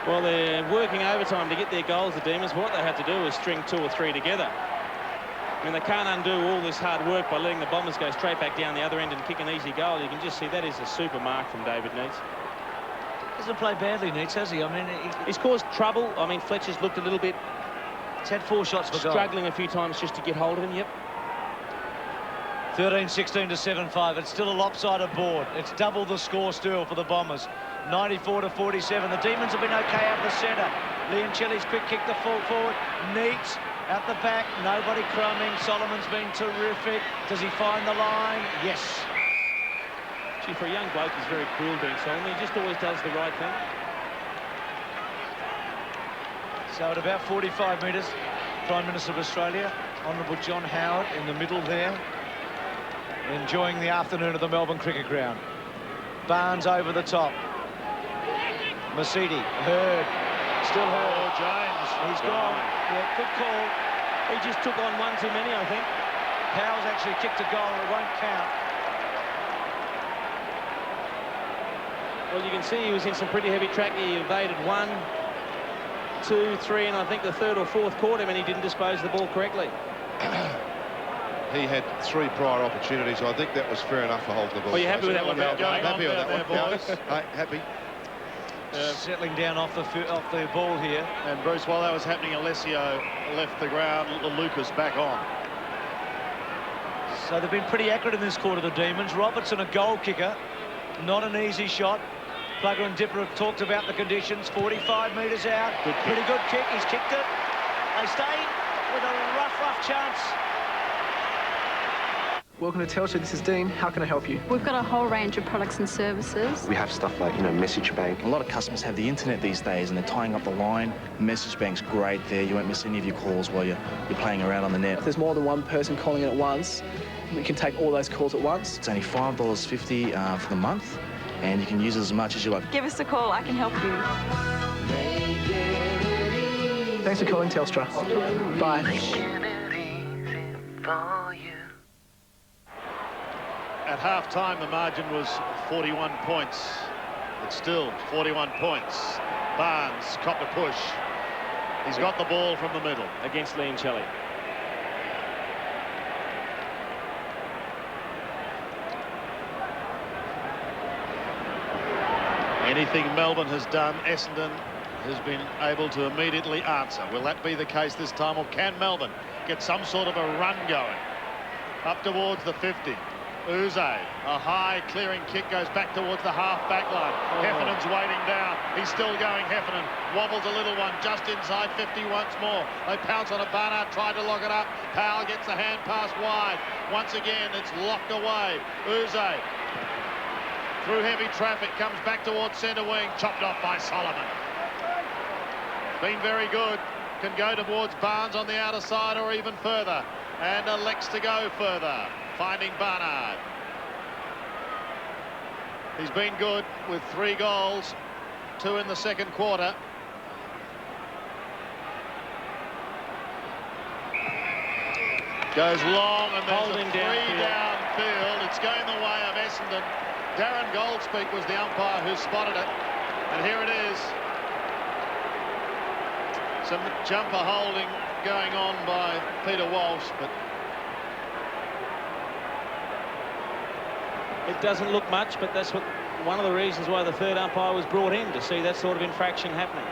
Well, they're working overtime to get their goals, the Demons. What they have to do is string two or three together. I mean, they can't undo all this hard work by letting the Bombers go straight back down the other end and kick an easy goal. You can just see that is a super mark from David Neitz. Hasn't played badly, Neitz, has he? I mean, he's caused trouble. I mean, Fletcher's looked a little bit... He's had 4 shots for goal. Struggling a few times just to get hold of him, yep. 13-16 to 7-5. It's still a lopsided board. It's double the score still for the Bombers. 94 to 47. The Demons have been okay out the centre. Leoncelli's quick kick the forward. Neitz out the back. Nobody crumbing. Solomon's been terrific. Does he find the line? Yes. Gee, for a young bloke, he's very cool doing Solomon. He just always does the right thing. So at about 45 metres, Prime Minister of Australia, Honourable John Howard in the middle there, enjoying the afternoon at the Melbourne Cricket Ground. Barnes over the top. Masidi, Hurd, still Hurd. Oh, James. He's gone. Yeah, good call. He just took on one too many, I think. Powell's actually kicked a goal, it won't count. Well, you can see he was in some pretty heavy track. He evaded 1, 2, 3, and I think the third or fourth caught him, and he didn't dispose of the ball correctly. He had 3 prior opportunities. I think that was fair enough for holding the ball. Well, you're happy with that one, Mel? Happy with that one, boys. Happy. Settling down off the ball here. And Bruce, while that was happening, Alessio left the ground. Lucas back on. So they've been pretty accurate in this quarter, the Demons. Robertson, a goal kicker. Not an easy shot. Plugger and Dipper have talked about the conditions. 45 metres out. Pretty good kick. He's kicked it. They stay with a rough chance. Welcome to Telstra, this is Dean. How can I help you? We've got a whole range of products and services. We have stuff like, Message Bank. A lot of customers have the internet these days and they're tying up the line. Message Bank's great there. You won't miss any of your calls while you're playing around on the net. If there's more than one person calling in at once, we can take all those calls at once. It's only $5.50 for the month, and you can use it as much as you like. Give us a call, I can help you. Thanks for calling Telstra. Bye. At half-time, the margin was 41 points. But still, 41 points. Barnes copped a push. He's got the ball from the middle. Against Leoncelli. Anything Melbourne has done, Essendon has been able to immediately answer. Will that be the case this time, or can Melbourne get some sort of a run going? Up towards the 50. Uze, a high clearing kick, goes back towards the half-back line. Heffernan's waiting down. He's still going, Heffernan. Wobbles a little one, just inside 50 once more. They pounce on it. Barnard tried to lock it up. Powell gets the hand pass wide. Once again, it's locked away. Uze, through heavy traffic, comes back towards centre wing. Chopped off by Solomon. been very good. Can go towards Barnes on the outer side or even further. And elects to go further, finding Barnard. He's been good with 3 goals, 2 in the second quarter. Goes long, and there's a 3 downfield. It's going the way of Essendon. Darren Goldspeak was the umpire who spotted it. And here it is. Some jumper holding going on by Peter Walsh, but it doesn't look much, but that's one of the reasons why the third umpire was brought in, to see that sort of infraction happening.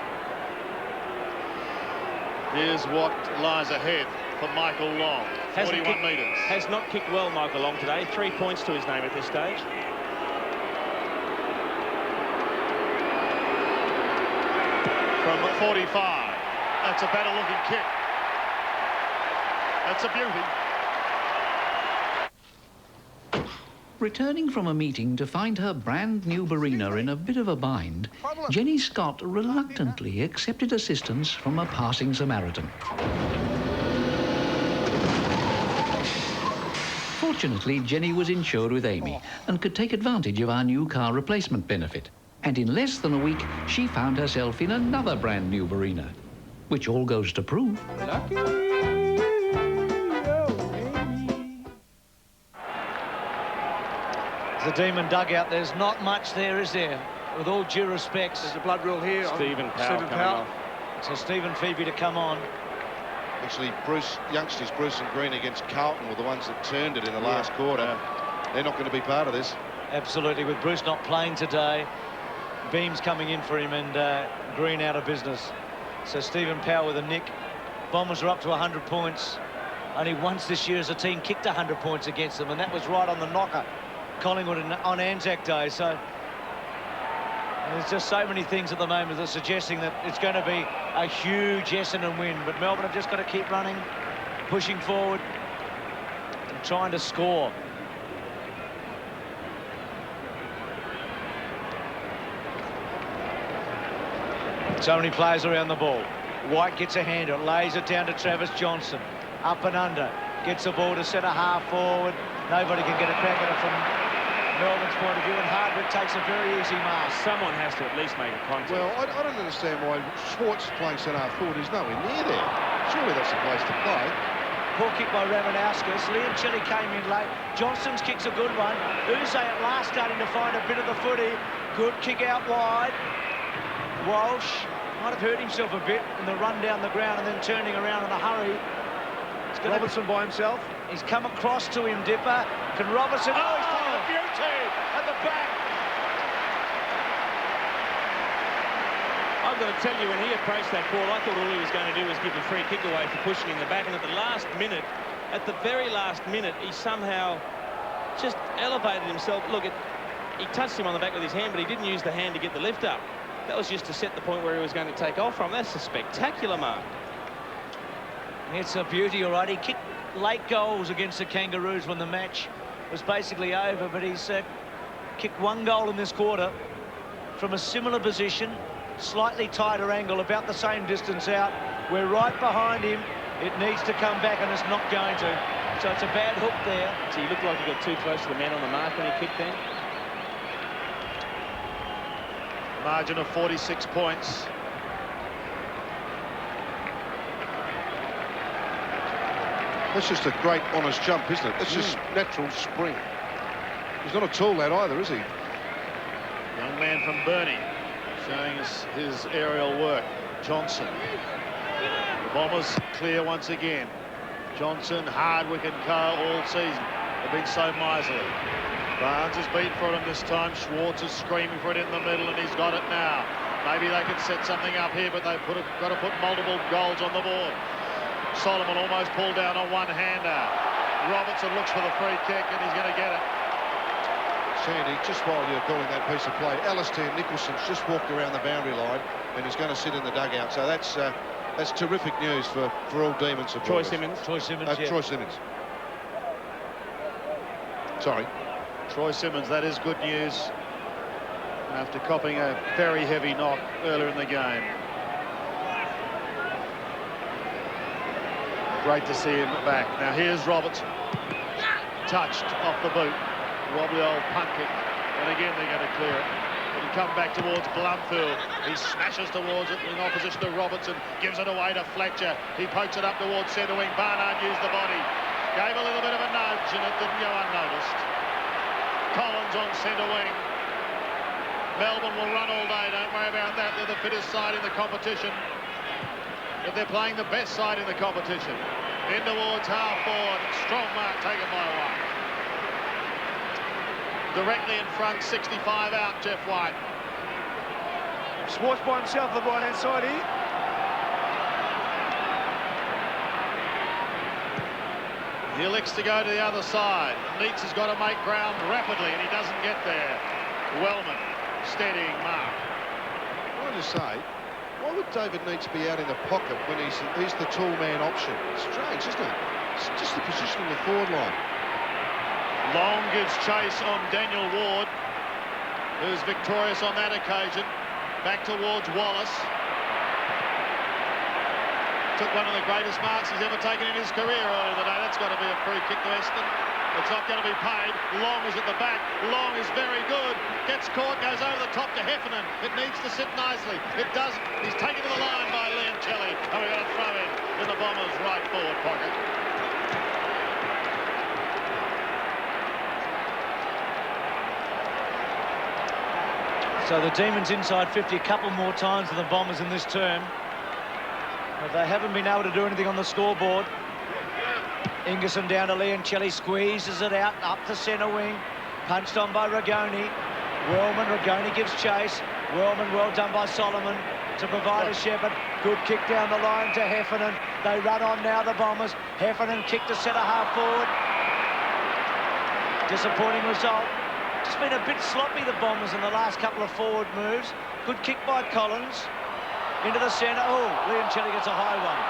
Here's what lies ahead for Michael Long. 41 metres. Has not kicked well, Michael Long, today. 3 points to his name at this stage. From 45. That's a better looking kick. That's a beauty. Returning from a meeting to find her brand new Barina in a bit of a bind, Jenny Scott reluctantly accepted assistance from a passing Samaritan. Fortunately, Jenny was insured with Amy and could take advantage of our new car replacement benefit. And in less than a week, she found herself in another brand new Barina, which all goes to prove. Lucky. The Demon dugout, there's not much there, is there? With all due respects. There's a blood rule here. Stephen Powell. So Stephen Phoebe to come on. Actually, youngsters Bruce and Green against Carlton were the ones that turned it in the last quarter. They're not going to be part of this. Absolutely, with Bruce not playing today, Beams coming in for him, and Green out of business. So Stephen Powell with a nick. Bombers are up to 100 points. Only once this year as a team kicked 100 points against them, and that was right on the knocker. Collingwood on Anzac Day. So there's just so many things at the moment that are suggesting that it's going to be a huge Essendon win. But Melbourne have just got to keep running, pushing forward, and trying to score. So many players around the ball. White gets a hand, it lays it down to Travis Johnson. Up and under, gets the ball to centre half forward. Nobody can get a crack at it from Melbourne's point of view, and Hardwick takes a very easy mark. Someone has to at least make a contact. Well, I don't understand why Schwartz is playing centre half forward. He's nowhere near there. Surely that's the place to play. Poor kick by Ramanauskas. Liam Chilly came in late. Johnson's kick's a good one. Uze at last starting to find a bit of the footy. Good kick out wide. Walsh might have hurt himself a bit in the run down the ground and then turning around in a hurry. Robertson by himself. He's come across to him, Dipper. Can Robertson... Oh, he's taken a beauty at the back. I've got to tell you, when he approached that ball, I thought all he was going to do was give a free kick away for pushing in the back. And at the last minute, at the very last minute, he somehow just elevated himself. Look, he touched him on the back with his hand, but he didn't use the hand to get the lift up. That was just to set the point where he was going to take off from. That's a spectacular mark. It's a beauty, all right. He kicked late goals against the Kangaroos when the match was basically over, but he's kicked 1 goal in this quarter from a similar position, slightly tighter angle, about the same distance out. We're right behind him. It needs to come back, and it's not going to. So it's a bad hook there. So he looked like he got too close to the man on the mark when he kicked there. Margin of 46 points. That's just a great, honest jump, isn't it? That's just natural spring. He's not a tall lad either, is he? Young man from Burnie, showing us his aerial work. Johnson. The Bombers clear once again. Johnson, Hardwick and Co. all season. They've been so miserly. Barnes has beat for him this time. Schwartz is screaming for it in the middle, and he's got it now. Maybe they can set something up here, but they've got to put multiple goals on the board. Solomon almost pulled down a one-hander. Robertson looks for the free kick, and he's going to get it. Sandy, just while you're calling that piece of play, Alistair Nicholson's just walked around the boundary line, and he's going to sit in the dugout. So that's terrific news for all Demon supporters. Troy Simmons, yeah. Troy Simmons. Sorry. Troy Simmons, that is good news. After copping a very heavy knock earlier in the game. Great to see him back. Now here's Robertson. Touched off the boot. Wobbly old punt kick. And again they're going to clear it. But he come back towards Blumfield. He smashes towards it in opposition to Robertson. Gives it away to Fletcher. He pokes it up towards centre wing. Barnard used the body. Gave a little bit of a nudge and it didn't go unnoticed. Collins on centre wing. Melbourne will run all day. Don't worry about that. They're the fittest side in the competition. But they're playing the best side in the competition. In towards half forward. Strong mark taken by White. Directly in front, 65 out, Jeff White. Swartz by himself on the right-hand side here. He elects to go to the other side. Neitz has got to make ground rapidly, and he doesn't get there. Wellman, steadying mark. Can I just say, why would David Neitz be out in the pocket when he's the tall man option? It's strange, isn't it? It's just the position in the forward line. Long gives chase on Daniel Ward, who's victorious on that occasion. Back towards Wallace. Took one of the greatest marks he's ever taken in his career earlier today. That's got to be a free kick to Essendon. It's not going to be paid. Long is at the back. Long is very good. Gets caught, goes over the top to Heffernan. It needs to sit nicely. It doesn't. He's taken to the line by Leoncelli. And we're going to throw in the Bombers' right forward pocket. So the Demons inside 50 a couple more times than the Bombers in this term. But they haven't been able to do anything on the scoreboard. Ingerson down to Leoncelli, squeezes it out, up the centre wing. Punched on by Rigoni. Rigoni gives chase. Wellman, well done by Solomon to provide a shepherd. Good kick down the line to Heffernan. They run on now, the Bombers. Heffernan kick to centre half forward. Disappointing result. Just been a bit sloppy, the Bombers, in the last couple of forward moves. Good kick by Collins. Into the centre. Oh, Leoncelli gets a high one.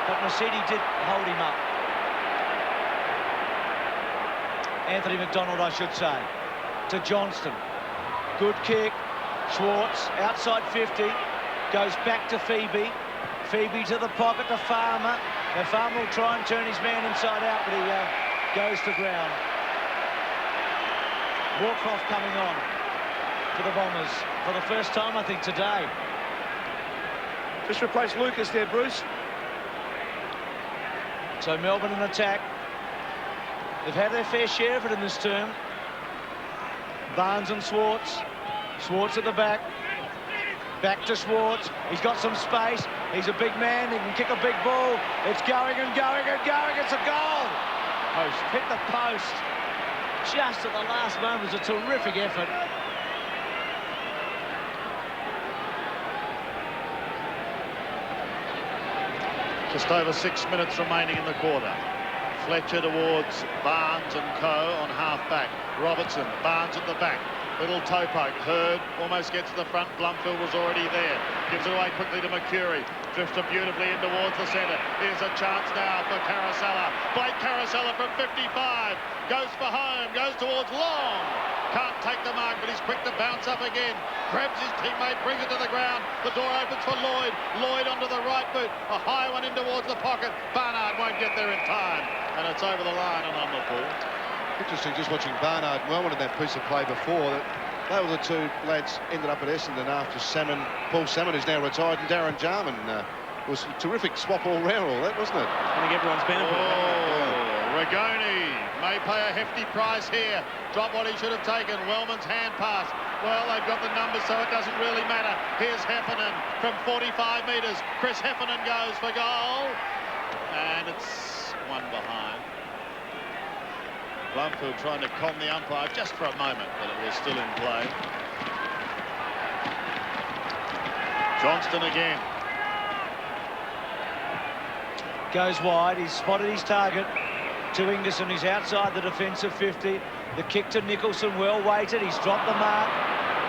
But Mercedes did hold him up. Anthony McDonald, I should say. To Johnston. Good kick. Schwartz, outside 50. Goes back to Phoebe. Phoebe to the pocket to Farmer. Now Farmer will try and turn his man inside out, but he goes to ground. Warcroft coming on for the Bombers for the first time, I think, today. Just replaced Lucas there, Bruce. So Melbourne in attack. They've had their fair share of it in this term. Barnes and Schwartz. Schwartz at the back. Back to Schwartz. He's got some space. He's a big man. He can kick a big ball. It's going and going and going. It's a goal. Post. Hit the post. Just at the last moment. It was a terrific effort. Just over 6 minutes remaining in the quarter. Fletcher towards Barnes and Co. on half-back. Robertson, Barnes at the back. Little toe poke. Hurd almost gets to the front. Blumfield was already there. Gives it away quickly to Mercury. Drifted beautifully in towards the centre. Here's a chance now for Caracella. Blake Caracella from 55. Goes for home. Goes towards Long. Can't take the mark, but he's quick to bounce up again. Grabs his teammate, brings it to the ground. The door opens for Lloyd. Lloyd onto the right boot. A high one in towards the pocket. Barnard won't get there in time. And it's over the line and on the ball. Interesting just watching Barnard and Wellman in that piece of play before. That they were the two lads ended up at Essendon after Paul Salmon, who's now retired, and Darren Jarman. Was a terrific swap all round, all that, wasn't it? I think everyone's benefited. Rigoni may pay a hefty price here. Drop what he should have taken. Wellman's hand pass. Well, they've got the numbers, so it doesn't really matter. Here's Heffernan from 45 metres. Chris Heffernan goes for goal. And it's one behind. Blumfield trying to calm the umpire just for a moment, but it was still in play. Johnston again. Goes wide. He's spotted his target. To Ingerson, he's outside the defensive 50. The kick to Nicholson, well weighted. He's dropped the mark.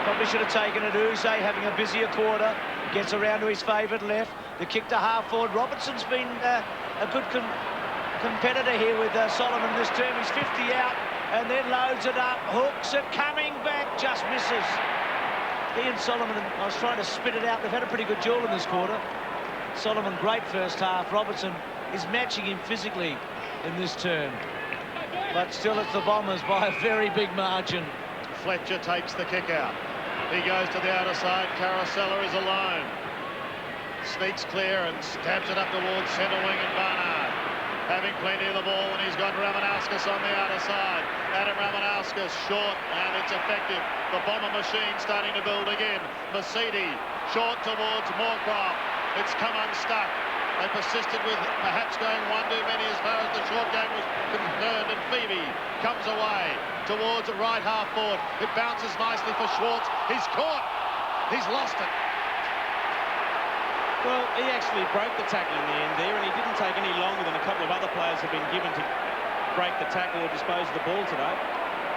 Probably should have taken it. Uze having a busier quarter. Gets around to his favoured left. The kick to half forward. Robertson's been a good competitor here with Solomon this term. He's 50 out and then loads it up. Hooks it, coming back, just misses. He and Solomon, I was trying to spit it out. They've had a pretty good duel in this quarter. Solomon, great first half. Robertson is matching him physically in this turn. But still, it's the Bombers by a very big margin. Fletcher takes the kick out. He goes to the outer side. Carosella is alone. Sneaks clear and stabs it up towards centre wing, and Barnard having plenty of the ball, and he's got Ramanauskas on the outer side. Adam Ramanauskas short, and it's effective. The Bomber machine starting to build again. Mercedes short towards Moorcroft. It's come unstuck. They persisted with perhaps going one too many as far as the short game was concerned, and Phoebe comes away towards the right half forward. It bounces nicely for Schwartz. He's caught. He's lost it. Well, he actually broke the tackle in the end there, and he didn't take any longer than a couple of other players have been given to break the tackle or dispose of the ball today.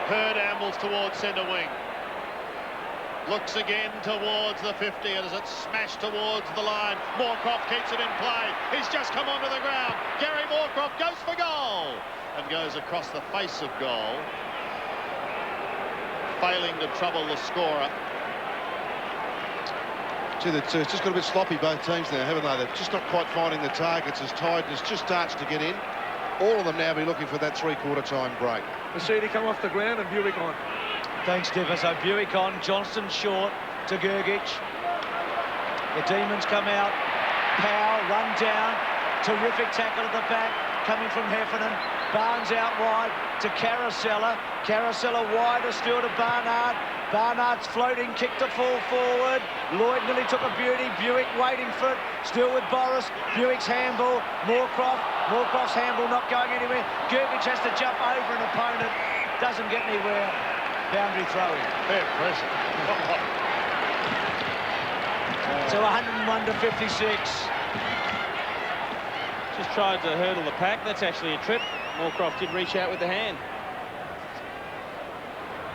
Hurd ambles towards centre wing. Looks again towards the 50, and as it's smashed towards the line, Moorcroft keeps it in play. He's just come onto the ground. Gary Moorcroft goes for goal and goes across the face of goal, failing to trouble the scorer. See, it's just got a bit sloppy, both teams now, haven't they? They're just not quite finding the targets as tiredness just starts to get in. All of them now be looking for that three-quarter time break. Mercedes come off the ground and Buick on. Thanks, Dipper. So Buick on, Johnston short to Gergic. The Demons come out. Powell run down. Terrific tackle at the back, coming from Heffernan. Barnes out wide to Carosella. Carosella wider still to Barnard. Barnard's floating kick to fall forward. Lloyd nearly took a beauty. Buick waiting for it. Still with Boris. Buick's handball. Moorcroft. Moorcroft's handball not going anywhere. Gergic has to jump over an opponent. Doesn't get anywhere. Boundary throwing. Fair pressure. So 101 to 56. Just tried to hurdle the pack. That's actually a trip. Moorcroft did reach out with the hand.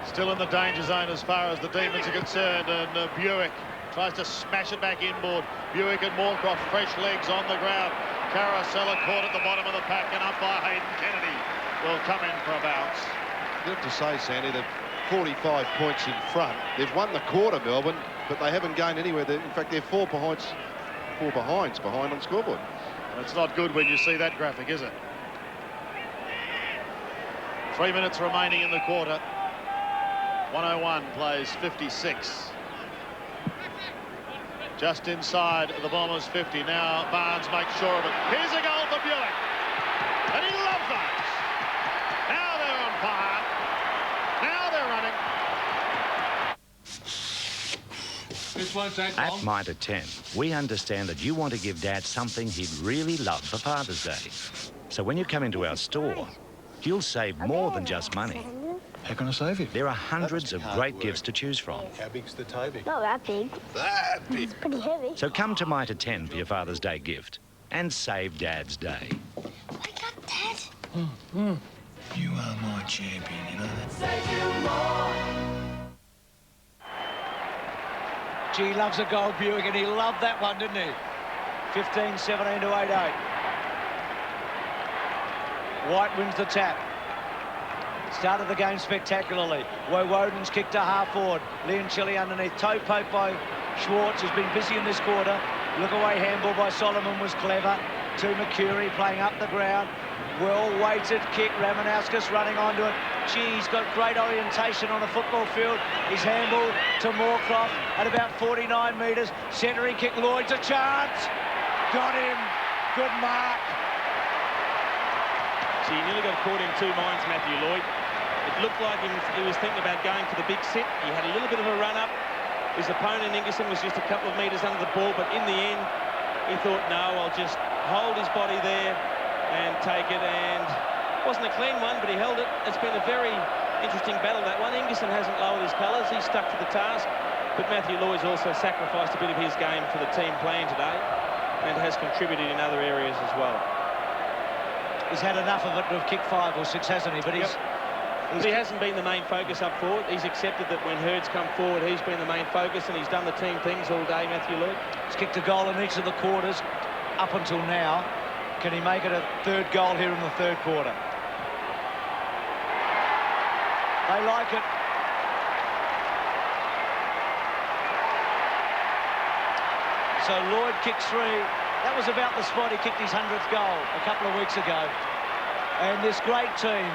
Still in the danger zone as far as the Demons are concerned, and Buick tries to smash it back inboard. Buick and Moorcroft, fresh legs on the ground. Carosella caught at the bottom of the pack and up by Hayden Kennedy. Will come in for a bounce. You have to say, Sandy, that 45 points in front. They've won the quarter, Melbourne, but they haven't gained anywhere. In fact, they're four behinds behind on scoreboard. It's not good when you see that graphic, is it? 3 minutes remaining in the quarter. 101 plays 56. Just inside the Bombers' 50. Now Barnes makes sure of it. Here's a goal for Buick. And he loves those. Now they're on fire. Now they're running. This won't take long. At Mitre 10, we understand that you want to give Dad something he'd really love for Father's Day. So when you come into our store, you'll save more than just money. How can I save you? There are hundreds of great gifts to choose from. How big's the Toby? Not that big. That big. It's pretty heavy. So come to Mitre 10 for your Father's Day gift and save Dad's day. Wake up, Dad. You are my champion, you know that? Gee, loves a goal, Buick, and he loved that one, didn't he? 15-17 to 8-8. White wins the tap. Started the game spectacularly. Woden's kick to half forward. Leoncelli underneath. Toe poke by Schwartz, who's been busy in this quarter. Look away handball by Solomon was clever. To McCurry playing up the ground. Well-weighted kick. Ramanauskas running onto it. Gee, he's got great orientation on a football field. His handball to Moorcroft at about 49 metres. Centering kick. Lloyd's a chance. Got him. Good mark. So he nearly got caught in two minds, Matthew Lloyd. It looked like he was thinking about going for the big sit. He had a little bit of a run-up. His opponent, Ingerson, was just a couple of metres under the ball, but in the end, he thought, no, I'll just hold his body there and take it, and it wasn't a clean one, but he held it. It's been a very interesting battle, that one. Ingerson hasn't lowered his colours. He's stuck to the task, but Matthew Lloyd's also sacrificed a bit of his game for the team playing today and has contributed in other areas as well. He's had enough of it to have kicked 5 or 6, hasn't he? But he hasn't been the main focus up forward. He's accepted that when Hurd's come forward, he's been the main focus, and he's done the team things all day, Matthew Lloyd. He's kicked a goal in each of the quarters up until now. Can he make it a third goal here in the third quarter? They like it. So Lloyd kicks 3. That was about the spot he kicked his 100th goal a couple of weeks ago. And this great team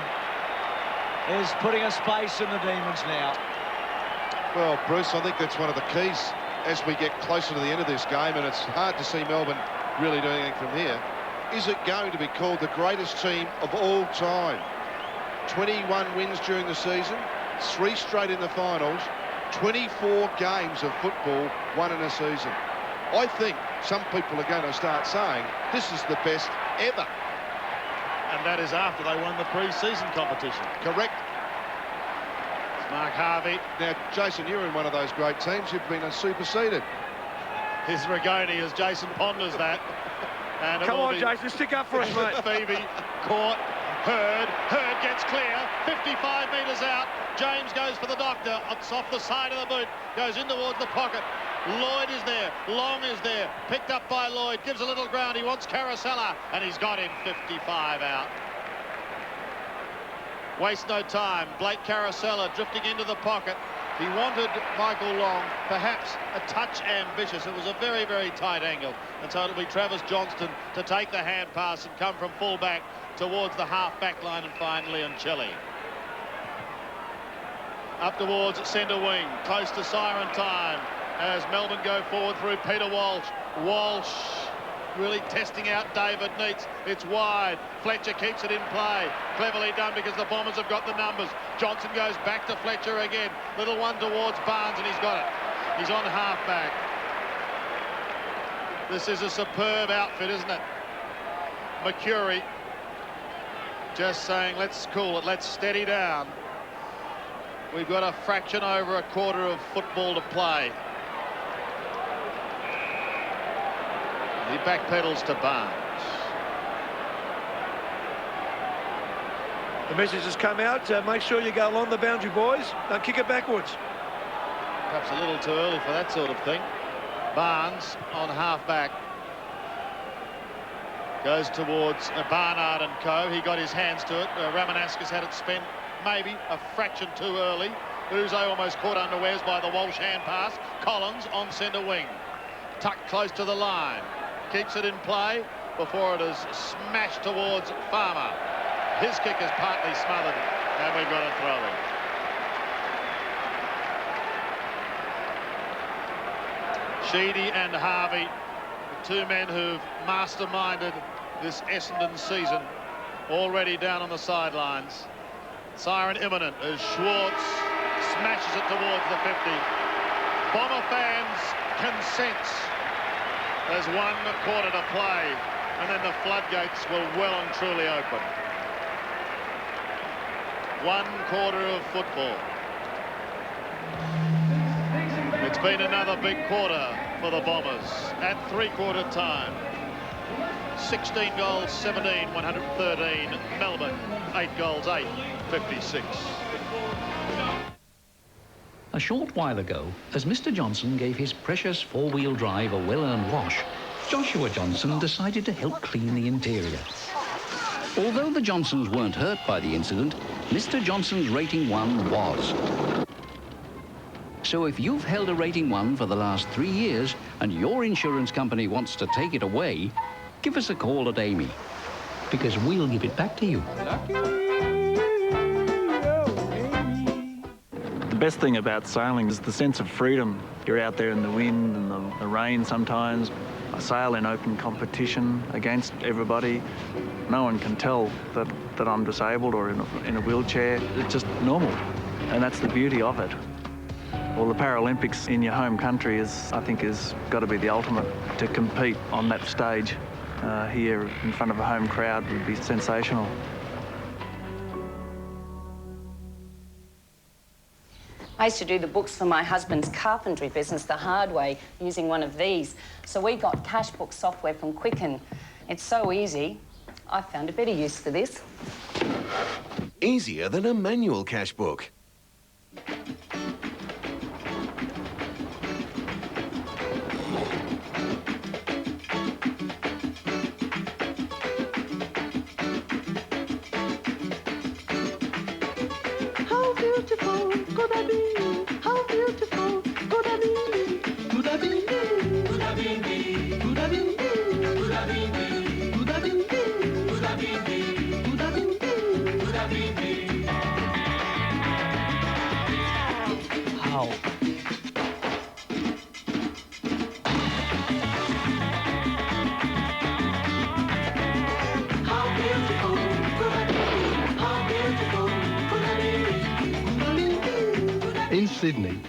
is putting a space in the Demons now. Well, Bruce, I think that's one of the keys as we get closer to the end of this game, and it's hard to see Melbourne really doing anything from here. Is it going to be called the greatest team of all time? 21 wins during the season, 3 straight in the finals, 24 games of football won in a season. I think some people are going to start saying this is the best ever. And that is after they won the pre-season competition. Correct. It's Mark Harvey. Now, Jason, you're in one of those great teams. You've been superseded. His Rigoni as Jason ponders that. And come on, Jason, stick up for us, mate. Phoebe caught. Hurd gets clear, 55 metres out. James goes for the doctor. It's off the side of the boot, goes in towards the pocket. Lloyd is there, Long is there, picked up by Lloyd, gives a little ground. He wants Carosella, and he's got him 55 out. Waste no time. Blake Carosella drifting into the pocket. He wanted Michael Long, perhaps a touch ambitious. It was a very, very tight angle. And so it'll be Travis Johnston to take the hand pass and come from full back towards the half-back line and find Leoncelli. Up towards centre wing, close to siren time, as Melbourne go forward through Peter Walsh. Walsh really testing out David Neitz. It's wide. Fletcher keeps it in play. Cleverly done because the Bombers have got the numbers. Johnson goes back to Fletcher again. Little one towards Barnes, and he's got it. He's on half-back. This is a superb outfit, isn't it? Mercury just saying, let's cool it, let's steady down. We've got a fraction over a quarter of football to play. He backpedals to Barnes. The message has come out. Make sure you go along the boundary, boys. Don't kick it backwards. Perhaps a little too early for that sort of thing. Barnes on half-back. Goes towards Barnard and co. He got his hands to it. Ramanauskas had it spent maybe a fraction too early. Uzo almost caught unawares by the Walsh hand pass. Collins on centre wing. Tucked close to the line. Keeps it in play before it is smashed towards Farmer. His kick is partly smothered, and we've got a throw-in. Sheedy and Harvey, the two men who've masterminded this Essendon season, already down on the sidelines. Siren imminent as Schwartz smashes it towards the 50. Bomber fans can sense there's 1 quarter to play, and then the floodgates will well and truly open. 1 quarter of football. It's been another big quarter for the Bombers at 3-quarter time. 16 goals, 17, 113. Melbourne, 8 goals, 8, 56. A short while ago, as Mr. Johnson gave his precious 4-wheel drive a well-earned wash, Joshua Johnson decided to help clean the interior. Although the Johnsons weren't hurt by the incident, Mr. Johnson's rating 1 was. So if you've held a rating 1 for the last 3 years and your insurance company wants to take it away, give us a call at Amy, because we'll give it back to you. The best thing about sailing is the sense of freedom. You're out there in the wind and the rain sometimes. I sail in open competition against everybody. No one can tell that I'm disabled or in a wheelchair. It's just normal, and that's the beauty of it. Well, the Paralympics in your home country I think is got to be the ultimate. To compete on that stage here in front of a home crowd would be sensational. I used to do the books for my husband's carpentry business the hard way, using one of these. So we got cash book software from Quicken. It's so easy. I found a better use for this. Easier than a manual cash book. How beautiful could I be? How beautiful could I be? Could I be me? Could I be me? Could I be me? Sydney,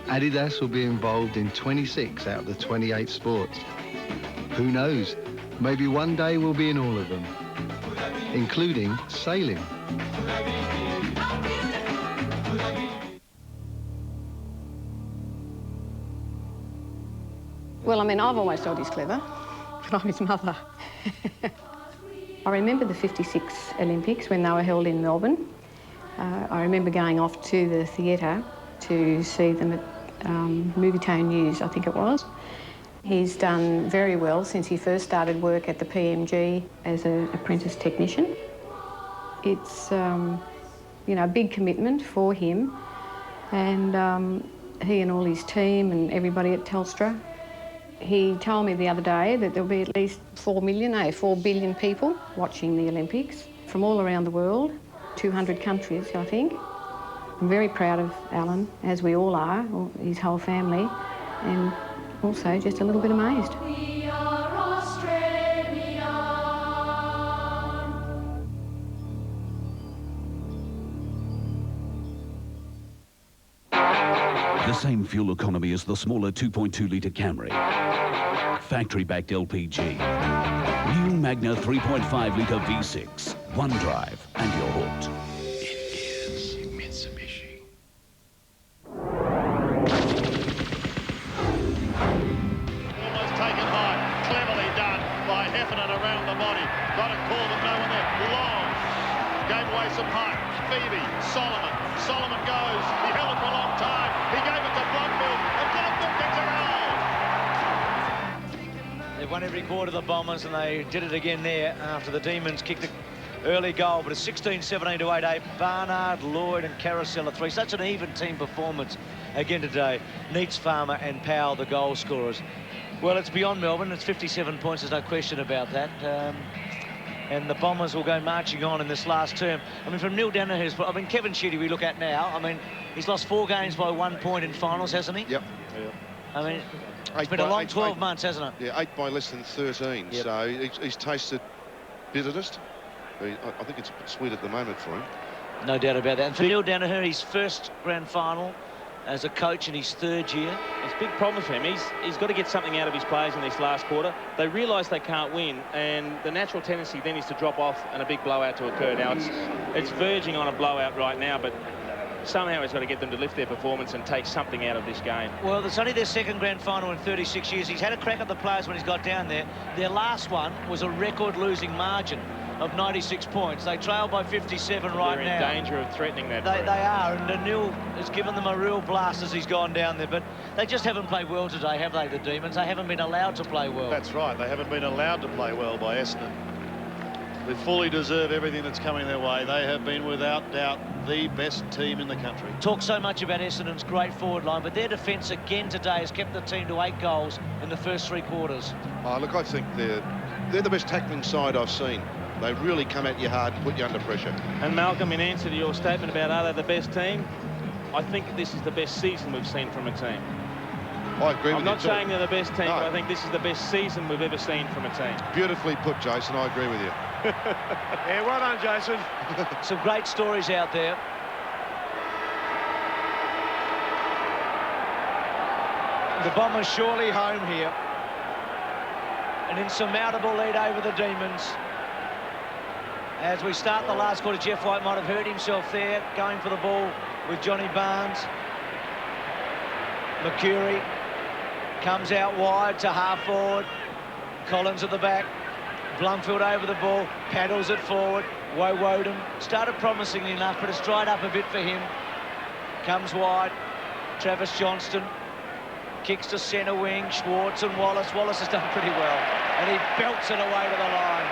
Adidas will be involved in 26 out of the 28 sports. Who knows, maybe one day we'll be in all of them, including sailing. Well, I mean, I've always thought he's clever, but I'm his mother. I remember the '56 Olympics when they were held in Melbourne. I remember going off to the theatre to see them at Movietone News, I think it was. He's done very well since he first started work at the PMG as an apprentice technician. It's, you know, a big commitment for him, and he and all his team and everybody at Telstra. He told me the other day that there'll be at least 4 billion people watching the Olympics from all around the world, 200 countries, I think. I'm very proud of Alan, as we all are, or his whole family, and also just a little bit amazed. The same fuel economy as the smaller 2.2-litre Camry. Factory-backed LPG. New Magna 3.5-litre V6. One drive and you're hooked. It is Mitsubishi. Almost taken high. Cleverly done by Heffernan around the body. Got a call, but no one there. Long. Gave away some height. Phoebe. Solomon. Solomon goes. He held it for a long time. He gave it to Blundell. And Blundell gets a goal. They've won every quarter, the Bombers, and they did it again there after the Demons kicked an early goal. But it's 16-17 to 8-8. Barnard, Lloyd and Carousel at 3. Such an even team performance again today. Neitz, Farmer and Powell, the goal scorers. Well, it's beyond Melbourne. It's 57 points. There's no question about that. And the Bombers will go marching on in this last term. I mean, from Neil Danaher's... I mean, Kevin Sheedy we look at now. I mean, he's lost 4 games by 1 point in finals, hasn't he? Yep. I mean, it's been a long 12 months, hasn't it? Yeah, 8 by less than 13. Yep. So he's tasted bitterness. I think it's a bit sweet at the moment for him. No doubt about that. And for Neil Danaher, his first grand final as a coach in his 3rd year. It's big problems for him. He's got to get something out of his players in this last quarter. They realise they can't win, and the natural tendency then is to drop off and a big blowout to occur. Now, it's verging on a blowout right now, but somehow he's got to get them to lift their performance and take something out of this game. Well, it's only their 2nd grand final in 36 years. He's had a crack at the players when he's got down there. Their last one was a record-losing margin of 96 points. They trail by 57 right now. They're in danger of threatening that. They are, and Neil has given them a real blast as he's gone down there, but they just haven't played well today, have they, the Demons? They haven't been allowed to play well. That's right. They haven't been allowed to play well by Essendon. They fully deserve everything that's coming their way. They have been, without doubt, the best team in the country. Talk so much about Essendon's great forward line, but their defence again today has kept the team to 8 goals in the first 3 quarters. Oh, look, I think they're the best tackling side I've seen. They really come at you hard and put you under pressure. And Malcolm, in answer to your statement about are they the best team, I think this is the best season we've seen from a team. I agree with you. I'm not saying they're the best team, but I think this is the best season we've ever seen from a team. Beautifully put, Jason. I agree with you. Yeah, well done, Jason. Some great stories out there. The Bombers surely home here. An insurmountable lead over the Demons. As we start the last quarter, Jeff White might have hurt himself there, going for the ball with Johnny Barnes. Mercury comes out wide to half forward. Collins at the back. Blumfield over the ball, paddles it forward. Woden started promisingly enough, but it's dried up a bit for him. Comes wide. Travis Johnston kicks to centre wing. Schwartz and Wallace. Wallace has done pretty well, and he belts it away to the line.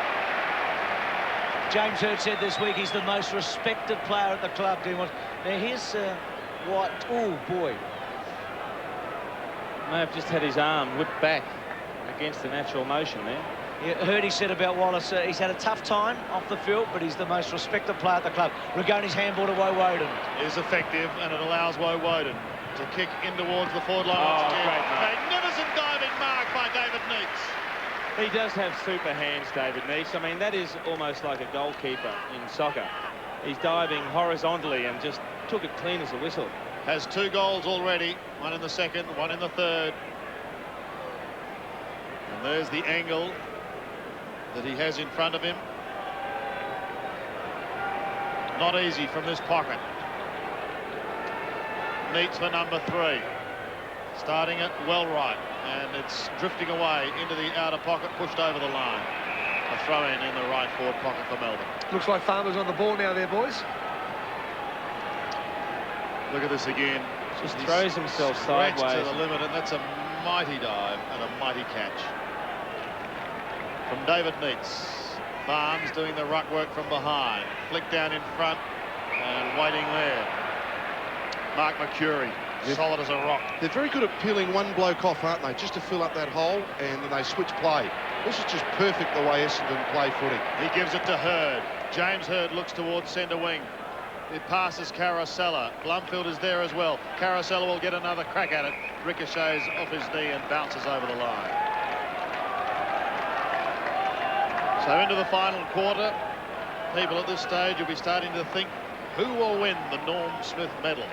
James Hurd said this week he's the most respected player at the club. Now here's White. Oh boy. May have just had his arm whipped back against the natural motion there. Yeah, Hurdy said about Wallace, he's had a tough time off the field, but he's the most respected player at the club. Rigoni's handball to Woden. Is effective, and it allows Woden to kick in towards the forward line. Great mark. Magnificent diving mark by David Neitz. He does have super hands, David Neitz. I mean, that is almost like a goalkeeper in soccer. He's diving horizontally and just took it clean as a whistle. has 2 goals already, 1 in the second, 1 in the third. And there's the angle that he has in front of him. Not easy from this pocket. Needs for number 3. Starting it well right, and it's drifting away into the outer pocket, pushed over the line. A throw in the right forward pocket for Melbourne. Looks like Farmer's on the ball now there, boys. Look at this again. Just throws himself Stretched sideways. to the limit, and that's a mighty dive and a mighty catch. From David Neitz. Barnes doing the ruck work from behind. Flick down in front and waiting there. Mark McCurry, solid as a rock. They're very good at peeling one bloke off, aren't they? Just to fill up that hole, and then they switch play. This is just perfect the way Essendon play footy. He gives it to Hurd. James Hurd looks towards centre wing. It passes Carosella. Blumfield is there as well. Carosella will get another crack at it. Ricochets off his knee and bounces over the line. So into the final quarter. People at this stage will be starting to think, who will win the Norm Smith medal?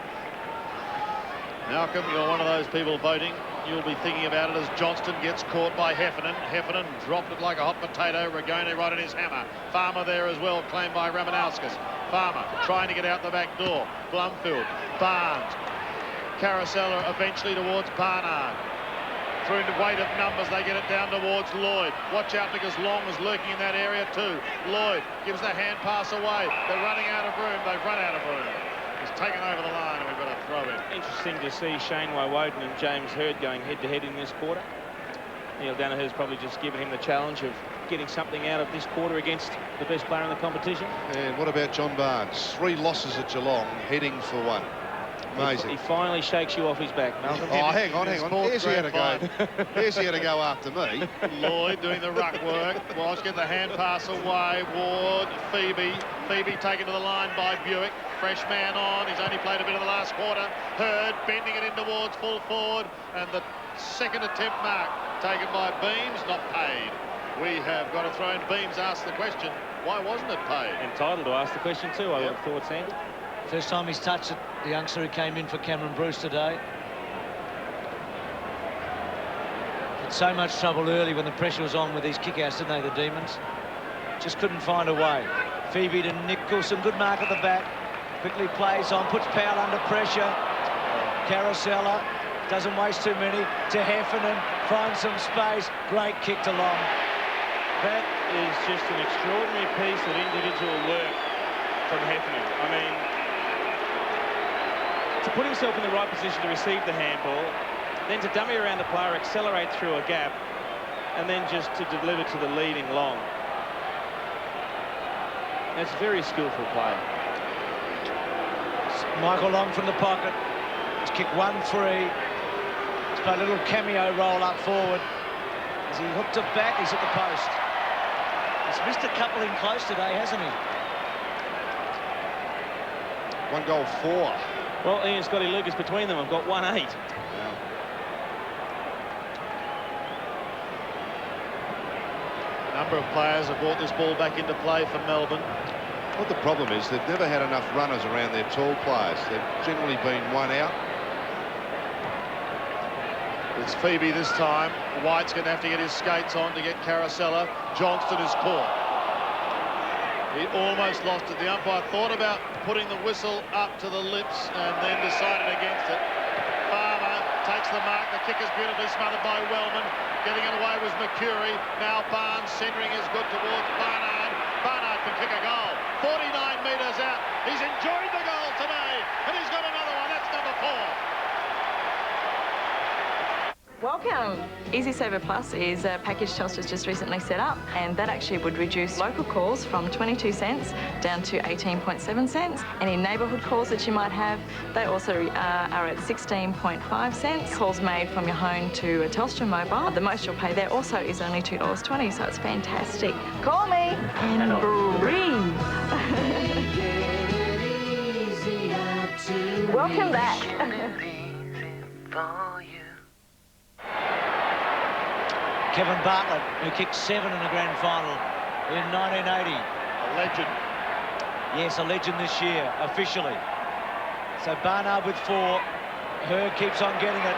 Malcolm, you're one of those people voting. You'll be thinking about it as Johnston gets caught by Heffernan. Heffernan dropped it like a hot potato. Ragone right in his hammer. Farmer there as well, claimed by Ramanauskas. Farmer trying to get out the back door. Blumfield, Barnes, Carosella eventually towards Barnard. Through the weight of numbers, they get it down towards Lloyd. Watch out because Long is lurking in that area too. Lloyd gives the hand pass away. They're running out of room. They've run out of room. He's taken over the line and we've got a throw in. Interesting to see Shane Woden and James Hurd going head-to-head in this quarter. Neil Danaher's probably just given him the challenge of getting something out of this quarter against the best player in the competition. And what about John Barnes? 3 losses at Geelong, heading for 1. Amazing. He finally shakes you off his back, Malcolm. Oh, hang on. Here's he had to go. Here's he had to go after me. Lloyd doing the ruck work. Walsh get the hand pass away. Ward, Phoebe. Phoebe taken to the line by Buick. Fresh man on. He's only played a bit of the last quarter. Hurd bending it in towards full forward. And the second attempt mark taken by Beams, not paid. We have got to throw in. Beams asked the question, why wasn't it paid? Entitled to ask the question too, I would have thought, Sandy. First time he's touched it, the youngster who came in for Cameron Bruce today. Had so much trouble early when the pressure was on with these kick-outs, didn't they, the Demons? Just couldn't find a way. Phoebe to Nicholson, good mark at the back. Quickly plays on, puts Powell under pressure. Carosella doesn't waste too many. To Heffernan, finds some space. Great kick to Long. That is just an extraordinary piece of individual work from Heffernan. I mean, to put himself in the right position to receive the handball, then to dummy around the player, accelerate through a gap, and then just to deliver to the leading Long. That's very skillful play. Michael Long from the pocket. He's kicked 1-3. He's played a little cameo roll up forward. As he hooked it back, he's at the post. He's missed a couple in close today, hasn't he? 1 goal 4. Well, Ian Scotty Lucas between them have got 1-8. Yeah. A number of players have brought this ball back into play for Melbourne. What the problem is, they've never had enough runners around their tall players. They've generally been one out. It's Phoebe this time. White's going to have to get his skates on to get Carosella. Johnston is caught. He almost lost it. The umpire thought about putting the whistle up to the lips and then decided against it. Farmer takes the mark. The kick is beautifully smothered by Wellman. Getting it away was McCurry. Now Barnes centering is good towards Barnard. Barnard can kick a goal. 49 metres out. He's enjoyed the goal today, and he's got another one. That's number 4. Welcome. EasySaver Plus is a package Telstra's just recently set up, and that actually would reduce local calls from 22 cents down to 18.7 cents. Any neighbourhood calls that you might have, they also are at 16.5 cents. Calls made from your home to a Telstra mobile, the most you'll pay there also is only $2.20, so it's fantastic. Call me and breathe. Welcome back. Kevin Bartlett, who kicked 7 in the grand final in 1980. A legend. Yes, a legend this year, officially. So Barnard with 4. Hurd keeps on getting it.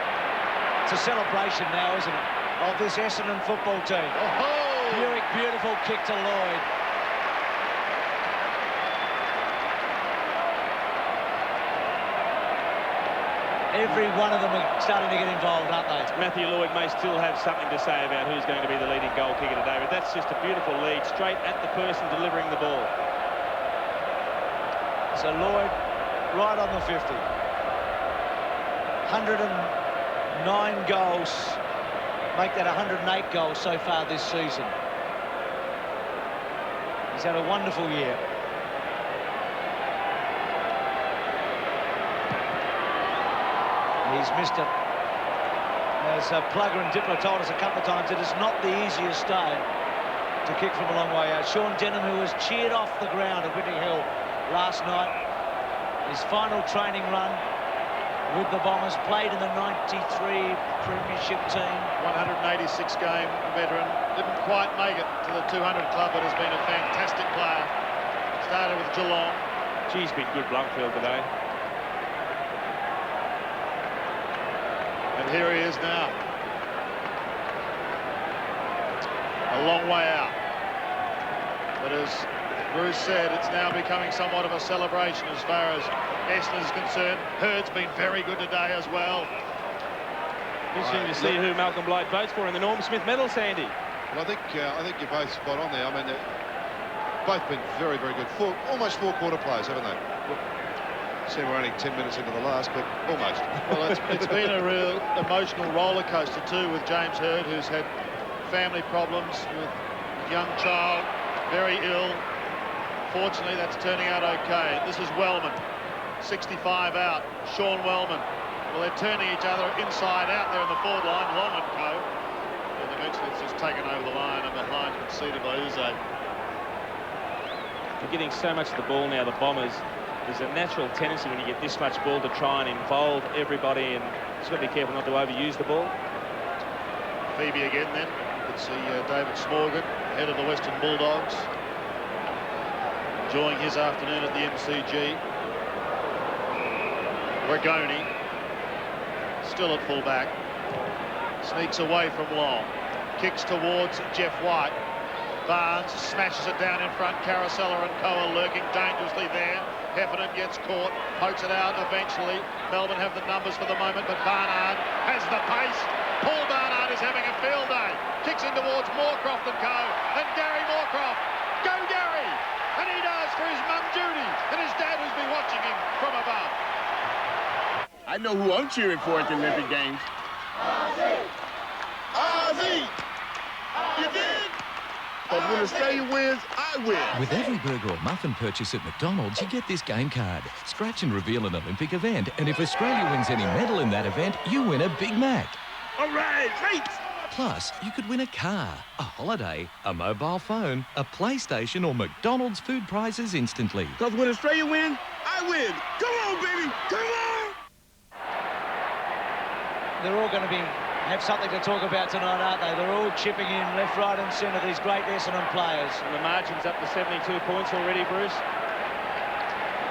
It's a celebration now, isn't it, of this Essendon football team. Oh! Buick, beautiful kick to Lloyd. Every one of them are starting to get involved, aren't they? Matthew Lloyd may still have something to say about who's going to be the leading goal kicker today, but that's just a beautiful lead straight at the person delivering the ball. So Lloyd right on the 50. 109 goals. Make that 108 goals so far this season. He's had a wonderful year. He's missed it. As Plugger and Dipper told us a couple of times, it is not the easiest stone to kick from a long way out. Sean Denham, who was cheered off the ground at Whitney Hill last night, his final training run with the Bombers, played in the 93 Premiership team. 186 game veteran, didn't quite make it to the 200 club, but has been a fantastic player. Started with Geelong. Geez, been good Blundfield today. And here he is now. A long way out. But as Bruce said, it's now becoming somewhat of a celebration as far as Essendon is concerned. Hurd's been very good today as well. Interesting to see who Malcolm Blight votes for in the Norm Smith medal, Sandy. Well, I think you're both spot on there. I mean, they've both been very, very good. Almost 4 quarter players, haven't they? See, we're only 10 minutes into the last, but almost. Well, it's been a real emotional roller coaster too with James Hurd, who's had family problems with a young child, very ill. Fortunately, that's turning out okay. This is Wellman, 65 out. Sean Wellman. Well, they're turning each other inside out there in the forward line, Long and co. And eventually it's just taken over the line and behind, conceded by Uze. They're getting so much of the ball now, the Bombers. There's a natural tendency when you get this much ball to try and involve everybody, and just got to be careful not to overuse the ball. Phoebe again then. You can see David Smorgan, head of the Western Bulldogs, enjoying his afternoon at the MCG. Rigoni, still at full-back, sneaks away from Long, kicks towards Jeff White. Barnes smashes it down in front. Carousella and co are lurking dangerously there. Heffernan gets caught, pokes it out eventually. Melbourne have the numbers for the moment, but Barnard has the pace. Paul Barnard is having a field day. Kicks in towards Moorcroft and co. And Gary Moorcroft. Go Gary! And he does for his mum Judy and his dad who's been watching him from above. I know who I'm cheering for at the Olympic Games. Ozzy! Ozzy! You did? But when Australia wins, I win. With every burger or muffin purchase at McDonald's, you get this game card. Scratch and reveal an Olympic event, and if Australia wins any medal in that event, you win a Big Mac. All right, great! Plus, you could win a car, a holiday, a mobile phone, a PlayStation, or McDonald's food prizes instantly. Because when Australia wins, I win. Come on, baby, come on! They're all going to have something to talk about tonight, aren't they? They're all chipping in left, right and centre, these great Essendon players. And the margin's up to 72 points already, Bruce.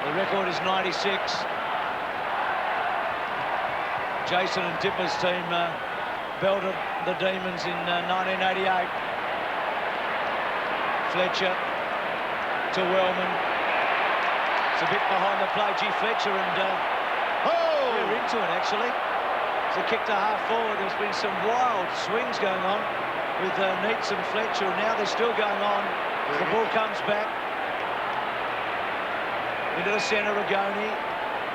The record is 96. Jason and Dipper's team belted the Demons in 1988. Fletcher to Wellman. It's a bit behind the play. Gee, Fletcher and we're into it, actually. It's a kick to half forward. There's been some wild swings going on with Neitz and Fletcher, and now they're still going on. The ball comes back into the centre. Rigoni,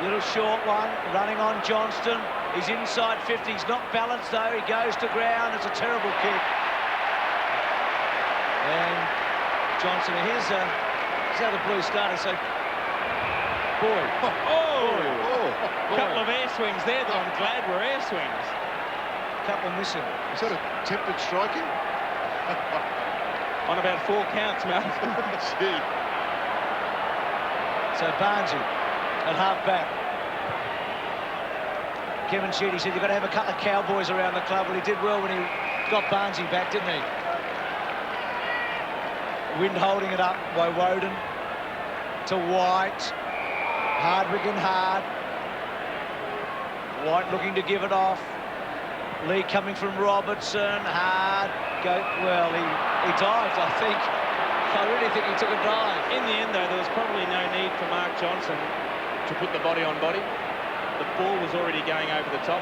little short one, running on Johnston. He's inside 50. He's not balanced though. He goes to ground. It's a terrible kick. And Johnson, here's how the Blues started. So, boy, Couple of air swings there that I'm glad were air swings. Couple missing. Is that attempted striking? On about 4 counts, Mel. Gee. So Barnesy at half-back. Kevin Sheedy said you've got to have a couple of cowboys around the club. Well, he did well when he got Barnesy back, didn't he? Wind holding it up by Woden to White. Hardwick and Hard. White looking to give it off. Lee coming from Robertson. Hard. Well, he dived, I think. I really think he took a dive. In the end, though, there was probably no need for Mark Johnson to put the body on body. The ball was already going over the top.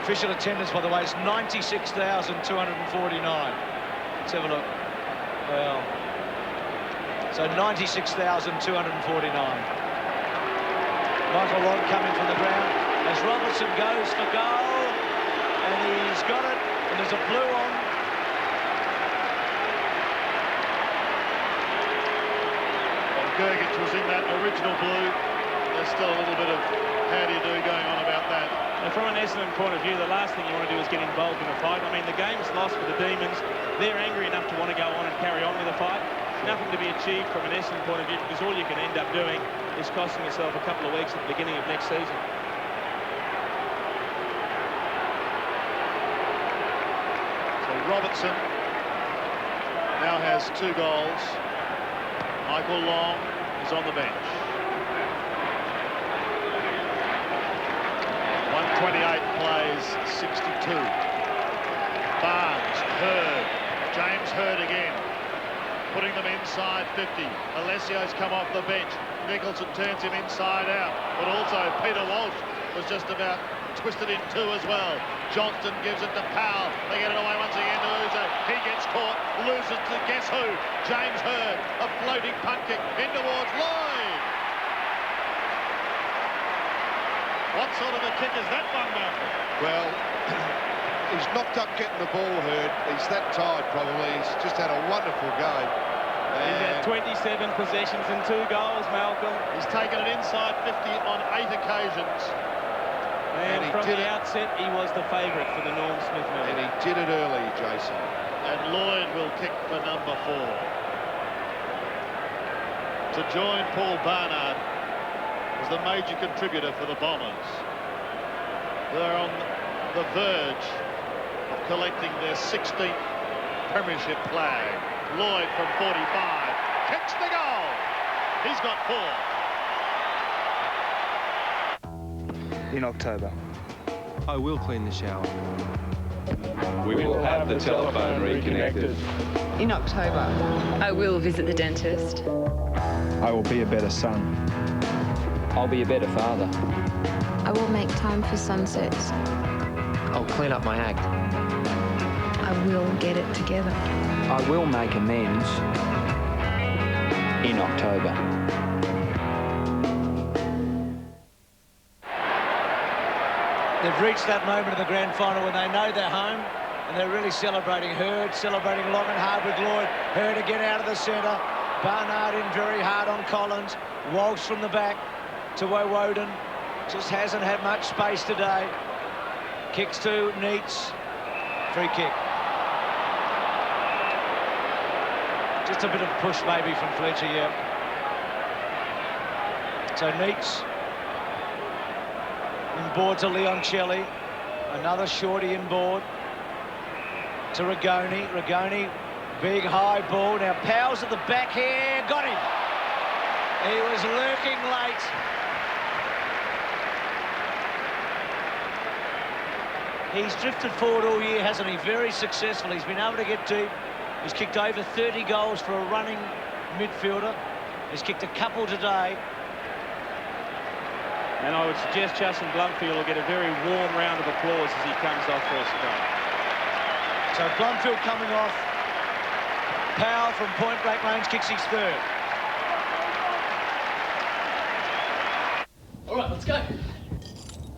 Official attendance, by the way, is 96,249. Let's have a look. Well, so 96,249. Michael Lott coming from the ground as Robertson goes for goal, and he's got it, and there's a blue on. Gergich was in that original blue. There's still a little bit of how-do-you-do going on about that. And from an Essendon point of view, the last thing you want to do is get involved in a fight. I mean, the game's lost for the Demons. They're angry enough to want to go on and carry on with the fight. Nothing to be achieved from an Essendon point of view, because all you can end up doing is costing yourself a couple of weeks at the beginning of next season. So Robertson now has 2 goals. Michael Long is on the bench. 128 plays 62. Barnes, Hurd, James Hurd again, putting them inside 50. Alessio's come off the bench. Nicholson turns him inside out, but also Peter Walsh was just about twisted in 2 as well. Johnston gives it to Powell. They get it away once again to Uzo. He gets caught, loses to guess who? James Hurd, a floating punt kick in towards Lloyd. What sort of a kick is that one, Malcolm? Well, he's knocked up getting the ball, Hurd. He's that tired, probably. He's just had a wonderful game. He's had 27 possessions and 2 goals, Malcolm. He's taken it inside 50 on 8 occasions. And from the outset, he was the favourite for the Norm Smith medal. And he did it early, Jason. And Lloyd will kick for number 4. To join Paul Barnard as the major contributor for the Bombers. They're on the verge of collecting their 16th premiership flag. Lloyd from 45 kicks the goal. He's got 4. In October. I will clean the shower. We will have the telephone reconnected. In October. I will visit the dentist. I will be a better son. I'll be a better father. I will make time for sunsets. I'll clean up my act. I will get it together. I will make amends in October. They've reached that moment in the grand final when they know they're home, and they're really celebrating. Hurd celebrating long and hard with Lloyd. Hurd again out of the centre. Barnard in very hard on Collins. Walsh from the back to Woden. Just hasn't had much space today. Kicks to Neitz. Free kick. Just a bit of push maybe from Fletcher, yeah. So Neitz. Inboard to Leoncelli. Another shorty inboard to Rigoni. Rigoni, big high ball. Now Powell's at the back here. Got him. He was lurking late. He's drifted forward all year, hasn't he? Very successful. He's been able to get deep. He's kicked over 30 goals for a running midfielder. He's kicked a couple today. And I would suggest Justin Blumfield will get a very warm round of applause as he comes off for a scrum. So Blumfield coming off. Powell from point-blank range kicks his 3rd. All right, let's go.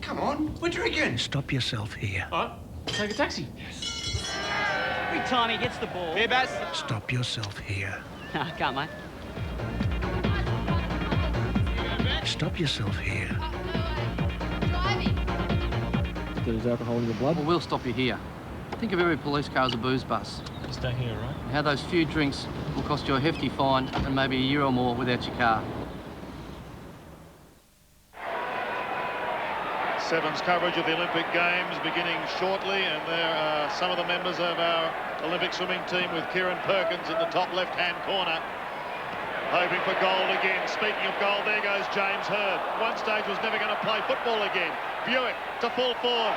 Come on, we're drinking. Stop yourself here. All right, take a taxi. Every time he gets the ball. Here, Baz. Stop yourself here. Can't, mate. Stop yourself here. There's alcohol in your blood? Well, we'll stop you here. Think of every police car as a booze bus. Stay here, right? How those few drinks will cost you a hefty fine and maybe a year or more without your car. Seven's coverage of the Olympic Games beginning shortly, and there are some of the members of our Olympic swimming team with Kieran Perkins in the top left-hand corner. Hoping for gold again. Speaking of gold, there goes James Hird. One stage was never going to play football again. Buick to full forward.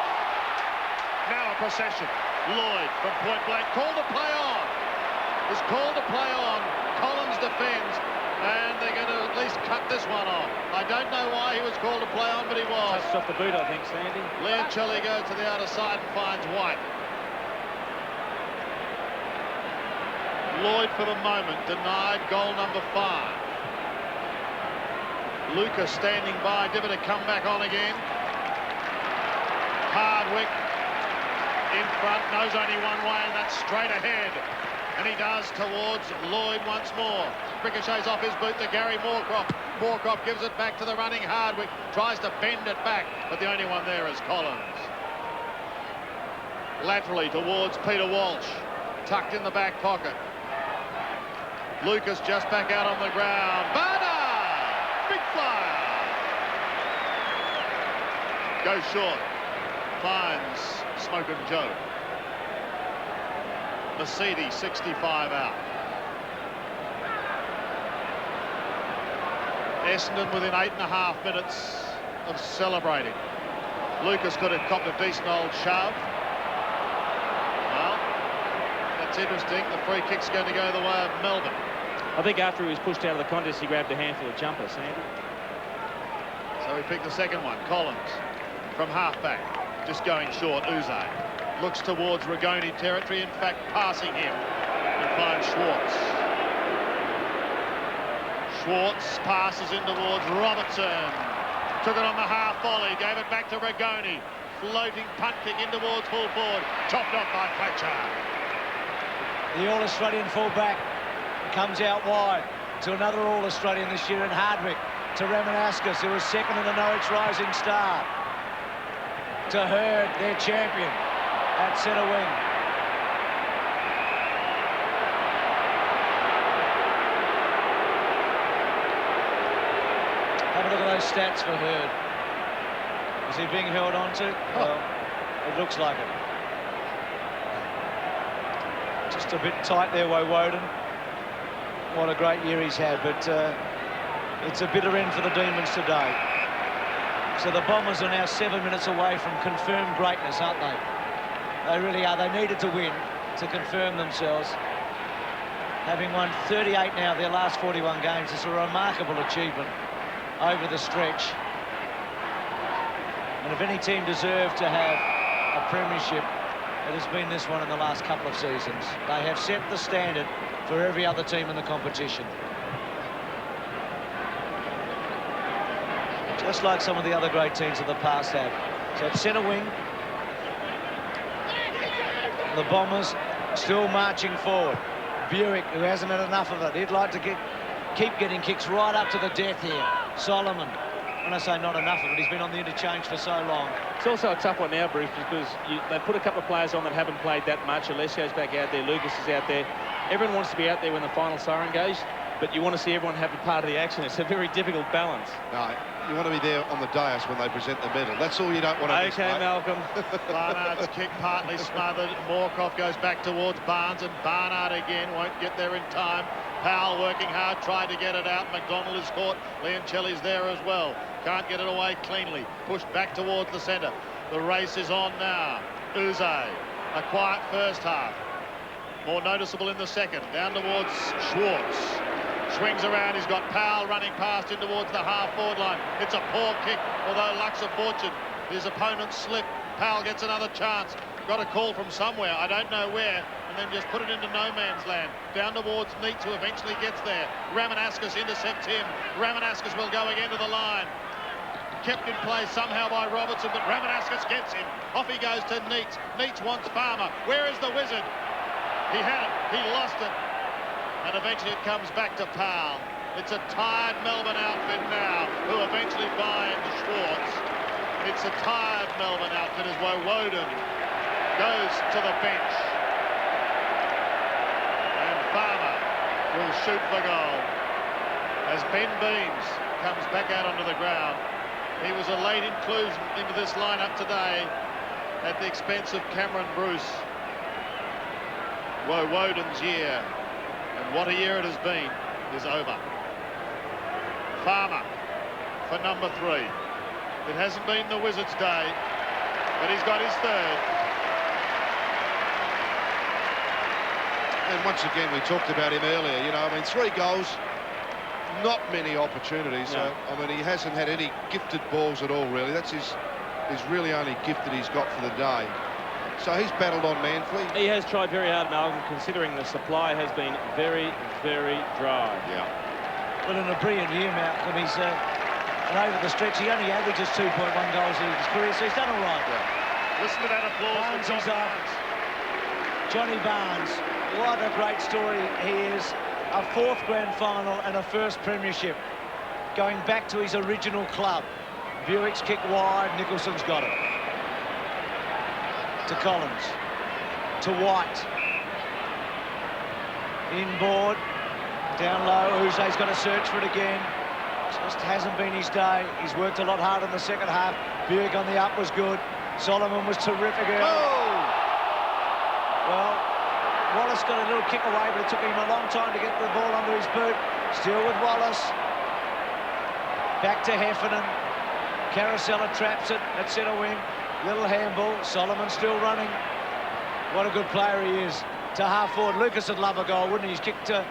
Now a procession. Lloyd from point blank. Called to play on. Was called to play on. Collins defends. And they're going to at least cut this one off. I don't know why he was called to play on, but he was. Touched off the boot, I think, Sandy. Leoncelli goes to the outer side and finds White. Lloyd, for the moment, denied goal number 5. Lucas standing by. Dibber to come back on again. Hardwick in front, knows only one way, and that's straight ahead. And he does towards Lloyd once more. Ricochets off his boot to Gary Moorcroft. Moorcroft gives it back to the running Hardwick. Tries to bend it back, but the only one there is Collins. Laterally towards Peter Walsh. Tucked in the back pocket. Lucas just back out on the ground. Barnard! Big flyer! Goes short. Finds Smokin' Joe. Mercedes 65 out. Essendon within 8.5 minutes of celebrating. Lucas could have copped a decent old shove. Well, that's interesting. The free kick's going to go the way of Melbourne. I think after he was pushed out of the contest, he grabbed a handful of jumpers, Sandy. So he picked the second one. Collins from half-back. Just going short. Uze looks towards Rigoni territory, in fact passing him, and finds Schwartz. Schwartz passes in towards Robertson. Took it on the half volley, gave it back to Rigoni. Floating punt kick in towards full forward. Chopped off by Fletcher. The All-Australian fullback comes out wide to another All-Australian this year in Hardwick. To Ramanaskas, who was second in the Norwich Rising Star. To Hird, their champion, at centre wing. Have a look at those stats for Hird. Is he being held on to? Well, it looks like it. Just a bit tight there, Woden. What a great year he's had, but it's a bitter end for the Demons today. So the Bombers are now 7 minutes away from confirmed greatness, aren't they? They really are. They needed to win to confirm themselves. Having won 38 now of their last 41 games, it's a remarkable achievement over the stretch. And if any team deserved to have a premiership, it has been this one in the last couple of seasons. They have set the standard for every other team in the competition. Just like some of the other great teams of the past have. So at centre wing, the Bombers still marching forward. Buick, who hasn't had enough of it. He'd like to keep getting kicks right up to the death here. Solomon, when I say not enough of it, he's been on the interchange for so long. It's also a tough one now, Bruce, because they put a couple of players on that haven't played that much. Alessio's back out there, Lucas is out there. Everyone wants to be out there when the final siren goes, but you want to see everyone have a part of the action. It's a very difficult balance. No, you want to be there on the dais when they present the medal. That's all you don't want to miss, Okay, mate. Malcolm. Barnard's kick partly smothered. Moorcroft goes back towards Barnes, and Barnard again won't get there in time. Powell working hard, tried to get it out. McDonald is caught. Leoncelli's there as well. Can't get it away cleanly. Pushed back towards the centre. The race is on now. Uze, a quiet first half. More noticeable in the second. Down towards Schwartz. Swings around. He's got Powell running past in towards the half-forward line. It's a poor kick, although luck's a fortune. His opponent slipped. Powell gets another chance. Got a call from somewhere, I don't know where, and then just put it into no man's land. Down towards Neitz, who eventually gets there. Ramanaskas intercepts him. Ramanaskas will go again to the line. Kept in play somehow by Robertson, but Ramanaskas gets him. Off he goes to Neitz. Neitz wants Farmer. Where is the wizard? He had it. He lost it. And eventually it comes back to Powell. It's a tired Melbourne outfit now, who eventually finds Schwartz. It's a tired Melbourne outfit as Woden goes to the bench. And Farmer will shoot for goal. As Ben Beams comes back out onto the ground. He was a late inclusion into this lineup today at the expense of Cameron Bruce. Woden's year, and what a year it has been, is over. Farmer for number 3. It hasn't been the Wizards' day, but he's got his third. And once again, we talked about him earlier. You know, I mean, 3 goals, not many opportunities. No. So, I mean, he hasn't had any gifted balls at all, really. That's his really only gift that he's got for the day. So he's battled on manfully. He has tried very hard, Malcolm, considering the supply has been very, very dry. Yeah. Well, in a brilliant year, Malcolm. He's and over the stretch, he only averages 2.1 goals in his career, so he's done all right. Yeah. Listen to that applause Barnes for is John up. Barnes. Johnny Barnes, what a great story he is. A 4th grand final and a 1st premiership. Going back to his original club. Buick's kick wide, Nicholson's got it. To Collins. To White. Inboard. Down low, Uze's got to search for it again. Just hasn't been his day. He's worked a lot harder in the second half. Buick on the up was good. Solomon was terrific early. Oh! Well, Wallace got a little kick away, but it took him a long time to get the ball under his boot. Still with Wallace. Back to Heffernan. Carosella traps it at centre wing. Little handball. Solomon still running. What a good player he is. To half forward. Lucas would love a goal, wouldn't he? He's kicked to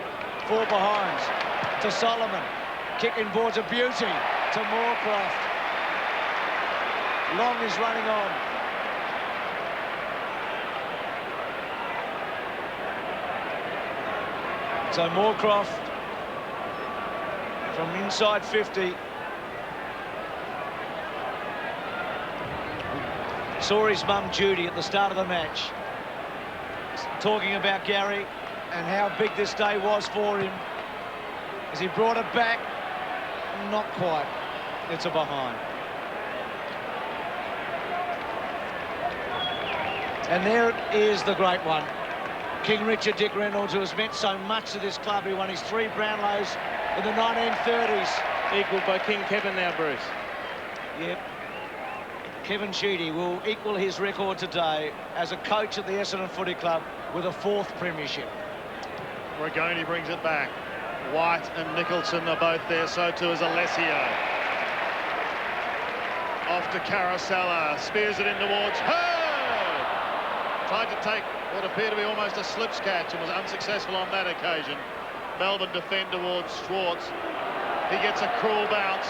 4 behinds. To Solomon. Kicking board's a beauty. To Moorcroft. Long is running on. So Moorcroft from inside 50. Saw his mum Judy at the start of the match talking about Gary and how big this day was for him. As he brought it back, not quite. It's a behind. And there is the great one. King Richard Dick Reynolds, who has meant so much to this club. He won his 3 Brownlows in the 1930s. Equalled by King Kevin now, Bruce. Yep. Kevin Sheedy will equal his record today as a coach at the Essendon Footy Club with a 4th premiership. Rigoni brings it back. White and Nicholson are both there, so too is Alessio. Off to Carosella, spears it in towards Hurd. Tried to take what appeared to be almost a slips catch and was unsuccessful on that occasion. Melbourne defend towards Schwartz. He gets a cruel bounce.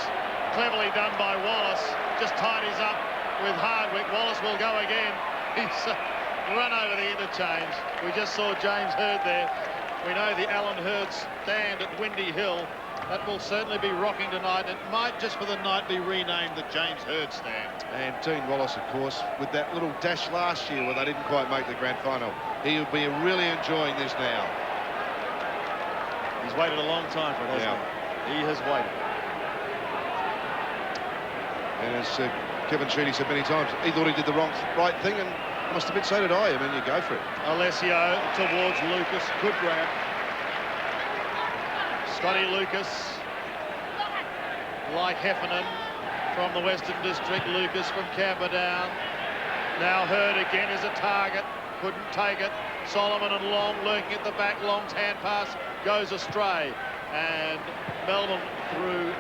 Cleverly done by Wallace. Just tidies up with Hardwick. Wallace will go again. He's run over the interchange. We just saw James Hurd there. We know the Alan Hurd stand at Windy Hill. That will certainly be rocking tonight. It might just for the night be renamed the James Hurd stand. And Dean Wallace, of course, with that little dash last year where they didn't quite make the grand final. He'll be really enjoying this now. He's waited a long time for it, hasn't he? He has waited. And as Kevin Sheedy said many times, he thought he did the right thing, and I must admit, so did I. I mean, you go for it. Alessio towards Lucas. Good grab. Scotty Lucas, like Heffernan from the Western District. Lucas from Camperdown. Now Hurd again is a target. Couldn't take it. Solomon and Long lurking at the back. Long's hand pass goes astray. And Melbourne through.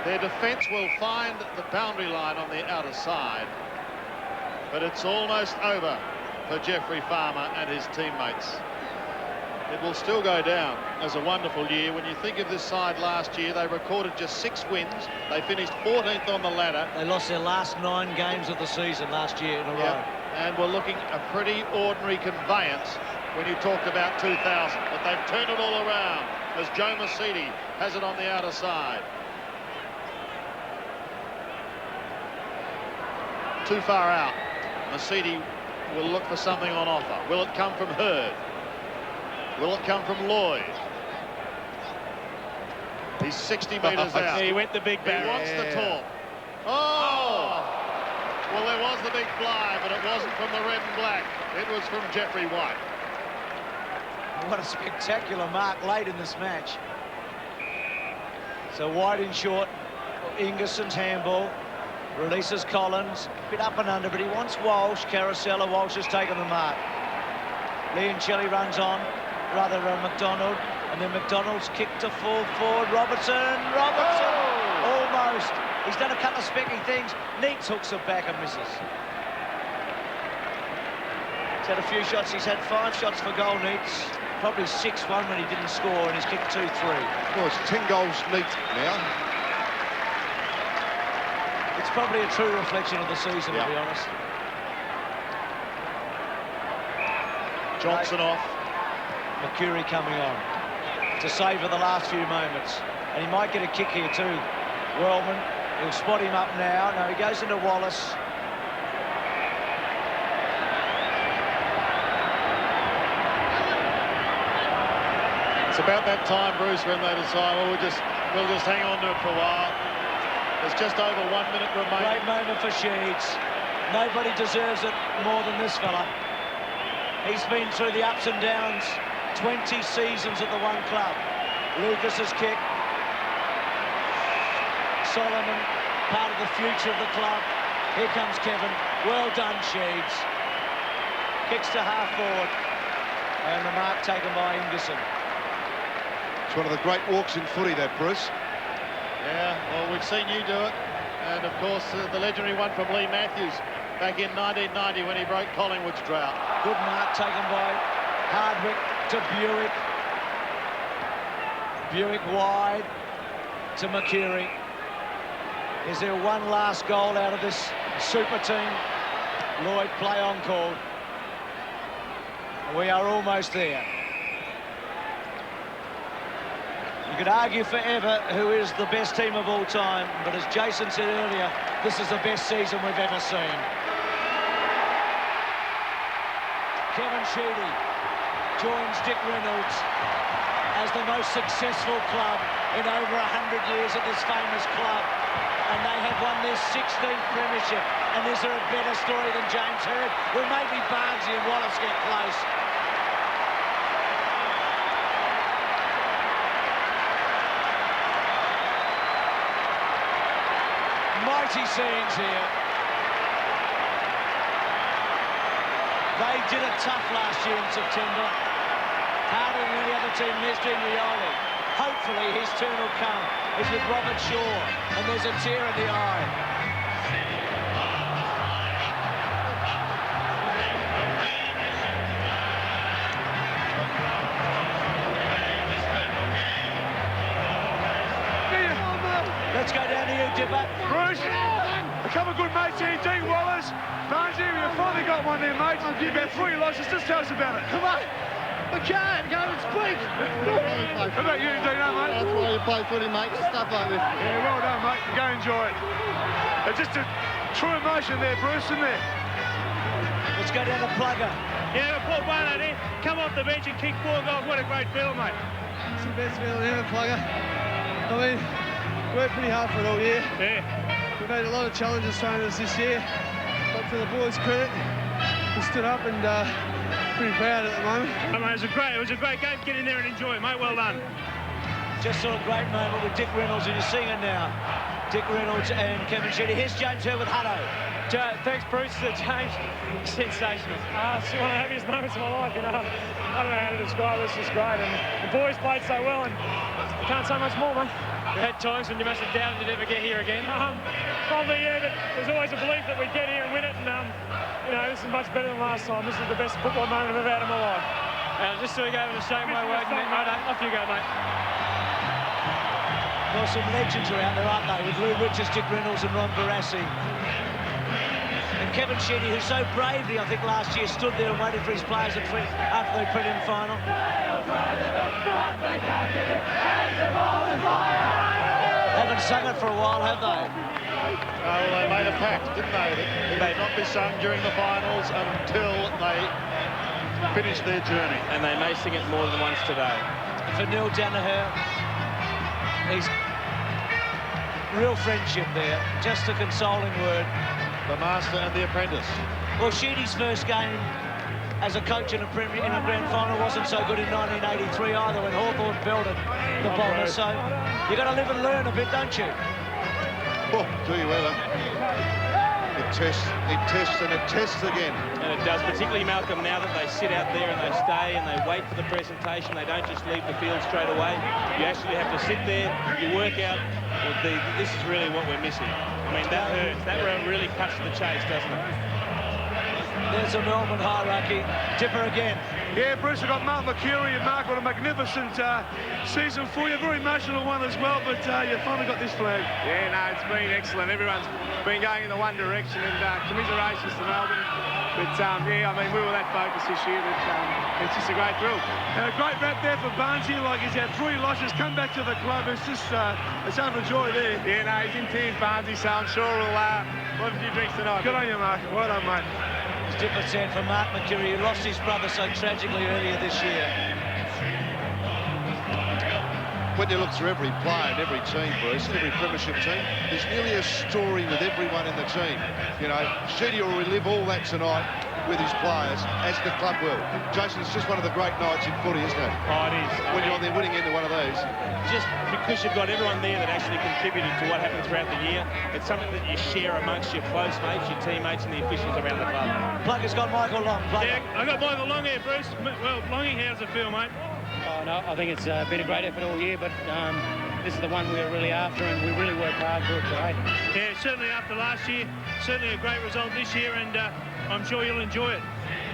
Their defence will find the boundary line on the outer side. But it's almost over for Jeffrey Farmer and his teammates. It will still go down as a wonderful year. When you think of this side last year, they recorded just 6 wins. They finished 14th on the ladder. They lost their last 9 games of the season last year in a row. And we're looking a pretty ordinary conveyance when you talked about 2000. But they've turned it all around as Joe Mercedes has it on the outer side. Too far out. Mercedes will look for something on offer. Will it come from Hurd? Will it come from Lloyd? He's 60 metres out. He went the big barrel. He wants the talk. Oh! Well, there was the big fly, but it wasn't from the red and black. It was from Jeffrey White. What a spectacular mark late in this match. So White in short. Ingerson's handball. Releases Collins. Bit up and under, but he wants Walsh. Carosella. Walsh has taken the mark. Leoncelli runs on. Rather, McDonald. And then McDonald's kick to full forward. Robertson! Almost. He's done a couple of specky things. Neats hooks it back and misses. He's had a few shots. He's had 5 shots for goal, Neats. Probably 6-1 when he didn't score, and he's kicked 2-3. Well, it's 10 goals neat now. It's probably a true reflection of the season, to be honest. Johnson off. McCurry coming on to savour the last few moments. And he might get a kick here too. Wellman, he'll spot him up now. No, he goes into Wallace. It's about that time, Bruce, when they decide, well, we'll just hang on to it for a while. There's just over 1 minute remaining. Great moment for Sheeds. Nobody deserves it more than this fella. He's been through the ups and downs. 20 seasons at the one club. Lucas's kick. Solomon, part of the future of the club. Here comes Kevin. Well done, Sheeds. Kicks to half forward. And the mark taken by Ingerson. It's one of the great walks in footy, that, Bruce. Yeah, well, we've seen you do it. And, of course, the legendary one from Lee Matthews back in 1990 when he broke Collingwood's drought. Good mark taken by Hardwick to Buick. Buick wide to McCurry. Is there one last goal out of this super team? Lloyd, play on call. We are almost there. You could argue forever who is the best team of all time, but as Jason said earlier, this is the best season we've ever seen. Kevin Sheedy joins Dick Reynolds as the most successful club in over 100 years at this famous club. And they have won their 16th premiership. And is there a better story than James Hird? Well, maybe Barnesy and Wallace get close. Mighty scenes here. They did it tough last year in September. Harder than any other team, there's Dean Rioli. Hopefully his turn will come. It's with Robert Shaw, and there's a tear in the eye. Let's go down to you, Dipper. Bruce, a couple of good mates here, Dean Wallace. Barnesy, we've finally got one there, mate. You've got 3 losses, just tell us about it. Come on. I can't, go and speak. How about you, Dino, mate? That's why you play footy, mate, stuff like this. Yeah, well done, mate. Go enjoy it. Just a true emotion there, Bruce, isn't there? Let's go down to Plugger. Yeah, Paul Barnard in, come off the bench and kick 4 goals. What a great feeling, mate. It's the best feeling ever, Plugger. I mean, worked pretty hard for it all year. Yeah. We've had a lot of challenges thrown at us this year, but to the boys' credit, we stood up and pretty proud at the moment. Oh, mate, it was a great game. Get in there and enjoy it, mate. Well done. Just saw a great moment with Dick Reynolds, and you're seeing it now. Dick Reynolds and Kevin Sheedy. Here's James Hird with Hutto. Thanks, Bruce. James, sensational. It's one of the happiest moments of my life. You know, I don't know how to describe it. It's just great, and the boys played so well, and I can't say much more, mate. You had times when you must have doubted you'd ever get here again. Probably, yeah, but there's always a belief that we'd get here and win it, and you know, this is much better than last time. This is the best football moment I've ever had in my life. Just so we go to the Shane Way Way. Off you go, mate. Well, some legends are out there, aren't they? With Lou Richards, Dick Reynolds and Ron Barassi. And Kevin Sheedy, who so bravely, I think, last year stood there and waited for his players after the prelim final. Haven't sung it for a while, have they? Well, they made a pact, didn't they? It may not be sung during the finals until they finish their journey. And they may sing it more than once today. For Neil Danaher, he's real friendship there. Just a consoling word. The master and the apprentice. Well, Sheedy's first game as a coach in a grand final wasn't so good in 1983 either, when Hawthorn belted the Bombers. So you've got to live and learn a bit, don't you? Oh, do you ever? The tests, it tests and it tests again. And it does, particularly, Malcolm, now that they sit out there and they stay and they wait for the presentation. They don't just leave the field straight away. You actually have to sit there, you work out, well, this is really what we're missing. I mean, that hurts. That really cuts to the chase, doesn't it? There's a Melbourne hierarchy. Dipper again. Yeah, Bruce, we've got Mark Mercuri, and Mark, what a magnificent season for you. Very emotional one as well, but you finally got this flag. Yeah, no, it's been excellent. Everyone's been going in the one direction, and commiserations to Melbourne. But, yeah, I mean, we were that focused this year that it's just a great thrill. And a great wrap there for Barnesy. Like, he's had 3 losses, come back to the club. It's just, it's overjoyed there. Yeah, no, he's in tears, Barnesy, so I'm sure we'll have a few drinks tonight. Good on you, Mark. Well done, mate. Dipper said for Mark Mercuri, who lost his brother so tragically earlier this year. When you look through every player and every team, Bruce, every premiership team, there's nearly a story with everyone in the team. You know, Sheedy will relive all that tonight with his players, as the club will. Jason, it's just one of the great nights in footy, isn't it? Oh, it is. When you're on there winning into one of these. Just because you've got everyone there that actually contributed to what happened throughout the year, it's something that you share amongst your close mates, your teammates and the officials around the club. Plugger's got Michael Long. Plugger. Yeah, I got Michael Long here, Bruce. Well, Longy, how's it feel, mate? Oh, no, I think it's been a great effort all year, but this is the one we're really after, and we really worked hard for it today. Yeah, certainly after last year, certainly a great result this year, and I'm sure you'll enjoy it.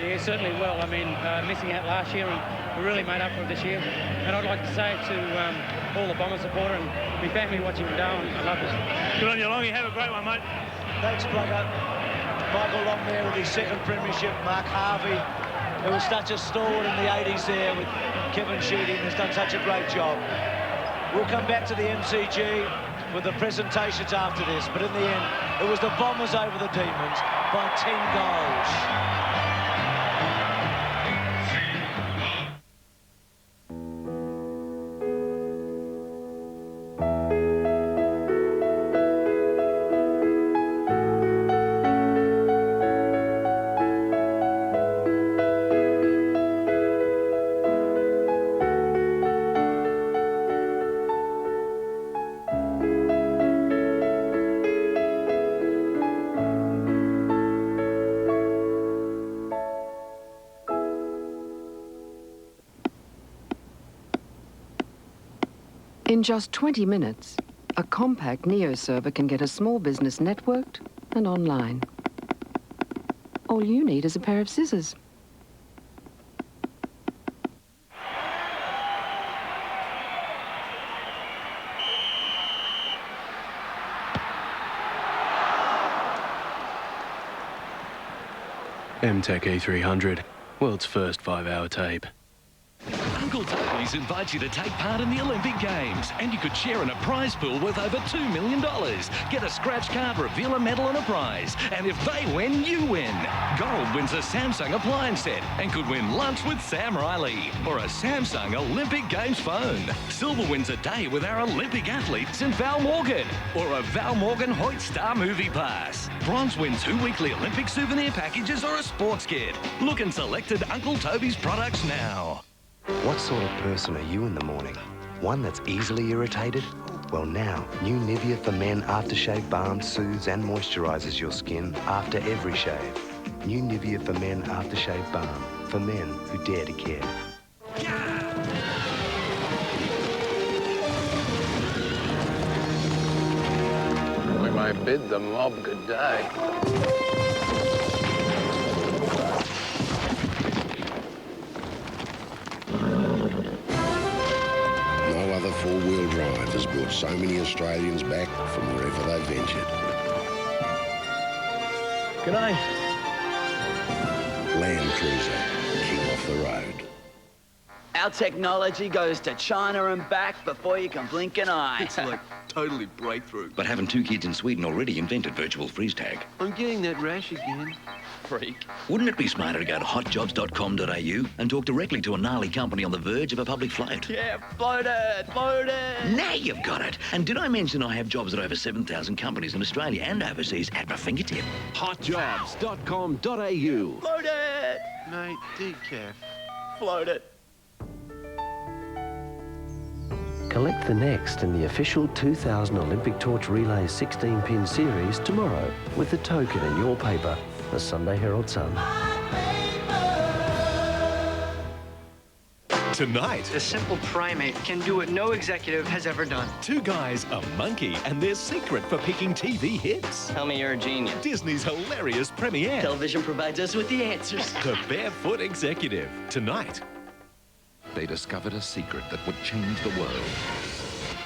Yeah, certainly will. I mean, missing out last year, and we really made up for it this year. And I'd like to say to all the Bomber supporter and my family watching in Darwin, I love this. Good on you, Longy. Have a great one, mate. Thanks, Plugger. Michael Long there with his second premiership. Mark Harvey, who was such a stalwart in the 80s there with Kevin Sheedy, and has done such a great job. We'll come back to the MCG with the presentations after this, but in the end, it was the Bombers over the Demons by 10 goals. In just 20 minutes, a compact Neo server can get a small business networked and online. All you need is a pair of scissors. MTech E300, world's first 5-hour tape. Uncle Toby's invites you to take part in the Olympic Games, and you could share in a prize pool worth over $2 million. Get a scratch card, reveal a medal and a prize, and if they win, you win. Gold wins a Samsung appliance set and could win lunch with Sam Riley or a Samsung Olympic Games phone. Silver wins a day with our Olympic athletes in Val Morgan or a Val Morgan Hoyt Star Movie Pass. Bronze wins 2 weekly Olympic souvenir packages or a sports kit. Look in selected Uncle Toby's products now. What sort of person are you in the morning? One that's easily irritated? Well now, new Nivea for Men aftershave balm soothes and moisturises your skin after every shave. New Nivea for Men aftershave balm for men who dare to care. We may bid the mob good day. No other four-wheel drive has brought so many Australians back from wherever they ventured. G'day. Land Cruiser, king off the road. Our technology goes to China and back before you can blink an eye. It's like totally breakthrough. But haven't 2 kids in Sweden already invented virtual freeze tag? I'm getting that rash again. Freak. Wouldn't it be smarter to go to hotjobs.com.au and talk directly to a gnarly company on the verge of a public float? Yeah, float it, float it. Now you've got it. And did I mention I have jobs at over 7,000 companies in Australia and overseas at my fingertip? Hotjobs.com.au. Float it. Mate, decaf. Float it. Collect the next in the official 2000 Olympic Torch Relay 16-pin series tomorrow with the token in your paper, the Sunday Herald Sun. Tonight, the simple primate can do what no executive has ever done. two guys, a monkey, and their secret for picking TV hits. Tell me you're a genius. Disney's hilarious premiere. Television provides us with the answers. The Barefoot Executive. Tonight. They discovered a secret that would change the world.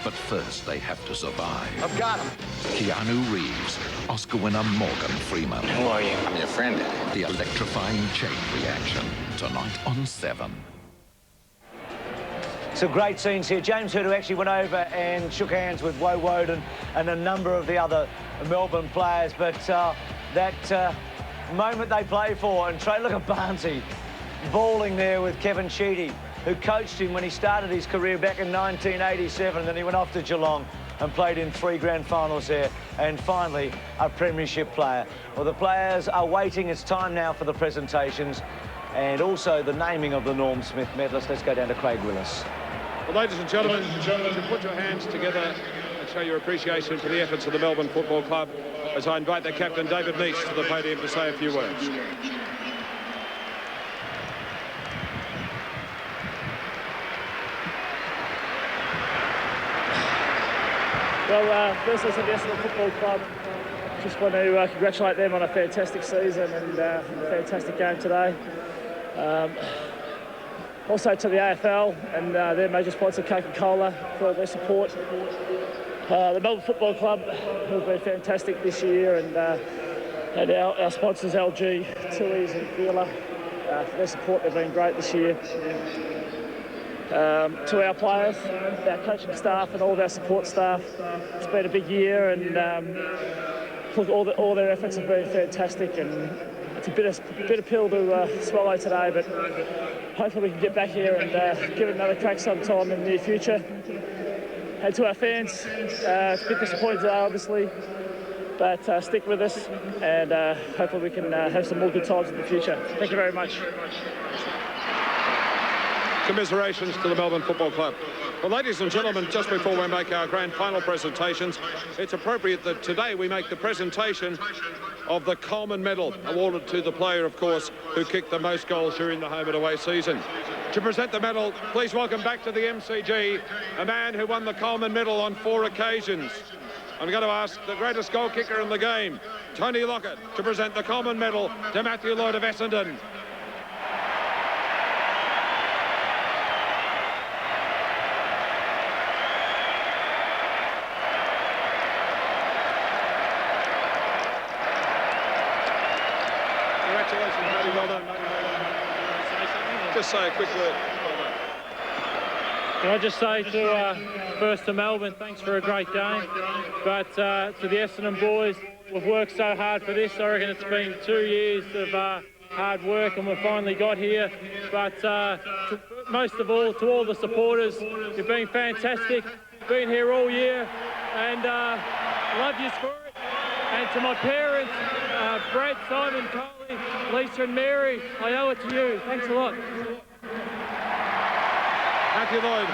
But first, they have to survive. I've got him. Keanu Reeves, Oscar winner Morgan Freeman. Who are you? I'm your friend. The electrifying chain reaction. Tonight on 7. Some great scenes here. James Hurd, who actually went over and shook hands with Woe Woden and a number of the other Melbourne players. But that moment they play for, and look at Barnesy bawling there with Kevin Sheedy, who coached him when he started his career back in 1987. And then he went off to Geelong and played in 3 grand finals there. And finally, a premiership player. Well, the players are waiting. It's time now for the presentations and also the naming of the Norm Smith medalists. Let's go down to Craig Willis. Well, ladies and gentlemen, to put your hands together and show your appreciation for the efforts of the Melbourne Football Club, as I invite their captain, David Neese, to the podium to say a few words. Well, firstly, to the Essendon Football Club, just want to congratulate them on a fantastic season and a fantastic game today. Also to the AFL and their major sponsor Coca-Cola for their support. The Melbourne Football Club, who have been fantastic this year, and our sponsors LG, Tilly's and Vila, for their support. They've been great this year. To our players, our coaching staff and all of our support staff, it's been a big year, and look, all their efforts have been fantastic, and it's a bitter pill to swallow today, but hopefully we can get back here and give it another crack sometime in the near future. And to our fans, it's a bit disappointing today, obviously, but stick with us, and hopefully we can have some more good times in the future. Thank you very much. Commiserations to the Melbourne Football Club. Well, ladies and gentlemen, just before we make our grand final presentations, it's appropriate that today we make the presentation of the Coleman Medal, awarded to the player, of course, who kicked the most goals during the home and away season. To present the medal, please welcome back to the MCG a man who won the Coleman Medal on 4 occasions. I'm going to ask the greatest goal kicker in the game, Tony Lockett, to present the Coleman Medal to Matthew Lloyd of Essendon. Well done. Just say a quick word. Can I just say first to Melbourne, thanks for a great game. But to the Essendon boys, we've worked so hard for this. I reckon it's been 2 years of hard work and we've finally got here. But most of all, to all the supporters, you've been fantastic. Been here all year, and I love you for it. And to my parents, Brad, Simon, Coley, Lisa and Mary, I owe it to you. Thanks a lot. Matthew Lloyd.